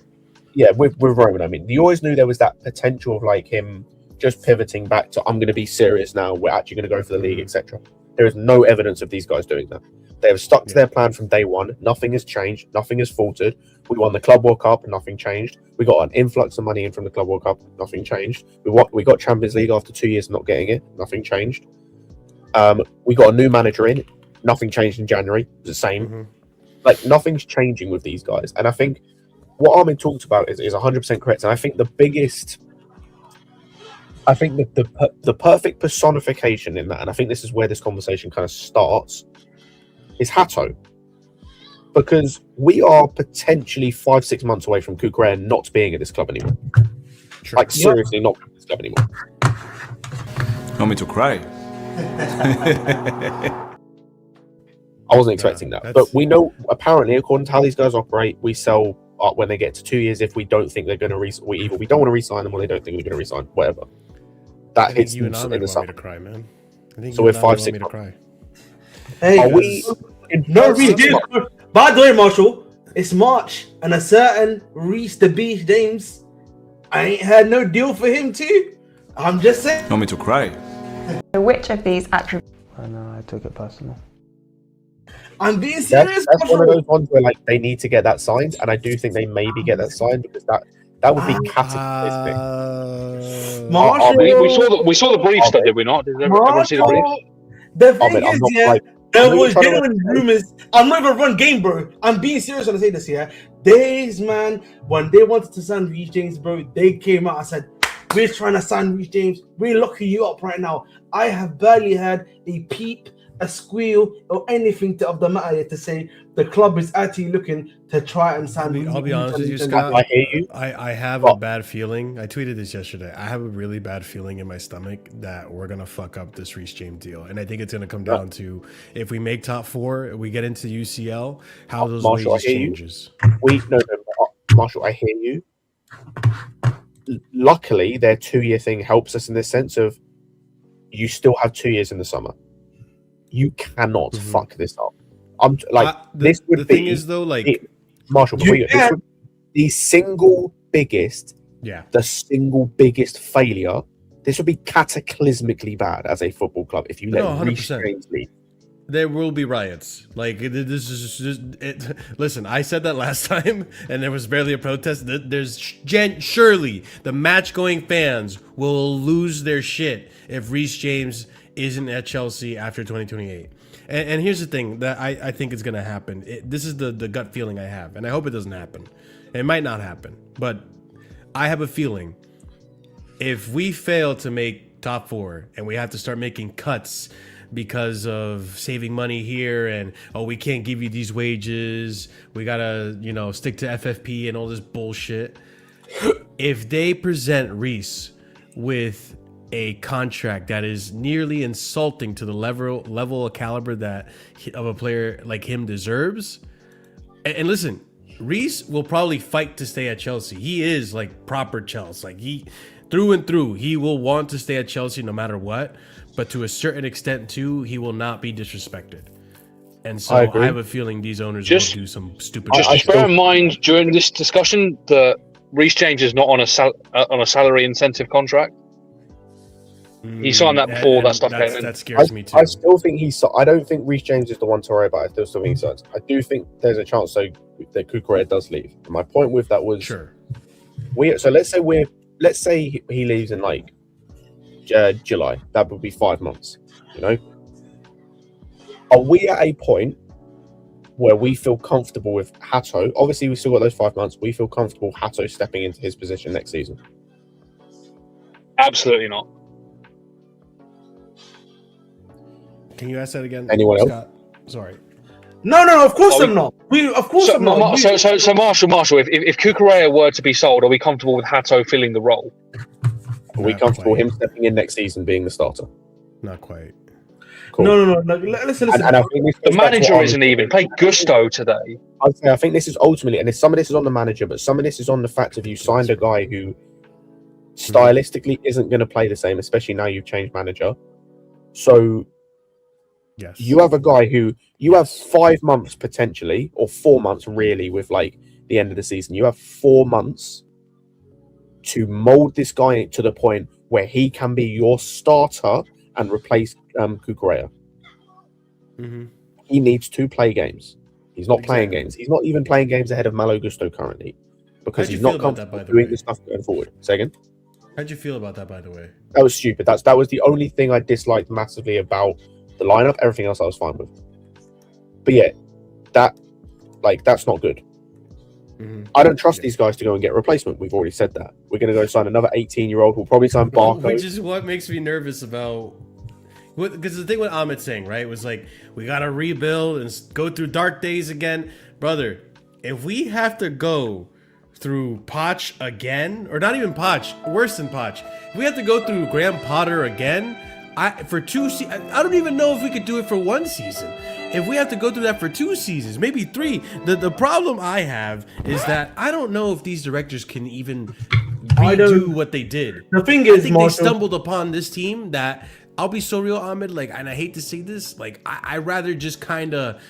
Yeah, with Roman, I mean, you always knew there was that potential of like him just pivoting back to, I'm going to be serious now. We're actually going to go for the league, etc. There is no evidence of these guys doing that. They have stuck to their plan from day one. Nothing has changed. Nothing has faltered. We won the Club World Cup, nothing changed. We got an influx of money in from the Club World Cup, nothing changed. We got Champions League after 2 years not getting it, nothing changed. We got a new manager in, nothing changed in January. It was the same. Mm-hmm. Like, nothing's changing with these guys. And I think what Armin talked about is 100% correct. And I think the perfect personification in that, and I think this is where this conversation kind of starts, is Hato. Because we are potentially 5-6 months away from Cucurella not being at this club anymore. Sure. Like, seriously, not at this club anymore. Want me to cry? I wasn't expecting that. But we know, apparently, according to how these guys operate, we sell when they get to 2 years if we don't think they're going to either we don't want to re-sign them or they don't think we're going to re-sign, whatever. That hits you them and in the want summer. me to cry, man. I think So we're 5-6 months. Cry. Hey, are we? no, Reece James. By the way, Marshall, it's March, and a certain Reece the Beach James, I ain't had no deal for him too. I'm just saying. Want me to cry? Which of these attributes? I know, I took it personal. I'm being serious. That's one of those ones where like they need to get that signed, and I do think they maybe get that signed because that would be cataclysmic. Marshall, we saw the briefs, though, did we not? Did everyone see the briefs? The thing I'm is, not yeah, like, there was genuine rumors. I'm not even run game, bro. I'm being serious when I say this here. Days, man, when they wanted to sign Reece James, bro, they came out and said, we're trying to sign Reece James. We're locking you up right now. I have barely had a peep, a squeal, or anything of the matter to say the club is actually looking to try and sign. I'll be honest with you, Scott. I hear you. I have a bad feeling. I tweeted this yesterday. I have a really bad feeling in my stomach that we're gonna fuck up this Reece James deal, and I think it's gonna come down to if we make top 4, we get into UCL, how those Marshall, wages changes. No, Marshall, I hear you. Luckily, their 2-year thing helps us in the sense of you still have 2 years in the summer. You cannot fuck this up. I'm like, this would the be. Thing is, though, like Marshall, this would be the single biggest failure. This would be cataclysmically bad as a football club if you let Reece James leave. There will be riots. Like, this is just it. Listen, I said that last time, and there was barely a protest. There's surely the match-going fans will lose their shit if Reece James isn't at Chelsea after 2028. And here's the thing that I think is going to happen. This is the gut feeling I have, and I hope it doesn't happen. It might not happen, but I have a feeling if we fail to make top 4 and we have to start making cuts because of saving money here and, we can't give you these wages, we gotta, stick to FFP and all this bullshit. If they present Reece with a contract that is nearly insulting to the level of caliber that of a player like him deserves, and listen, Reece will probably fight to stay at Chelsea. He is like proper Chelsea. Like, he through and through, he will want to stay at Chelsea no matter what. But to a certain extent, too, he will not be disrespected. And so I have a feeling these owners will do some stupid shit. Just bear in mind during this discussion that Reece James is not on a salary incentive contract. He signed that before that stuff came in. That scares me too. I still think I don't think Reece James is the one to worry about. I still think he signs. I do think there's a chance that Cucurella does leave. And my point with that was let's say he leaves in like July. That would be 5 months. Are we at a point where we feel comfortable with Hato? Obviously, we still got those 5 months. We feel comfortable Hato stepping into his position next season. Absolutely not. Can you ask that again? Anyone else? Scott? Sorry. No. Of course I'm not. Of course I'm not. So Marshall, if Cucurella were to be sold, are we comfortable with Hato filling the role? Are we comfortable him stepping in next season being the starter? Not quite. Cool. No. Listen. And I think the manager isn't even. Play Gusto today. I think this is ultimately, and some of this is on the manager, but some of this is on the fact of you signed a guy who stylistically isn't going to play the same, especially now you've changed manager. So yes, you have a guy who you have 5 months potentially, or 4 months really, with like the end of the season. You have 4 months to mold this guy to the point where he can be your starter and replace Cucurella. Mm-hmm. He needs to play games. He's not playing games. He's not even playing games ahead of Malo Gusto currently because he's not comfortable doing this stuff going forward. Say again? How'd you feel about that, by the way? That was stupid. That was the only thing I disliked massively about the lineup. Everything else I was fine with. But yeah, that's not good. Mm-hmm. I don't trust these guys to go and get a replacement. We've already said that. We're going to go sign another 18-year-old. We'll probably sign Barco. Which is what makes me nervous about... Because the thing what Ahmed's saying, right, was like, we got to rebuild and go through dark days again. Brother, if we have to go through Poch again, or not even Poch, worse than Poch, if we have to go through Graham Potter again, I don't even know if we could do it for 1 season. If we have to go through that for 2 seasons, maybe 3, the problem I have is that I don't know if these directors can even redo what they did. The thing is, I think they stumbled upon this team that, I'll be so real, Ahmed, like, and I hate to say this, like, I rather just kind of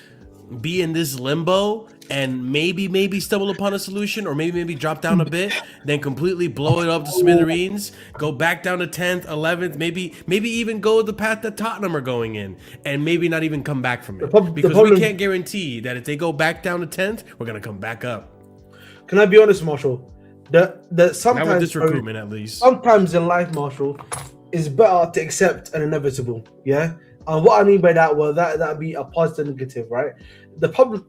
be in this limbo and maybe stumble upon a solution, or maybe drop down a bit, then completely blow it up to smithereens, go back down to 10th, 11th, maybe even go the path that Tottenham are going in, and maybe not even come back from it. Because we can't guarantee that if they go back down to 10th, we're going to come back up. Can I be honest, Marshall? Sometimes, not with this recruitment, at least. Sometimes in life, Marshall, it's better to accept an inevitable, yeah? And what I mean by that, well, that'd be a positive negative, right? The problem,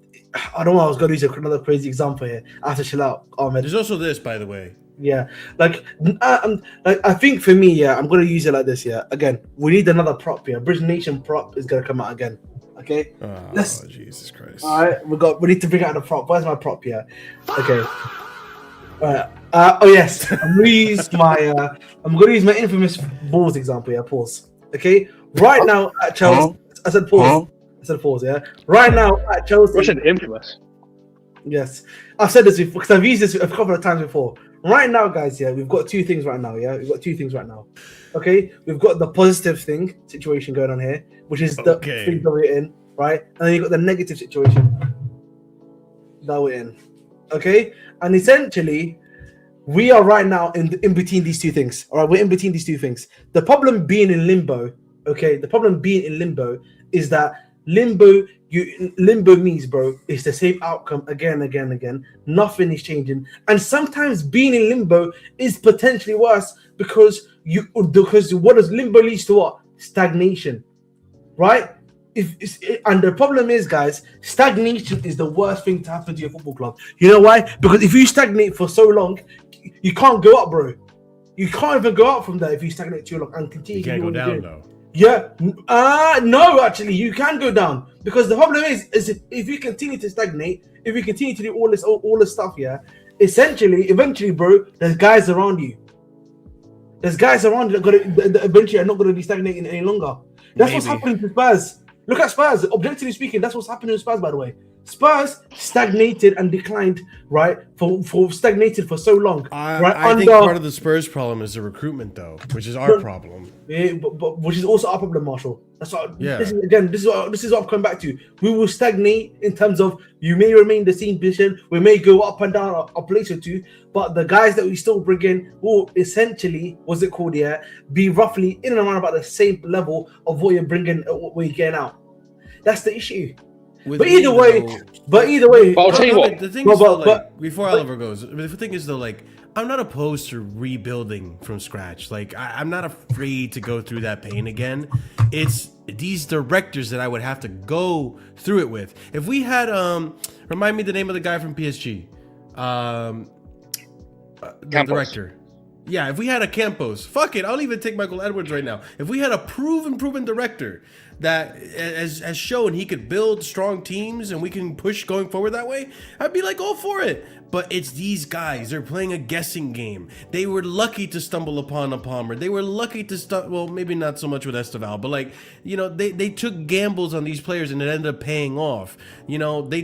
I don't know, I was going to use another crazy example here. I have to chill out, Ahmed. There's also this, by the way. Yeah, I think for me, yeah, I'm going to use it like this, yeah? Again, we need another prop here. British Nation prop is going to come out again, okay? Oh, Jesus Christ. All right, we need to bring out the prop. Where's my prop here? Okay. Oh yes, I'm gonna use my infamous balls example here. Pause. Okay, right now at Chelsea, I said pause. Yeah, right now at Chelsea. What's an infamous? Yes, I've said this before because I've used this a couple of times before. Right now, guys, yeah, we've got 2 things right now. Yeah, we've got 2 things right now. Okay, we've got the positive situation going on here, which is the thing that we're in, right? And then you've got the negative situation that we're in. Okay, and essentially, we are right now in between these 2 things. All right, we're in between these 2 things. The problem being in limbo, okay, is that limbo means, bro, it's the same outcome again. Nothing is changing, and sometimes being in limbo is potentially worse because what does limbo leads to? What? Stagnation, right? And the problem is, guys, stagnation is the worst thing to happen to your football club. You know why? Because if you stagnate for so long, you can't go up, bro. You can't even go up from there if you stagnate too long and continue. You can't go down, though. Yeah. No, actually, you can go down because the problem is if you continue to stagnate, if you continue to do all this stuff, yeah, eventually, bro, there's guys around you. There's guys around you that eventually are not going to be stagnating any longer. That's what's happening to Spurs. Look at Spurs. Objectively speaking, that's what's happening to Spurs, by the way. Spurs stagnated and declined, right? For stagnated for so long. I think part of the Spurs problem is the recruitment, though, which is our problem. Yeah, but which is also our problem, Marshall. That's what. Yeah. This is what I'm coming back to. We will stagnate in terms of you may remain the same position. We may go up and down a place or 2, but the guys that we still bring in will essentially, be roughly in and around about the same level of what you're bringing, what you're getting out. That's the issue. But either way, I'll tell you what. The thing is, before Oliver goes, the thing is, though, like, I'm not opposed to rebuilding from scratch. Like, I'm not afraid to go through that pain again. It's these directors that I would have to go through it with. If we had, remind me the name of the guy from PSG, the director. Yeah, if we had a Campos, fuck it, I'll even take Michael Edwards right now. If we had a proven director that has shown he could build strong teams and we can push going forward that way, I'd be like all for it. But it's these guys. They're playing a guessing game. They were lucky to stumble upon a Palmer. They were lucky to well, maybe not so much with Esteval, but like, you know, they took gambles on these players and it ended up paying off. You know, they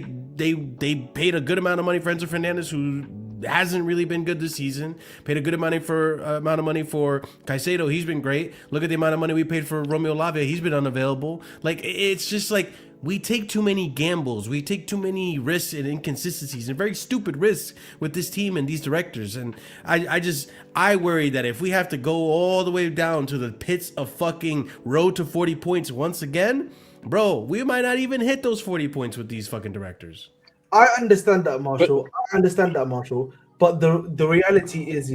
paid a good amount of money for Enzo Fernandez, who hasn't really been good this season. Paid a good amount of money for Caicedo. He's been great. Look at the amount of money we paid for Romeo Lavia. He's been unavailable. Like, it's just like, we take too many gambles. We take too many risks and inconsistencies and very stupid risks with this team and these directors. And I worry that if we have to go all the way down to the pits of fucking road to 40 points once again, bro, we might not even hit those 40 points with these fucking directors. I understand that, Marshall. But the reality is,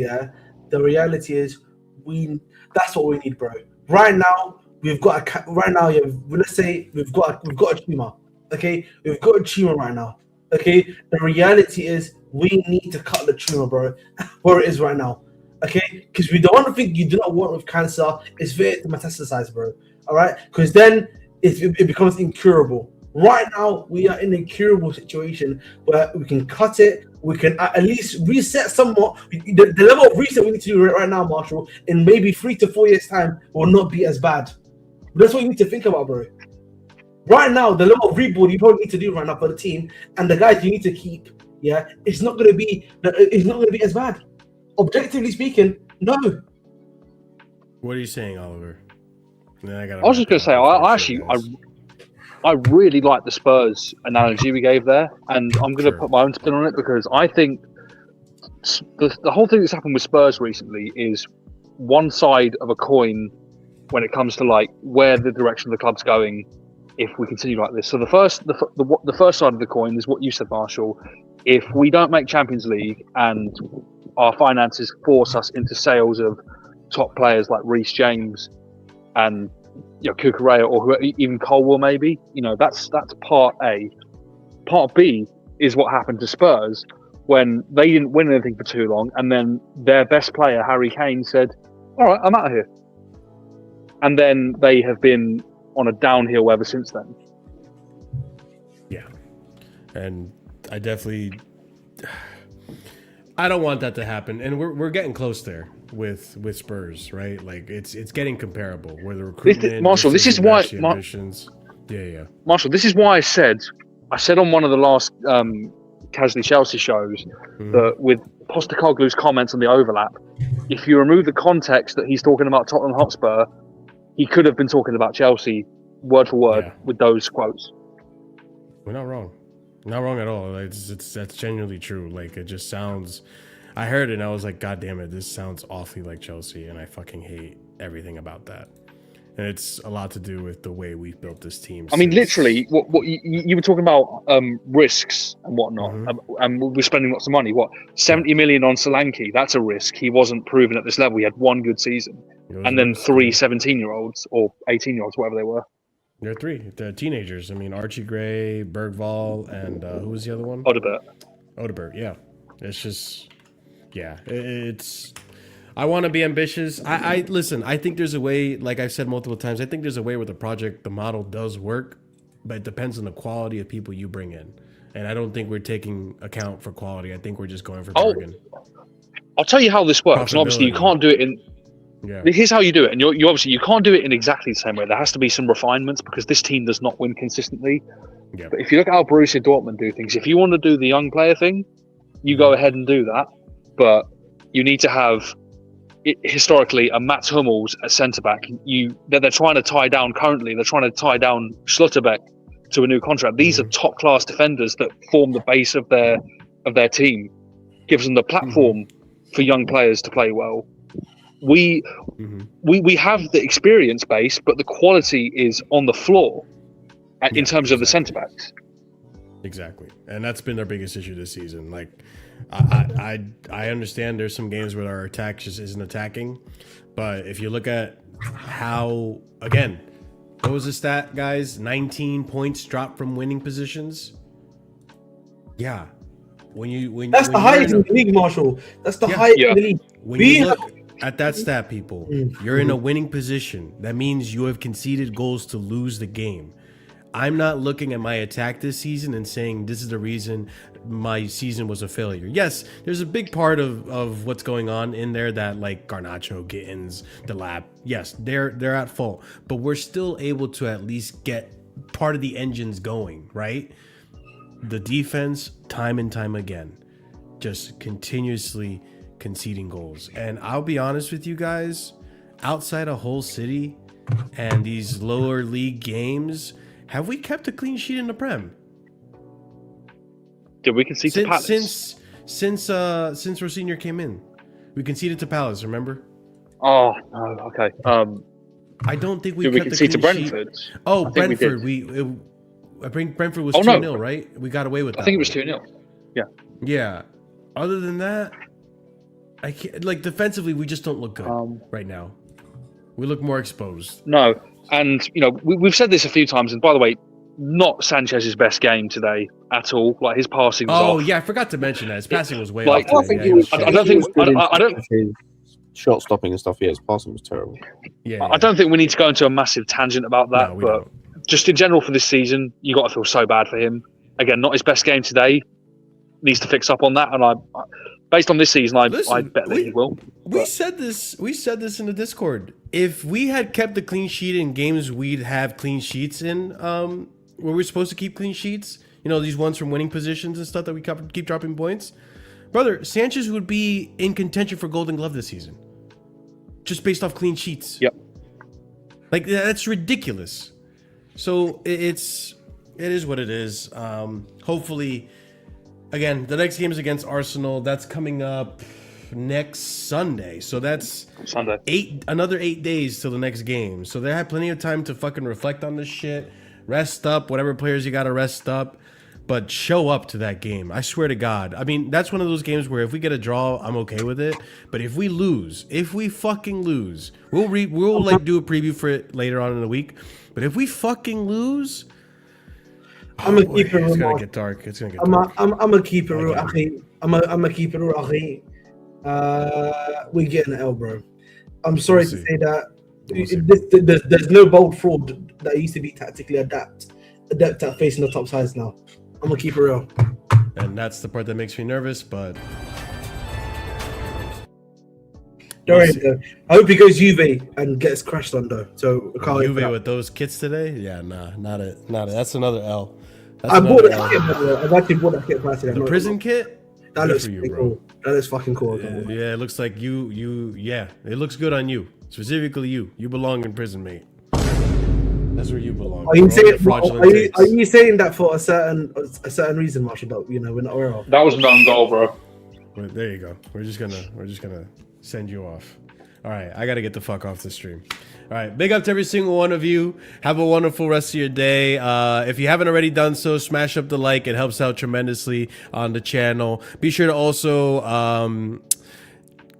that's what we need, bro. Right now, let's say we've got a tumor. Okay, we've got a tumor right now. Okay, the reality is we need to cut the tumor, bro, where it is right now. Okay, because the one thing you do not want with cancer is for it to metastasize, bro. All right, because then it becomes incurable. Right now, we are in a curable situation where we can cut it. We can at least reset somewhat. The level of reset we need to do right now, Marshall, in maybe 3 to 4 years' time will not be as bad. That's what you need to think about, bro. Right now, the level of rebuild you probably need to do right now for the team and the guys you need to keep, it's not going to be as bad. Objectively speaking, no. What are you saying, Oliver? I was just going to say, I really like the Spurs analogy we gave there, and I'm going to put my own spin on it because I think the whole thing that's happened with Spurs recently is one side of a coin when it comes to like where the direction of the club's going if we continue like this. So the first side of the coin is what you said, Marshall. If we don't make Champions League and our finances force us into sales of top players like Reece James and Kukurea or even Colwell, maybe, that's part A. Part B is what happened to Spurs when they didn't win anything for too long, and then their best player, Harry Kane, said, "All right, I'm out of here." And then they have been on a downhill ever since then. Yeah, and I don't want that to happen, and we're getting close there with Spurs, right? Like it's getting comparable where the recruitment. Marshall, this is why. Marshall, this is why I said on one of the last Casually Chelsea shows that with Postecoglou's comments on the overlap, if you remove the context that he's talking about Tottenham Hotspur, he could have been talking about Chelsea word for word with those quotes. We're not wrong. Not wrong at all. That's genuinely true. Like, it just sounds. I heard it and I was like, God damn it, this sounds awfully like Chelsea, and I fucking hate everything about that. And it's a lot to do with the way we've built this team. I mean, literally, what you were talking about risks and whatnot, and we're spending lots of money. 70 million on Solanke? That's a risk. He wasn't proven at this level. He had one good season, and then 3 17-year-olds or 18-year-olds, whatever they were. There are 3. The teenagers. I mean, Archie Gray, Bergvall, and who was the other one? Odebert, yeah. It's just, it's... I want to be ambitious. I listen, I think there's a way, like I've said multiple times, I think there's a way where the model does work, but it depends on the quality of people you bring in. And I don't think we're taking account for quality. I think we're just going for bargain. I'll tell you how this works. And obviously you can't do it in... Here's how you do it. And you obviously, you can't do it in exactly the same way. There has to be some refinements because this team does not win consistently. Yeah. But if you look at how Borussia Dortmund do things, if you want to do the young player thing, you go ahead and do that. But you need to have... historically, a Mats Hummels at centre-back, they're trying to tie down currently. They're trying to tie down Schlotterbeck to a new contract. These are top-class defenders that form the base of their team. Gives them the platform for young players to play well. We have the experience base, but the quality is on the floor in terms of the centre-backs. Exactly, and that's been our biggest issue this season. Like, I understand there's some games where our attack just isn't attacking, but if you look at how, again, what was the stat, guys? 19 points dropped from winning positions. Yeah, when that's the highest in the league, Marshall. That's the highest in the league. when you look at that stat, people, you're in a winning position. That means you have conceded goals to lose the game. I'm not looking at my attack this season and saying this is the reason my season was a failure. Yes, there's a big part of what's going on in there that, like, Garnacho, Gittins, Delap, yes, they're at fault. But we're still able to at least get part of the engines going, right? The defense, time and time again, just continuously conceding goals. And I'll be honest with you guys, outside of Hull City and these lower league games, have we kept a clean sheet in the Prem? Did we concede to Palace? Since Rosinha came in, we conceded to Palace. Remember? Oh no. Okay. I don't think we did we kept concede a to clean Brentford? sheet. Oh, Brentford. I think Brentford was 2-0, right? We got away with that. I think it was 2-0. Yeah. Yeah. Other than that, I can't. Like, defensively, we just don't look good right now. We look more exposed. No. And, you know, we've said this a few times. And by the way, not Sanchez's best game today at all. Like, his passing was off. Oh, yeah, I forgot to mention that. His passing was way like, off. I don't shot stopping and stuff. Yeah, his passing was terrible. Yeah, I don't think we need to go into a massive tangent about that. No, we but don't. just in general for this season, you got to feel so bad for him. Again, not his best game today. Needs to fix up on that. And I based on this season, I bet that he will. We said this in the Discord. If we had kept the clean sheet in games we'd have clean sheets in, where we're supposed to keep clean sheets, you know, these ones from winning positions and stuff that we keep dropping points, brother, Sanchez would be in contention for Golden Glove this season, just based off clean sheets. Yep. Like, that's ridiculous. So it is what it is. Hopefully, again, the next game is against Arsenal. That's coming up next Sunday. So that's Sunday. Another 8 days till the next game. So they have plenty of time to fucking reflect on this shit, rest up, whatever players you gotta rest up, but show up to that game. I swear to God. I mean, that's one of those games where if we get a draw, I'm okay with it. But if we fucking lose, we'll like do a preview for it later on in the week. But if we fucking lose, I'm gonna keep it real. It's gonna get dark. It's gonna get dark. I'm gonna keep it real. I'm gonna keep it real. We're getting an L, bro. I'm sorry to say that. There's no bold fraud that used to be tactically adept at facing the top sides now. I'm gonna keep it real. And that's the part that makes me nervous, but don't worry, though. I hope he goes Juve and gets crashed on though. So Juve with those kits today? Yeah, not it. That's another L. I bought that kit, by the way. I've actually bought that kit personally. The prison kit? That looks cool. That looks fucking cool. Yeah, it looks like you. Yeah, it looks good on you. Specifically, you. You belong in prison, mate. That's where you belong. Are you saying that for a certain reason, Marshall? But you know, we're not aware of. That was an own goal, bro. Well, there you go. We're just gonna send you off. All right, I gotta get the fuck off the stream. All right, big up to every single one of you. Have a wonderful rest of your day. If you haven't already done so, smash up the like. It helps out tremendously on the channel. Be sure to also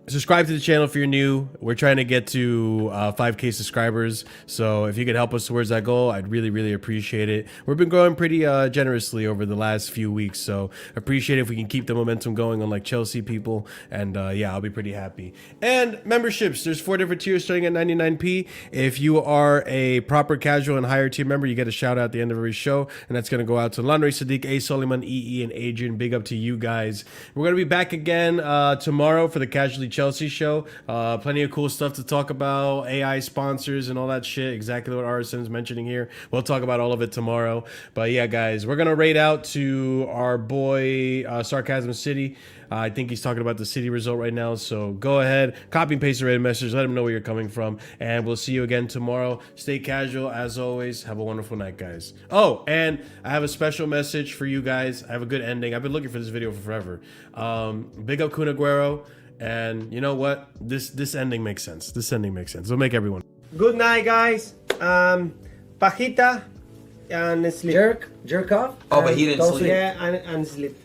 subscribe to the channel if you're new. We're trying to get to 5K subscribers, so if you could help us towards that goal, I'd really appreciate it. We've been growing pretty generously over the last few weeks, so appreciate it if we can keep the momentum going on like Chelsea people, and yeah, I'll be pretty happy. And memberships, there's 4 different tiers starting at 99p. If you are a proper casual and higher tier member, you get a shout out at the end of every show, and that's going to go out to Landry, Sadiq, A. Soliman, EE, and Adrian. Big up to you guys. We're going to be back again tomorrow for the Casually Chelsea show. Plenty of cool stuff to talk about, AI sponsors and all that shit, exactly what Arson's mentioning here. We'll talk about all of it tomorrow. But yeah, guys, we're gonna raid out to our boy Sarcasm City. I think he's talking about the City result right now, so go ahead, copy and paste the raid message, let him know where you're coming from, and we'll see you again tomorrow. Stay casual as always. Have a wonderful night, guys. Oh, and I have a special message for you guys. I have a good ending. I've been looking for this video for forever. Big up Kun Aguero. And you know what? This ending makes sense. This ending makes sense. It'll make everyone. Good night, guys. Pajita and sleep. Jerk off? Oh, but he didn't sleep. Yeah, and sleep.